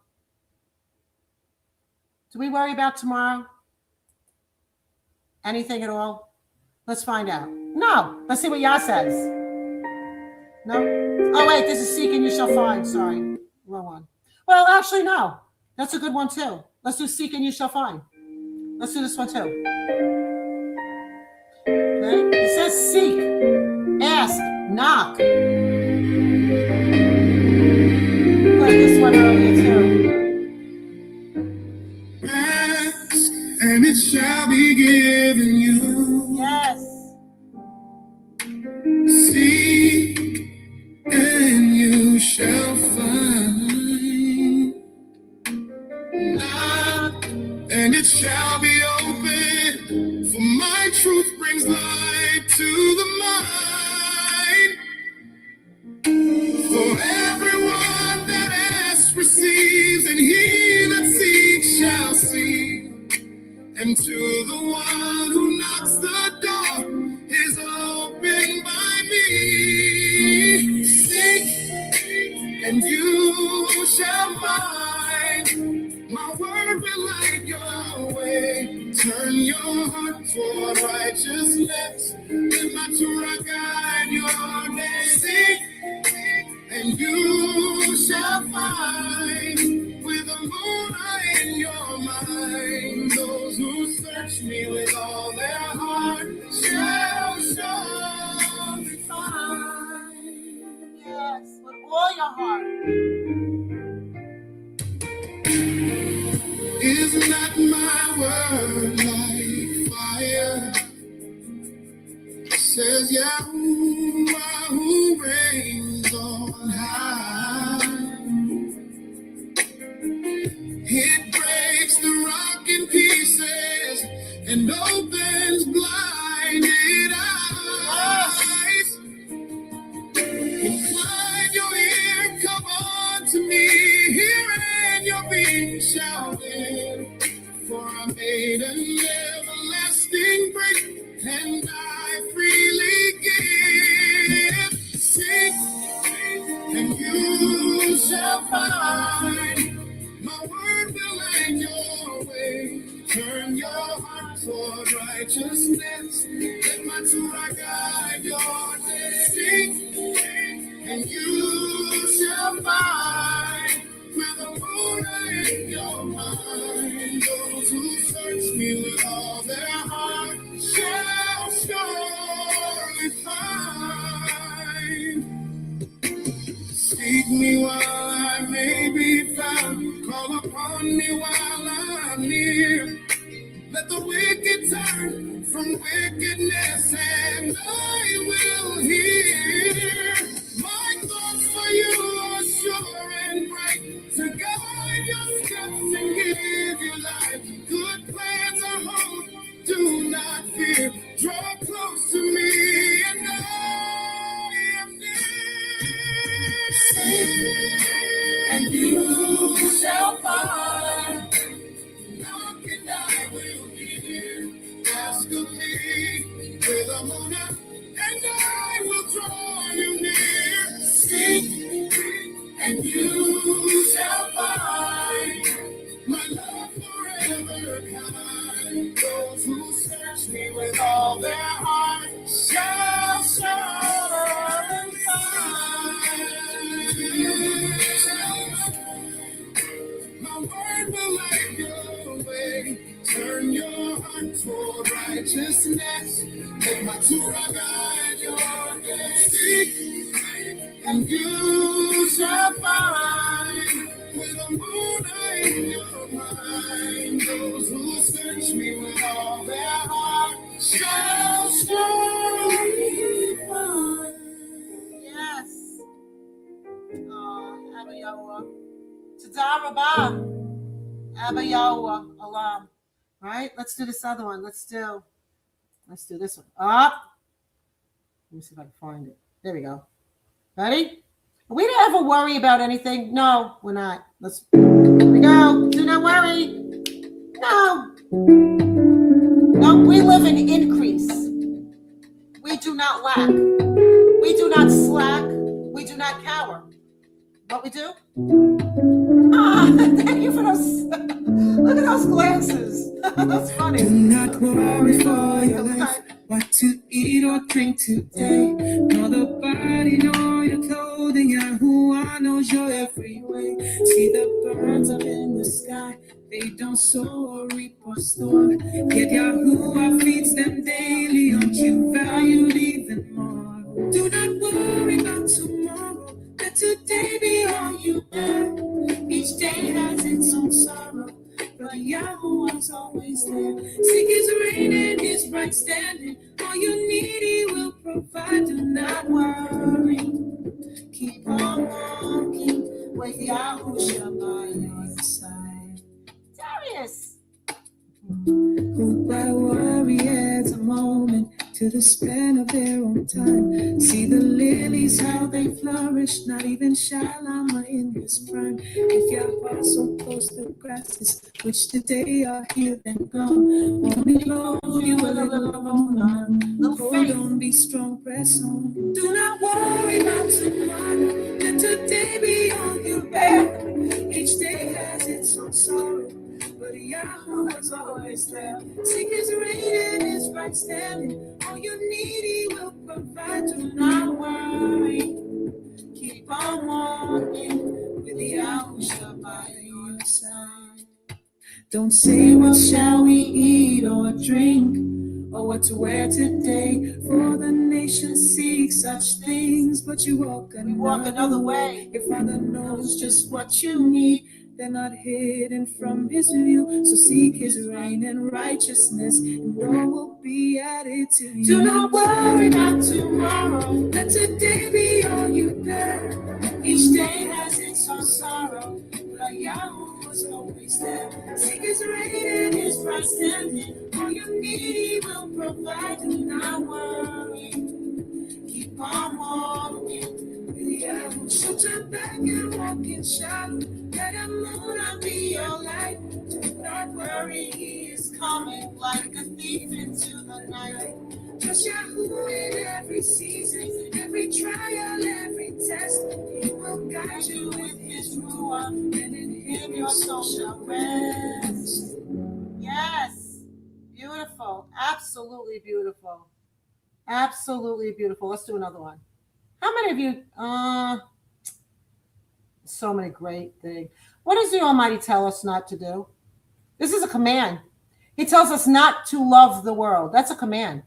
Do we worry about tomorrow? Anything at all? Let's find out. No. Let's see what Yah says. No? Oh, wait. This is Seek and You Shall Find. Sorry. Wrong one. Well, actually, no. That's a good one, too. Let's do Seek and You Shall Find. Let's do this one, too. Okay? It says seek, ask, knock. Play this one earlier, too. Ask, and it shall be given you. Yes. Seek, and you shall find. Knock, and it shall be open. For my truth brings light to the mind. For everyone that asks receives, and he that seeks shall see. And to the one who knocks, the door is opened by me. Seek, and you shall find. My word will light your way. Turn your heart toward righteousness. Let my Torah guide your day. Seek, And you shall find with the moon in your mind, those who search me with all their heart shall surely find. Yes, with all your heart. Is not my word like fire? Says Yahuwah who reigns on high. It breaks the rock in pieces and opens blinded eyes. Incline your ear, come on to me, hear and you're being shouted. For I made an everlasting break, and I freely give. Seek, and you shall find. My word will end your way. Turn your heart toward righteousness. Let my Torah guide your day. Seek, and you shall find. With the moon in your mind, those who search me with all their heart shall surely find. Seek me while I may be found, call upon me while I'm near. Let the wicked turn from wickedness, and I will hear. My thoughts for you are sure and right, to guide your steps and give you life. Good plans are hope, do not fear. Draw close to me, and I am near. And you shall find. Knock and I will be here. Ask of me with a moon, and I will draw you near. Seek, and you shall find. My love forever kind. Those who search me with all their heart shall surely find. You shall find. My word will light your way. Turn your heart toward righteousness. Let my Torah guide your day. Seek, and you shall find. With a moon in your mind, those who search me with all their heart shall surely find. Yes. Oh, Abba Yahuwah. Tada Rabbah. Abba Yahuwah. Alam. Right? Let's do this other one. Let's do this one. Up. Let me see if I can find it. There we go. Ready? Are we to ever worry about anything? No, we're not. Here we go. Do not worry. No. No, we live in increase. We do not lack. We do not slack. We do not cower. What we do? Thank you for those. Look at those glasses. That's funny. Do not worry for your life, what to eat or drink today, nor the body nor your clothing. Yahuwah knows your every way. See the birds up in the sky, they don't sow or reap or store, yet Yahuwah feeds them daily. Aren't you valued even more? Do not worry about tomorrow, let today be all you have. Each day has its own sorrow, but Yahuwah's always there. Seek his reign and his right standing. All you need he will provide. Do not worry. Keep on walking with Yahusha by your side. Darius. Who by worry adds a moment to the span of their own time. See the lilies, how they flourish, not even Shalom in his prime. If Yahweh so close the grasses, which today are here and gone, only Lord, you will alone on. Hold on, be strong, press on. Do not worry about tomorrow, let today be all you bear. Each day has its own sorrow, but Yahuwah's always there. Seek his reign and his right standing. All you need he will provide. Do not worry. Keep on walking with Yahusha by your side. Don't say what shall we eat or drink, or what to wear today, for the nation seeks such things, but you walk another way. Your Father knows just what you need. They're not hidden from his view. So seek his reign and righteousness, and all will be added to you. Do not worry about tomorrow. Let today be all you bear. Each day has its own sorrow, but Yahweh was always there. Seek his reign and his right standing. All you need will provide. Do not worry. Keep on walking. So turn back and walk in SHALOM. Let the moon not be your light. Do not worry, he is coming like a thief into the night. Trust Yahuwah in every season, every trial, every test. He will guide you with his ruah, and in him your soul shall rest. Yes. Beautiful. Absolutely beautiful. Absolutely beautiful. Let's do another one. How many of you, so many great things. What does the Almighty tell us not to do? This is a command. He tells us not to love the world. That's a command.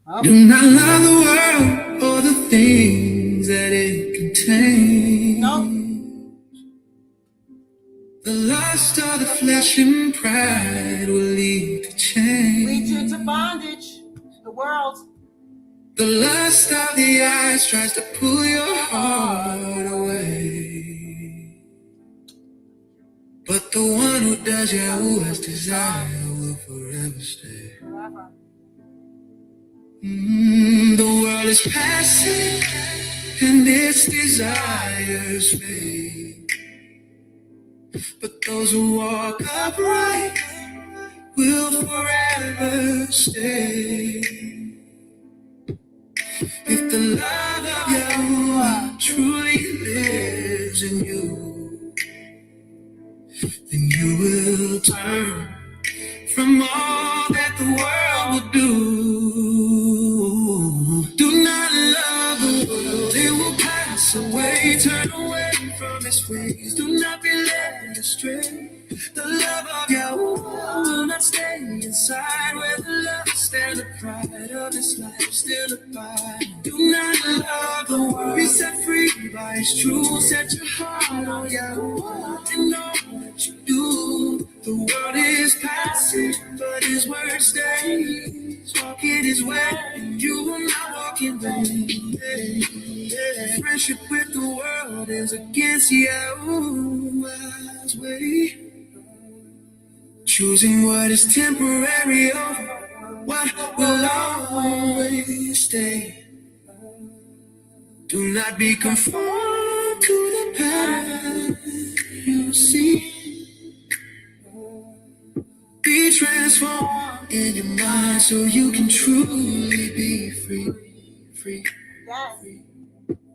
Oh. Do not love the world or the things that it contains. Nope. The lust of the flesh and pride will lead to change. Lead you to bondage. The world. The lust of the eyes tries to pull your heart away. But the one who does YAHUAH'S desire will forever stay. Forever. The world is passing and its desires fade. But those who walk upright will forever stay. If the love of Yahuwah truly lives in you, then you will turn from all that the world will do. Do not love the world, it will pass away. Turn away from its ways, do not be led astray. The love of Yahuwah will not stay inside, where the lust and the pride of this life still abide. Do not love the world, be set free by his truth. Set your heart on Yahuwah and all that you do. The world is passing, but his word stays. Walk in his way, and you will not walk in vain. Friendship with the world is against Yahuwah's way. Choosing what is temporary over what will always stay. Do not be conformed to the pattern you see. Be transformed in your mind so you can truly be free. Free.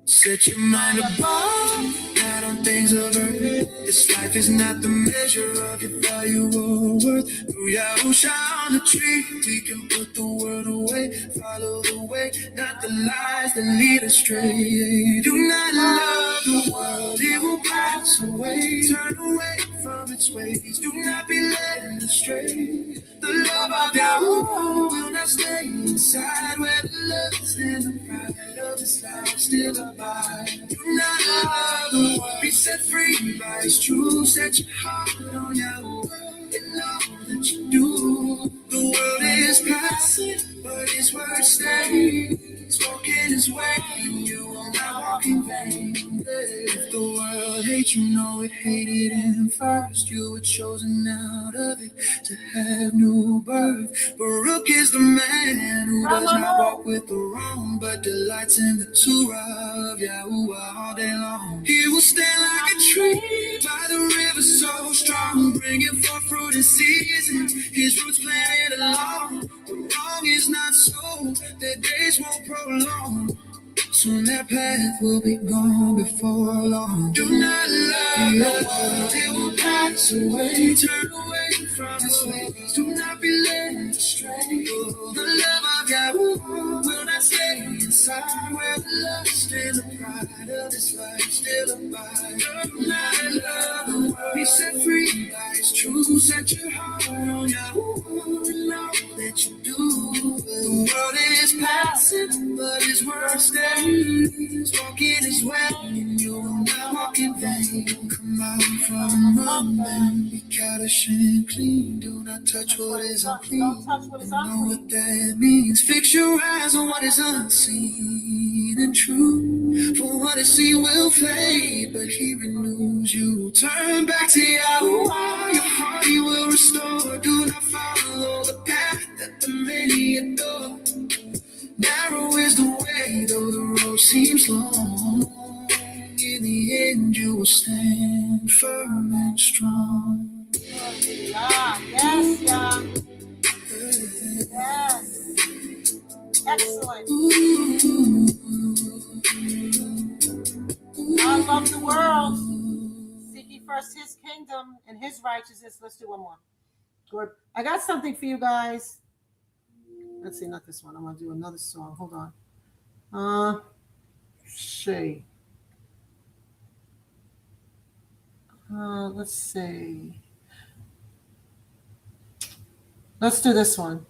Set your mind above, not on things of earth. This life is not the measure of your value or worth. Through YAHUSHA on the tree, we can put the world away. Follow the way, not the lies that lead astray. Do not love the world, it will pass away. Turn away from its ways, do not be led astray. The love of Yahuwah will not stay inside, where the lust and the pride of this life still abide. Do not love the world, be set free by his truth. Set your heart on Yahuwah and all that you do. The world is passing, but his word stays. Walk in his way, and you will not walk in vain. If the world hates you, know it hated him first. You were chosen out of it to have new birth. Baruch is the man who does not walk with the wrong, but delights in the Torah of Yahuwah all day long. He will stand like a tree by the river so strong, bringing forth fruit in season. His roots planted along. The wrong is not so, their days won't prolong. Soon that path will be gone before long. Do not love the world, it will pass away. Turn away from its ways, do not be led astray. The love of Yahuwah will not stay inside, where the lust and the pride of this this life still abides. Be set free by His truth. Set your heart on Yahuwah and all that you do. The world is passing, but His word stays. Walk in His way, and you will not walk in vain. Come out from among them, be Kaddish and clean. Do not touch what is unclean. Know what that means. Fix your eyes on what is unseen and true. For what is seen will fade, but He renews you. Turn back to Yahuwah, your heart He will restore. Do not follow the path that the many adore. Narrow is the way, though the road seems long. In the end, you will stand firm and strong. Yes, yeah. Yes. Excellent. God loves the world. Seek ye first His kingdom and His righteousness. Let's do one more. Good. I got something for you guys. Let's see, not this one. I'm going to do another song. Hold on. See. Let's see. Let's do this one.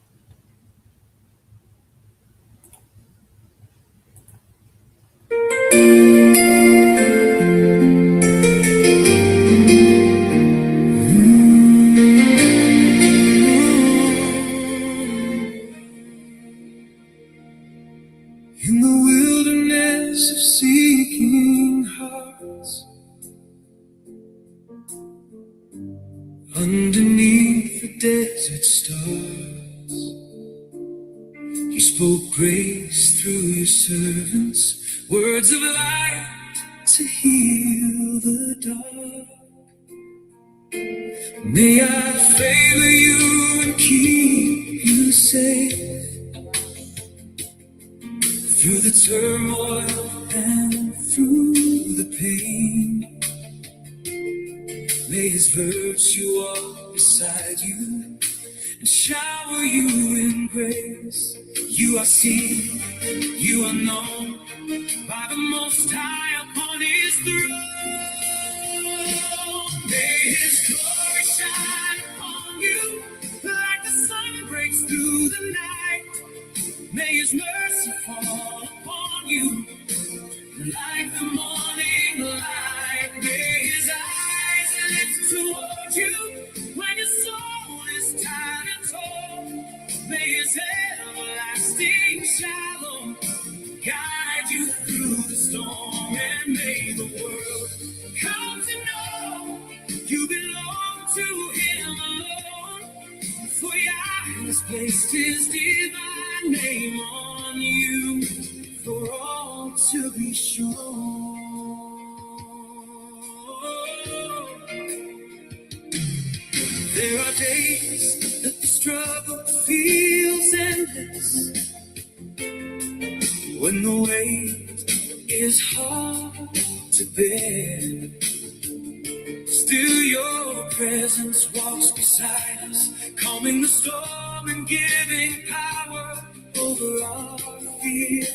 In the wilderness of seeking hearts, underneath the desert stars, You spoke grace through Your servants, words of light to heal the dark. May I favor You and keep You safe through the turmoil and through the pain. May His virtue walk beside You and shower You in grace. You are seen, You are known by the Most High upon His throne. May His glory shine upon You like the sun breaks through the night. May His mercy fall upon You like the morning light. May His eyes lift toward You when Your soul is tired and torn. May His everlasting shalom guide you through the storm. And may the world come to know you belong to Him alone. For Yah has placed His divine name on you for all to be shown. There are days that the struggle feels endless, when the weight is hard to bear. Still Your presence walks beside us, calming the storm and giving power over our fear.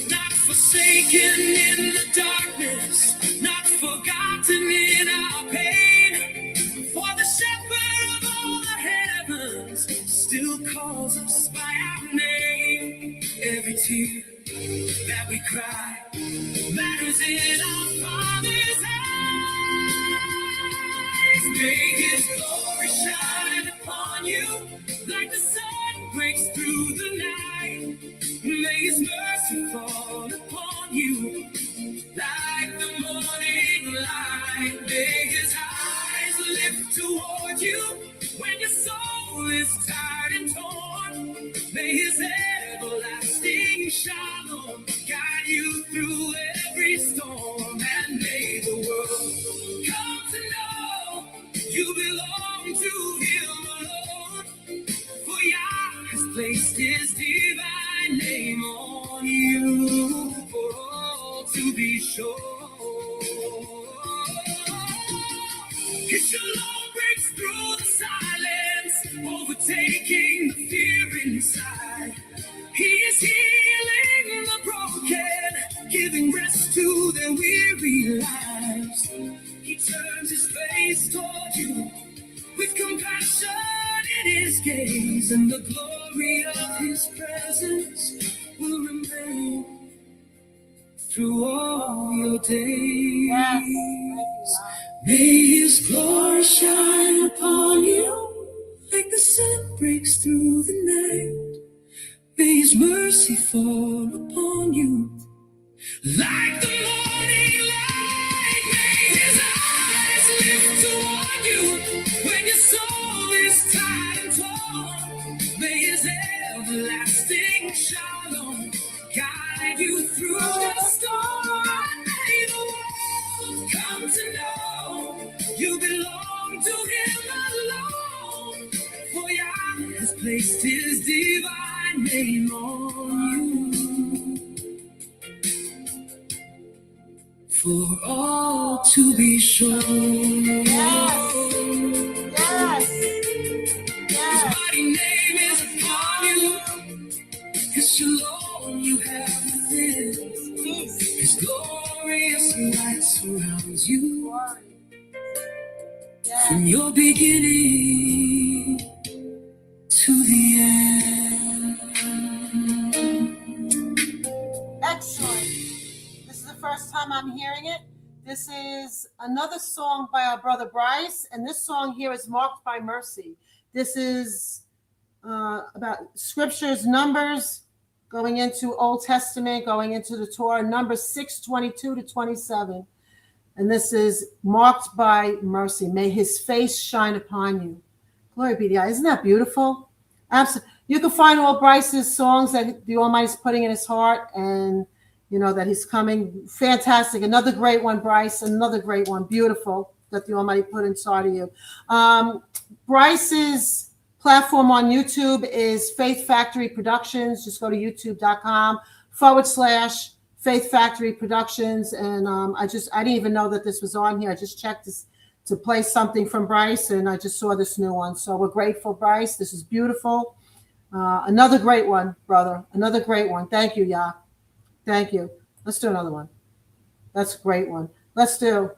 Not forsaken in the darkness, not forgotten in our pain. For the shepherd of all the heavens still calls us by our name. Every tear that we cry matters in our Father's eyes. May His glory shine upon You like the sun breaks through the night. May His mercy fall upon You like the morning light. May His eyes lift toward You when your soul is tired and torn. May His everlasting shalom guide you through every storm. And may the world come to know you belong to Him alone. For Yah has placed His divine name on you for all to be sure. His shalom breaks through the silence, overtaking the fear inside. He is healing the broken, giving rest praise and the glory of his presence will remain through all your days. Yes. May his glory shine upon you like the sun breaks through the night. May his mercy fall upon you like the morning light. May his eyes lift toward you when your soul is tired and torn. May his everlasting shalom guide you through the storm. May the world come to know you belong to him alone. For Yah has placed his divine name on you. For all to be shown. Yes. Yes. His mighty name is upon you. His shalom you have within. His glorious light surrounds you. Yes. From your beginning to the end. Excellent. This is the first time I'm hearing it. This is another song by our brother Bryce, and this song here is marked by mercy. This is about scriptures, numbers, going into Old Testament, going into the Torah, Numbers 6:22 to 27. And this is marked by mercy. May his face shine upon you. Glory be to God. Isn't that beautiful? Absolutely. You can find all Bryce's songs that the Almighty's putting in his heart, and you know that he's coming. Fantastic. Another great one, Bryce. Another great one. Beautiful that the Almighty put inside of you. Bryce's platform on YouTube is Faith Factory Productions. Just go to youtube.com/Faith Factory Productions. And I didn't even know that this was on here. I just checked this to play something from Bryce, and I just saw this new one. So we're grateful, Bryce. This is beautiful. Another great one, brother. Another great one. Thank you, Yah. Thank you. Let's do another one. That's a great one. Let's do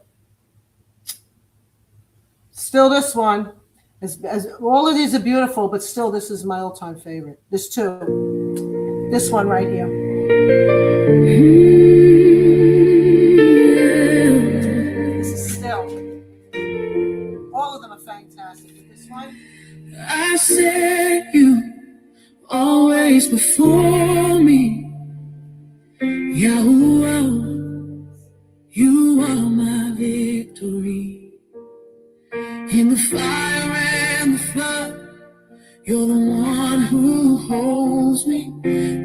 still this one. As all of these are beautiful, but still this is my all-time favorite. There's two. This one right here. This is still. All of them are fantastic. But this one. I set you always before me. Yahuwah, you are my victory. In the fire and the flood, you're the one who holds me.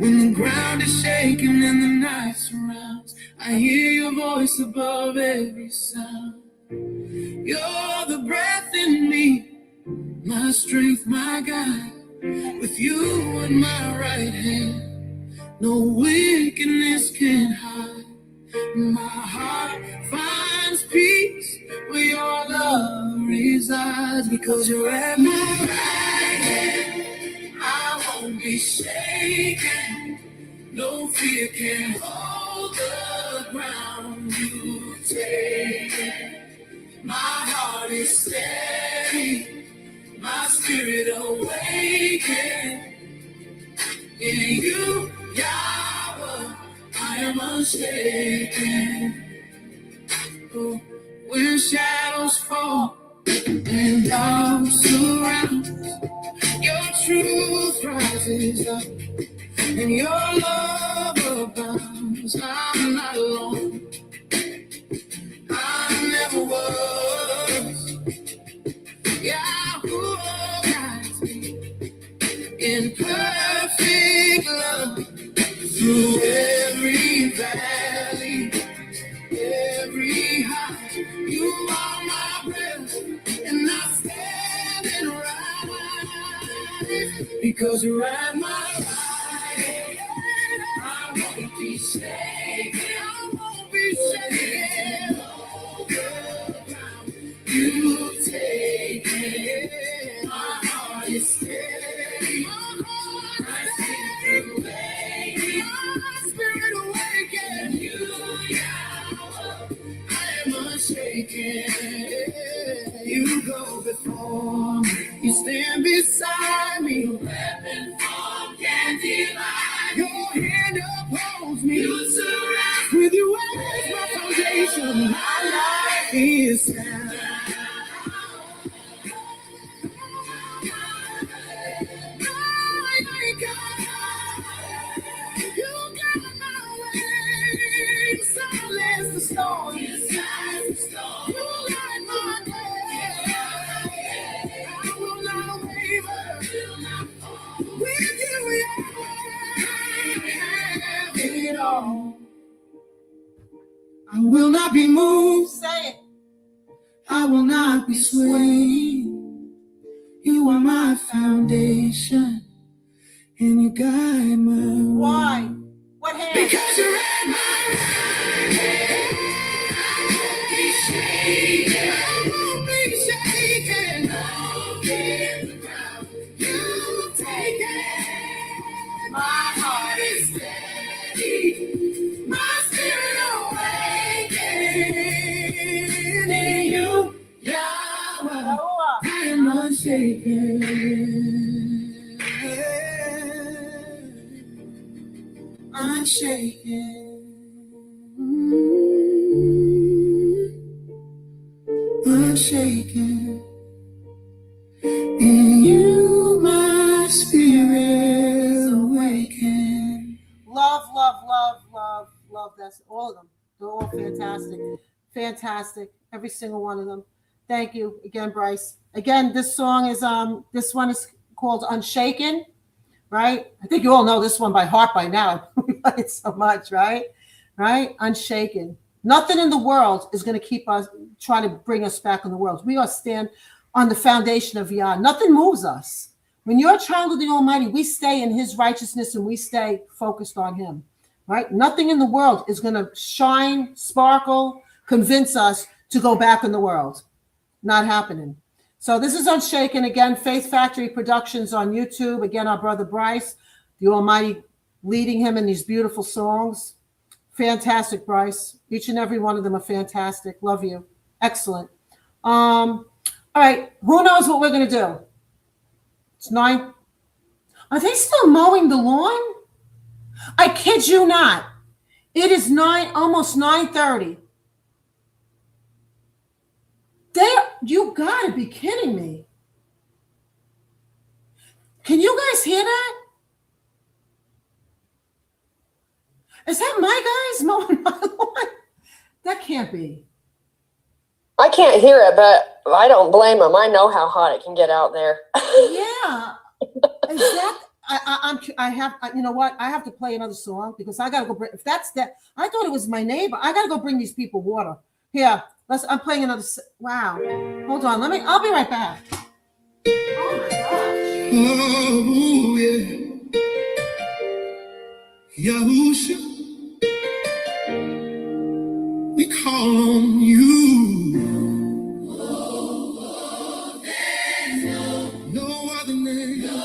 When the ground is shaking and the night surrounds, I hear your voice above every sound. You're the breath in me, my strength, my guide. With you in my right hand, no wickedness can hide. My heart finds peace where your love resides. Because you're at my right hand, I won't be shaken. No fear can hold the ground you take. My heart is steady, my spirit awakened. In you, Yahweh, I am unshaken. Oh, when shadows fall and dark surrounds, your truth rises up and your love abounds. I'm not alone. I never was. Yahuwah guides me in perfect love through every valley, every high. You are my breath, and I'm standing right because you're at my right. I won't be shaken. I won't be shaken. You take it. My heart is steady. My spirit awakened. My spirit awakened. You, Yahweh, I am unshaken. You go before me. You stand beside me. Your hand upholds me. With you as my foundation, my life is sound. The storm. You light my day. I will not waver. With you, I have it all. I will not be moved. Say it. I will not be swayed. You are my foundation, and you guide my way. Why? What hand? Because you're at my right. I won't be shaken. You take it. My heart is steady. My spirit awakened in you. Yahweh, I am unshaken. Unshaken. Unshaken. In you, my spirit awaken. Love, love, love, love, love. That's all of them. They're all fantastic. Fantastic. Every single one of them. Thank you again, Bryce. Again, this song is this one is called Unshaken, right? I think you all know this one by heart by now. We like it so much, right? Right? Unshaken. Nothing in the world is going to keep us trying to bring us back in the world. We are stand on the foundation of Yah. Nothing moves us. When you're a child of the Almighty, we stay in his righteousness and we stay focused on him, right? Nothing in the world is going to shine, sparkle, convince us to go back in the world. Not happening. So this is Unshaken. Again, Faith Factory Productions on YouTube. Again, our brother Bryce, the Almighty, leading him in these beautiful songs. Fantastic, Bryce. Each and every one of them are fantastic. Love you. Excellent. All right. Who knows what we're going to do? It's 9. Are they still mowing the lawn? I kid you not. It is almost 9:30. You gotta be kidding me. Can you guys hear that? Is that my guys mowing my lawn? That can't be. I can't hear it, but I don't blame them. I know how hot it can get out there. Yeah. Is that I have you know what? I have to play another song because I gotta go bring, if that's that, I thought it was my neighbor. I gotta go bring these people water. Here, I'm playing another. Wow. Hold on. I'll be right back. Oh my gosh. Oh, yeah. Yahusha, we call on you. There's no other name. No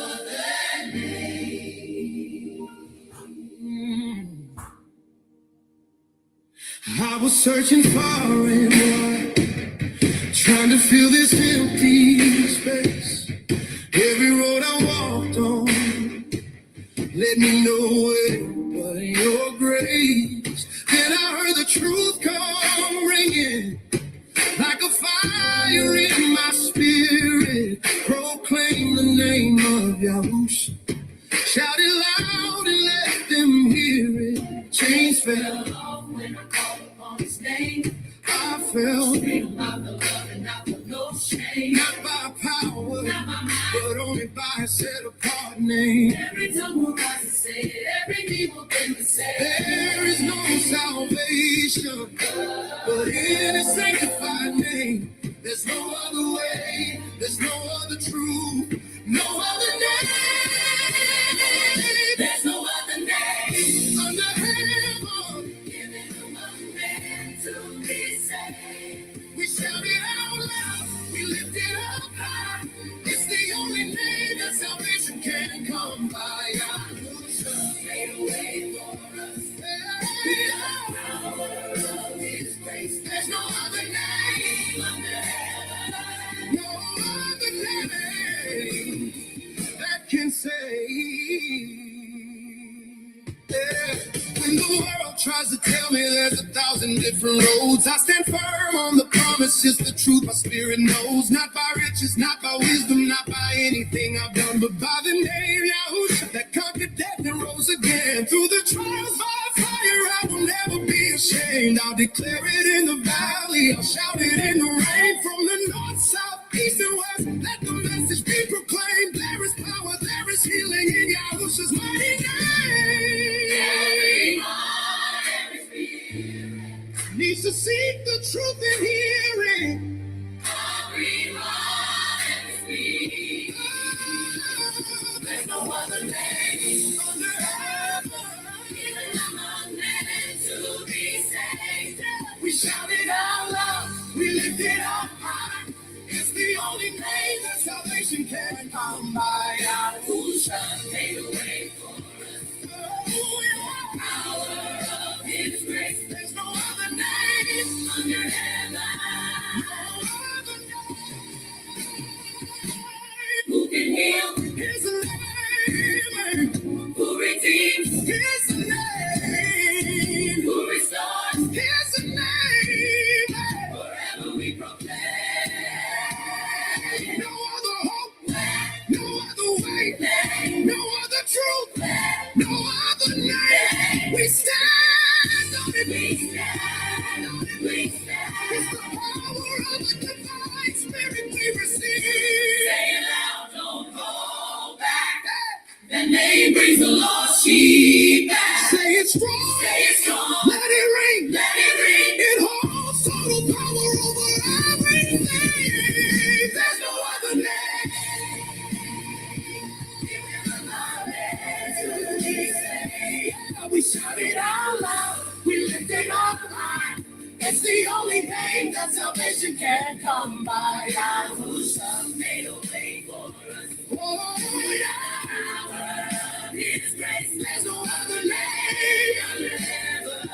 other name. I was searching far and wide, trying to fill this empty space. Every road I walked on let me nowhere but your grace. Then I heard the truth come ringing like a fire in my spirit. Proclaim the name of Yahusha. Shout it loud and let them hear it. Chains fell off when I called upon his name. I felt scream of the love and not with no shame. Not by power, not by might, but only by a set apart name. Every tongue will rise to say it, every knee will bend to say it. There is no salvation but in his sanctified name. There's no other way, there's no other truth, no other name. There's no other name under heaven given to one man to be saved. We shout it out loud, we lift it up high. It's the only name that salvation can come by. YAHUSHA made a way for us. The power of his grace. There's no other name under heaven. The world tries to tell me there's 1,000 different roads. I stand firm on the promises, the truth my spirit knows. Not by riches, not by wisdom, not by anything I've done, but by the name YAHUSHA that conquered death and rose again. Through the trials by fire, I will never be ashamed. I'll declare it in the valley, I'll shout it in the rain. From the north, south, east, and west, let the message be proclaimed. There is power, there is healing in YAHUSHA's mighty name. Needs to seek the truth and hearing. There's no other name under heaven. Even among men to be saved. We shout it out loud, we lift it up high. It's the only name that salvation can come by. YAHUSHA made a way for us. Oh, yeah. Power of His grace. There's no other name under heaven. No other name. Who can heal? His name. Who redeems? His name. Who restores? His name. Forever we proclaim. No other hope, no other way, no other truth, no other name. We stand on it. We stand on it. We stand. It's the power of the divine spirit we receive. Say it loud, don't hold back. That name brings the lost sheep back. Say it strong. Say it strong. Let it ring. Let it ring. It holds total power over everything. There's no other name. We shout it out loud. We lift it up high. It's the only name that salvation can come by. YAHUSHA made a way for us. Oh, yeah. His grace. There's no other name under heaven.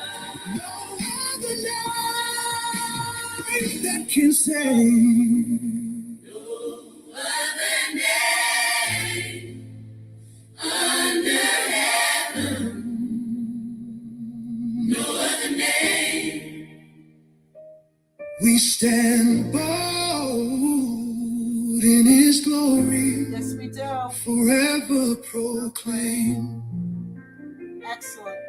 No other name that can save. No other name under heaven. No other name. We stand bold in His glory. Yes, we do. Forever proclaim. Excellent.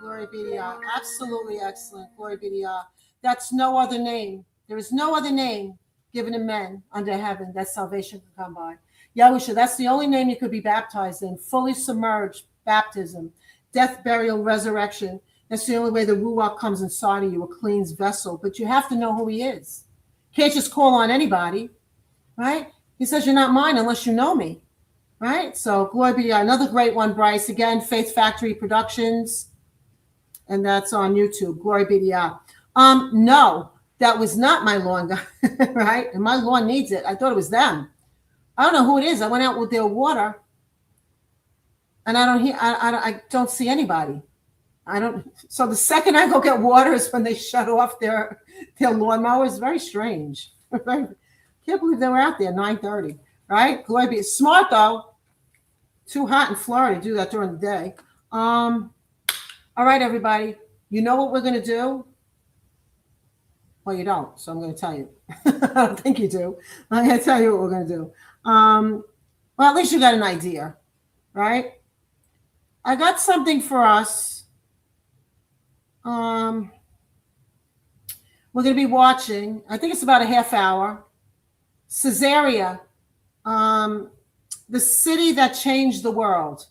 Glory be to Yah. Absolutely excellent. Glory be to Yah. That's no other name. There is no other name given to men under heaven that salvation can come by. YAHUSHA, that's the only name you could be baptized in. Fully submerged baptism. Death, burial, resurrection. That's the only way the Ruach comes inside of you, a clean vessel. But you have to know who He is. You can't just call on anybody, right? He says, you're not mine unless you know me, right? So glory be to God. Another great one, Bryce. Again, Faith Factory Productions. And that's on YouTube. Glory be to God. No, that was not my lawn guy, right? And my lawn needs it. I thought it was them. I don't know who it is. I went out with their water. And I don't see anybody. So the second I go get water is when they shut off their lawnmower. It's very strange. Can't believe they were out there 9:30, right? Glory be. Smart though. Too hot in Florida to do that during the day. All right, everybody. You know what we're going to do? Well, you don't, so I'm going to tell you. I don't think you do. I'm going to tell you what we're going to do. Well, at least you got an idea, right? I got something for us. We're going to be watching, I think it's about a half hour, Caesarea, the city that changed the world.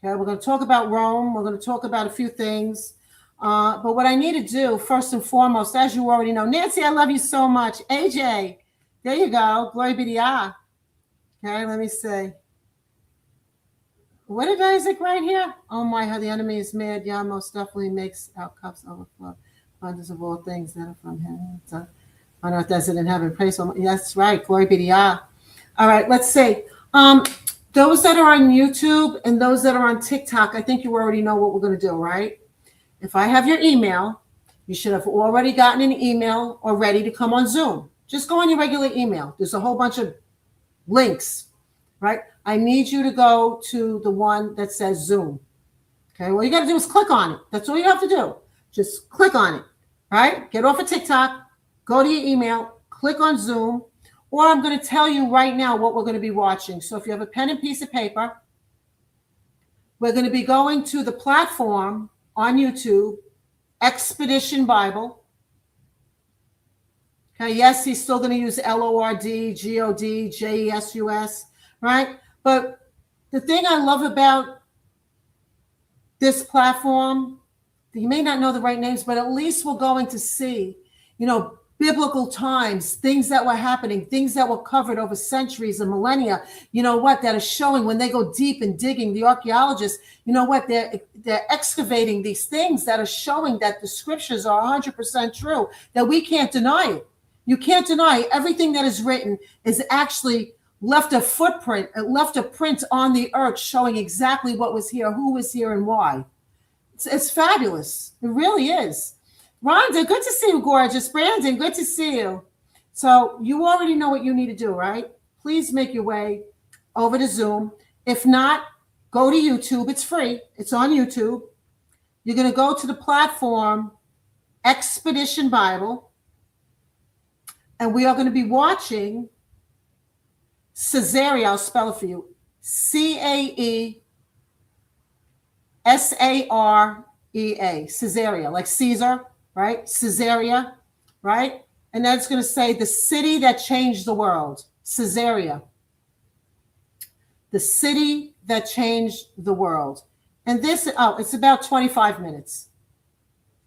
Okay, we're going to talk about Rome. We're going to talk about a few things. But what I need to do, first and foremost, as you already know, Nancy, I love you so much. AJ, there you go. Glory be to Yah. Okay, let me see. What did Isaac write here? Oh my, how the enemy is mad. Yah most definitely makes our cups overflow. Abundance of all things that are from Him. So, on earth as it in heaven. Praise Him. That's right. Glory be to Yah. All right, let's see. Those that are on YouTube and those that are on TikTok, I think you already know what we're going to do, right? If I have your email, you should have already gotten an email already to come on Zoom. Just go on your regular email. There's a whole bunch of links, right? I need you to go to the one that says Zoom. Okay, all you got to do is click on it. That's all you have to do. Just click on it, right? Get off of TikTok, go to your email, click on Zoom, or I'm going to tell you right now what we're going to be watching. So if you have a pen and piece of paper, we're going to be going to the platform on YouTube, Expedition Bible. Okay, yes, he's still going to use LORD, GOD, JESUS, right? But the thing I love about this platform, you may not know the right names, but at least we're going to see, biblical times, things that were happening, things that were covered over centuries and millennia, that are showing when they go deep in digging, the archaeologists, they're excavating these things that are showing that the scriptures are 100% true, that we can't deny it. You can't deny it. Everything that is written is actually left a footprint, it left a print on the earth showing exactly what was here, who was here, and why. It's fabulous. It really is. Rhonda, good to see you, gorgeous. Brandon, good to see you. So you already know what you need to do, right? Please make your way over to Zoom. If not, go to YouTube. It's free. It's on YouTube. You're going to go to the platform Expedition Bible, and we are going to be watching Caesarea. I'll spell it for you. CAESAREA. Caesarea, like Caesar, right? Caesarea, right? And that's going to say the city that changed the world. Caesarea. The city that changed the world. And this, it's about 25 minutes.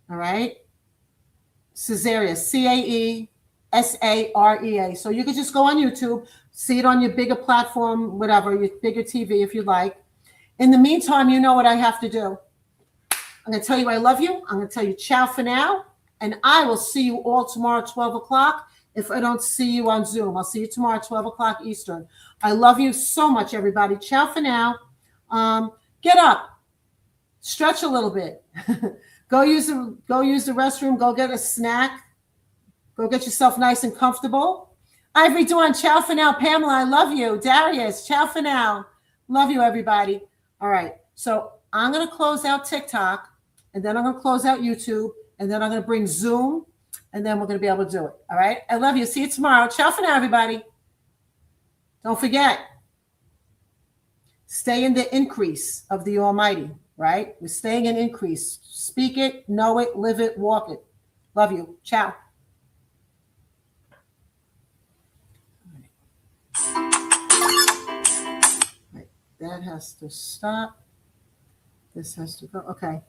All right? Caesarea, CAESAREA. So you could just go on YouTube, see it on your bigger platform, whatever, your bigger TV if you like. In the meantime, you know what I have to do. I'm going to tell you I love you. I'm going to tell you ciao for now. And I will see you all tomorrow at 12 o'clock. If I don't see you on Zoom, I'll see you tomorrow at 12 o'clock Eastern. I love you so much, everybody. Ciao for now. Get up. Stretch a little bit. Go use the restroom. Go get a snack. Go get yourself nice and comfortable. Ivory Dawn, ciao for now. Pamela, I love you. Darius, ciao for now. Love you, everybody. All right. So I'm going to close out TikTok, and then I'm going to close out YouTube, and then I'm going to bring Zoom, and then we're going to be able to do it. All right. I love you. See you tomorrow. Ciao for now, everybody. Don't forget, stay in the increase of the Almighty, right? We're staying in increase. Speak it, know it, live it, walk it. Love you. Ciao. That has to stop. This has to go. Okay.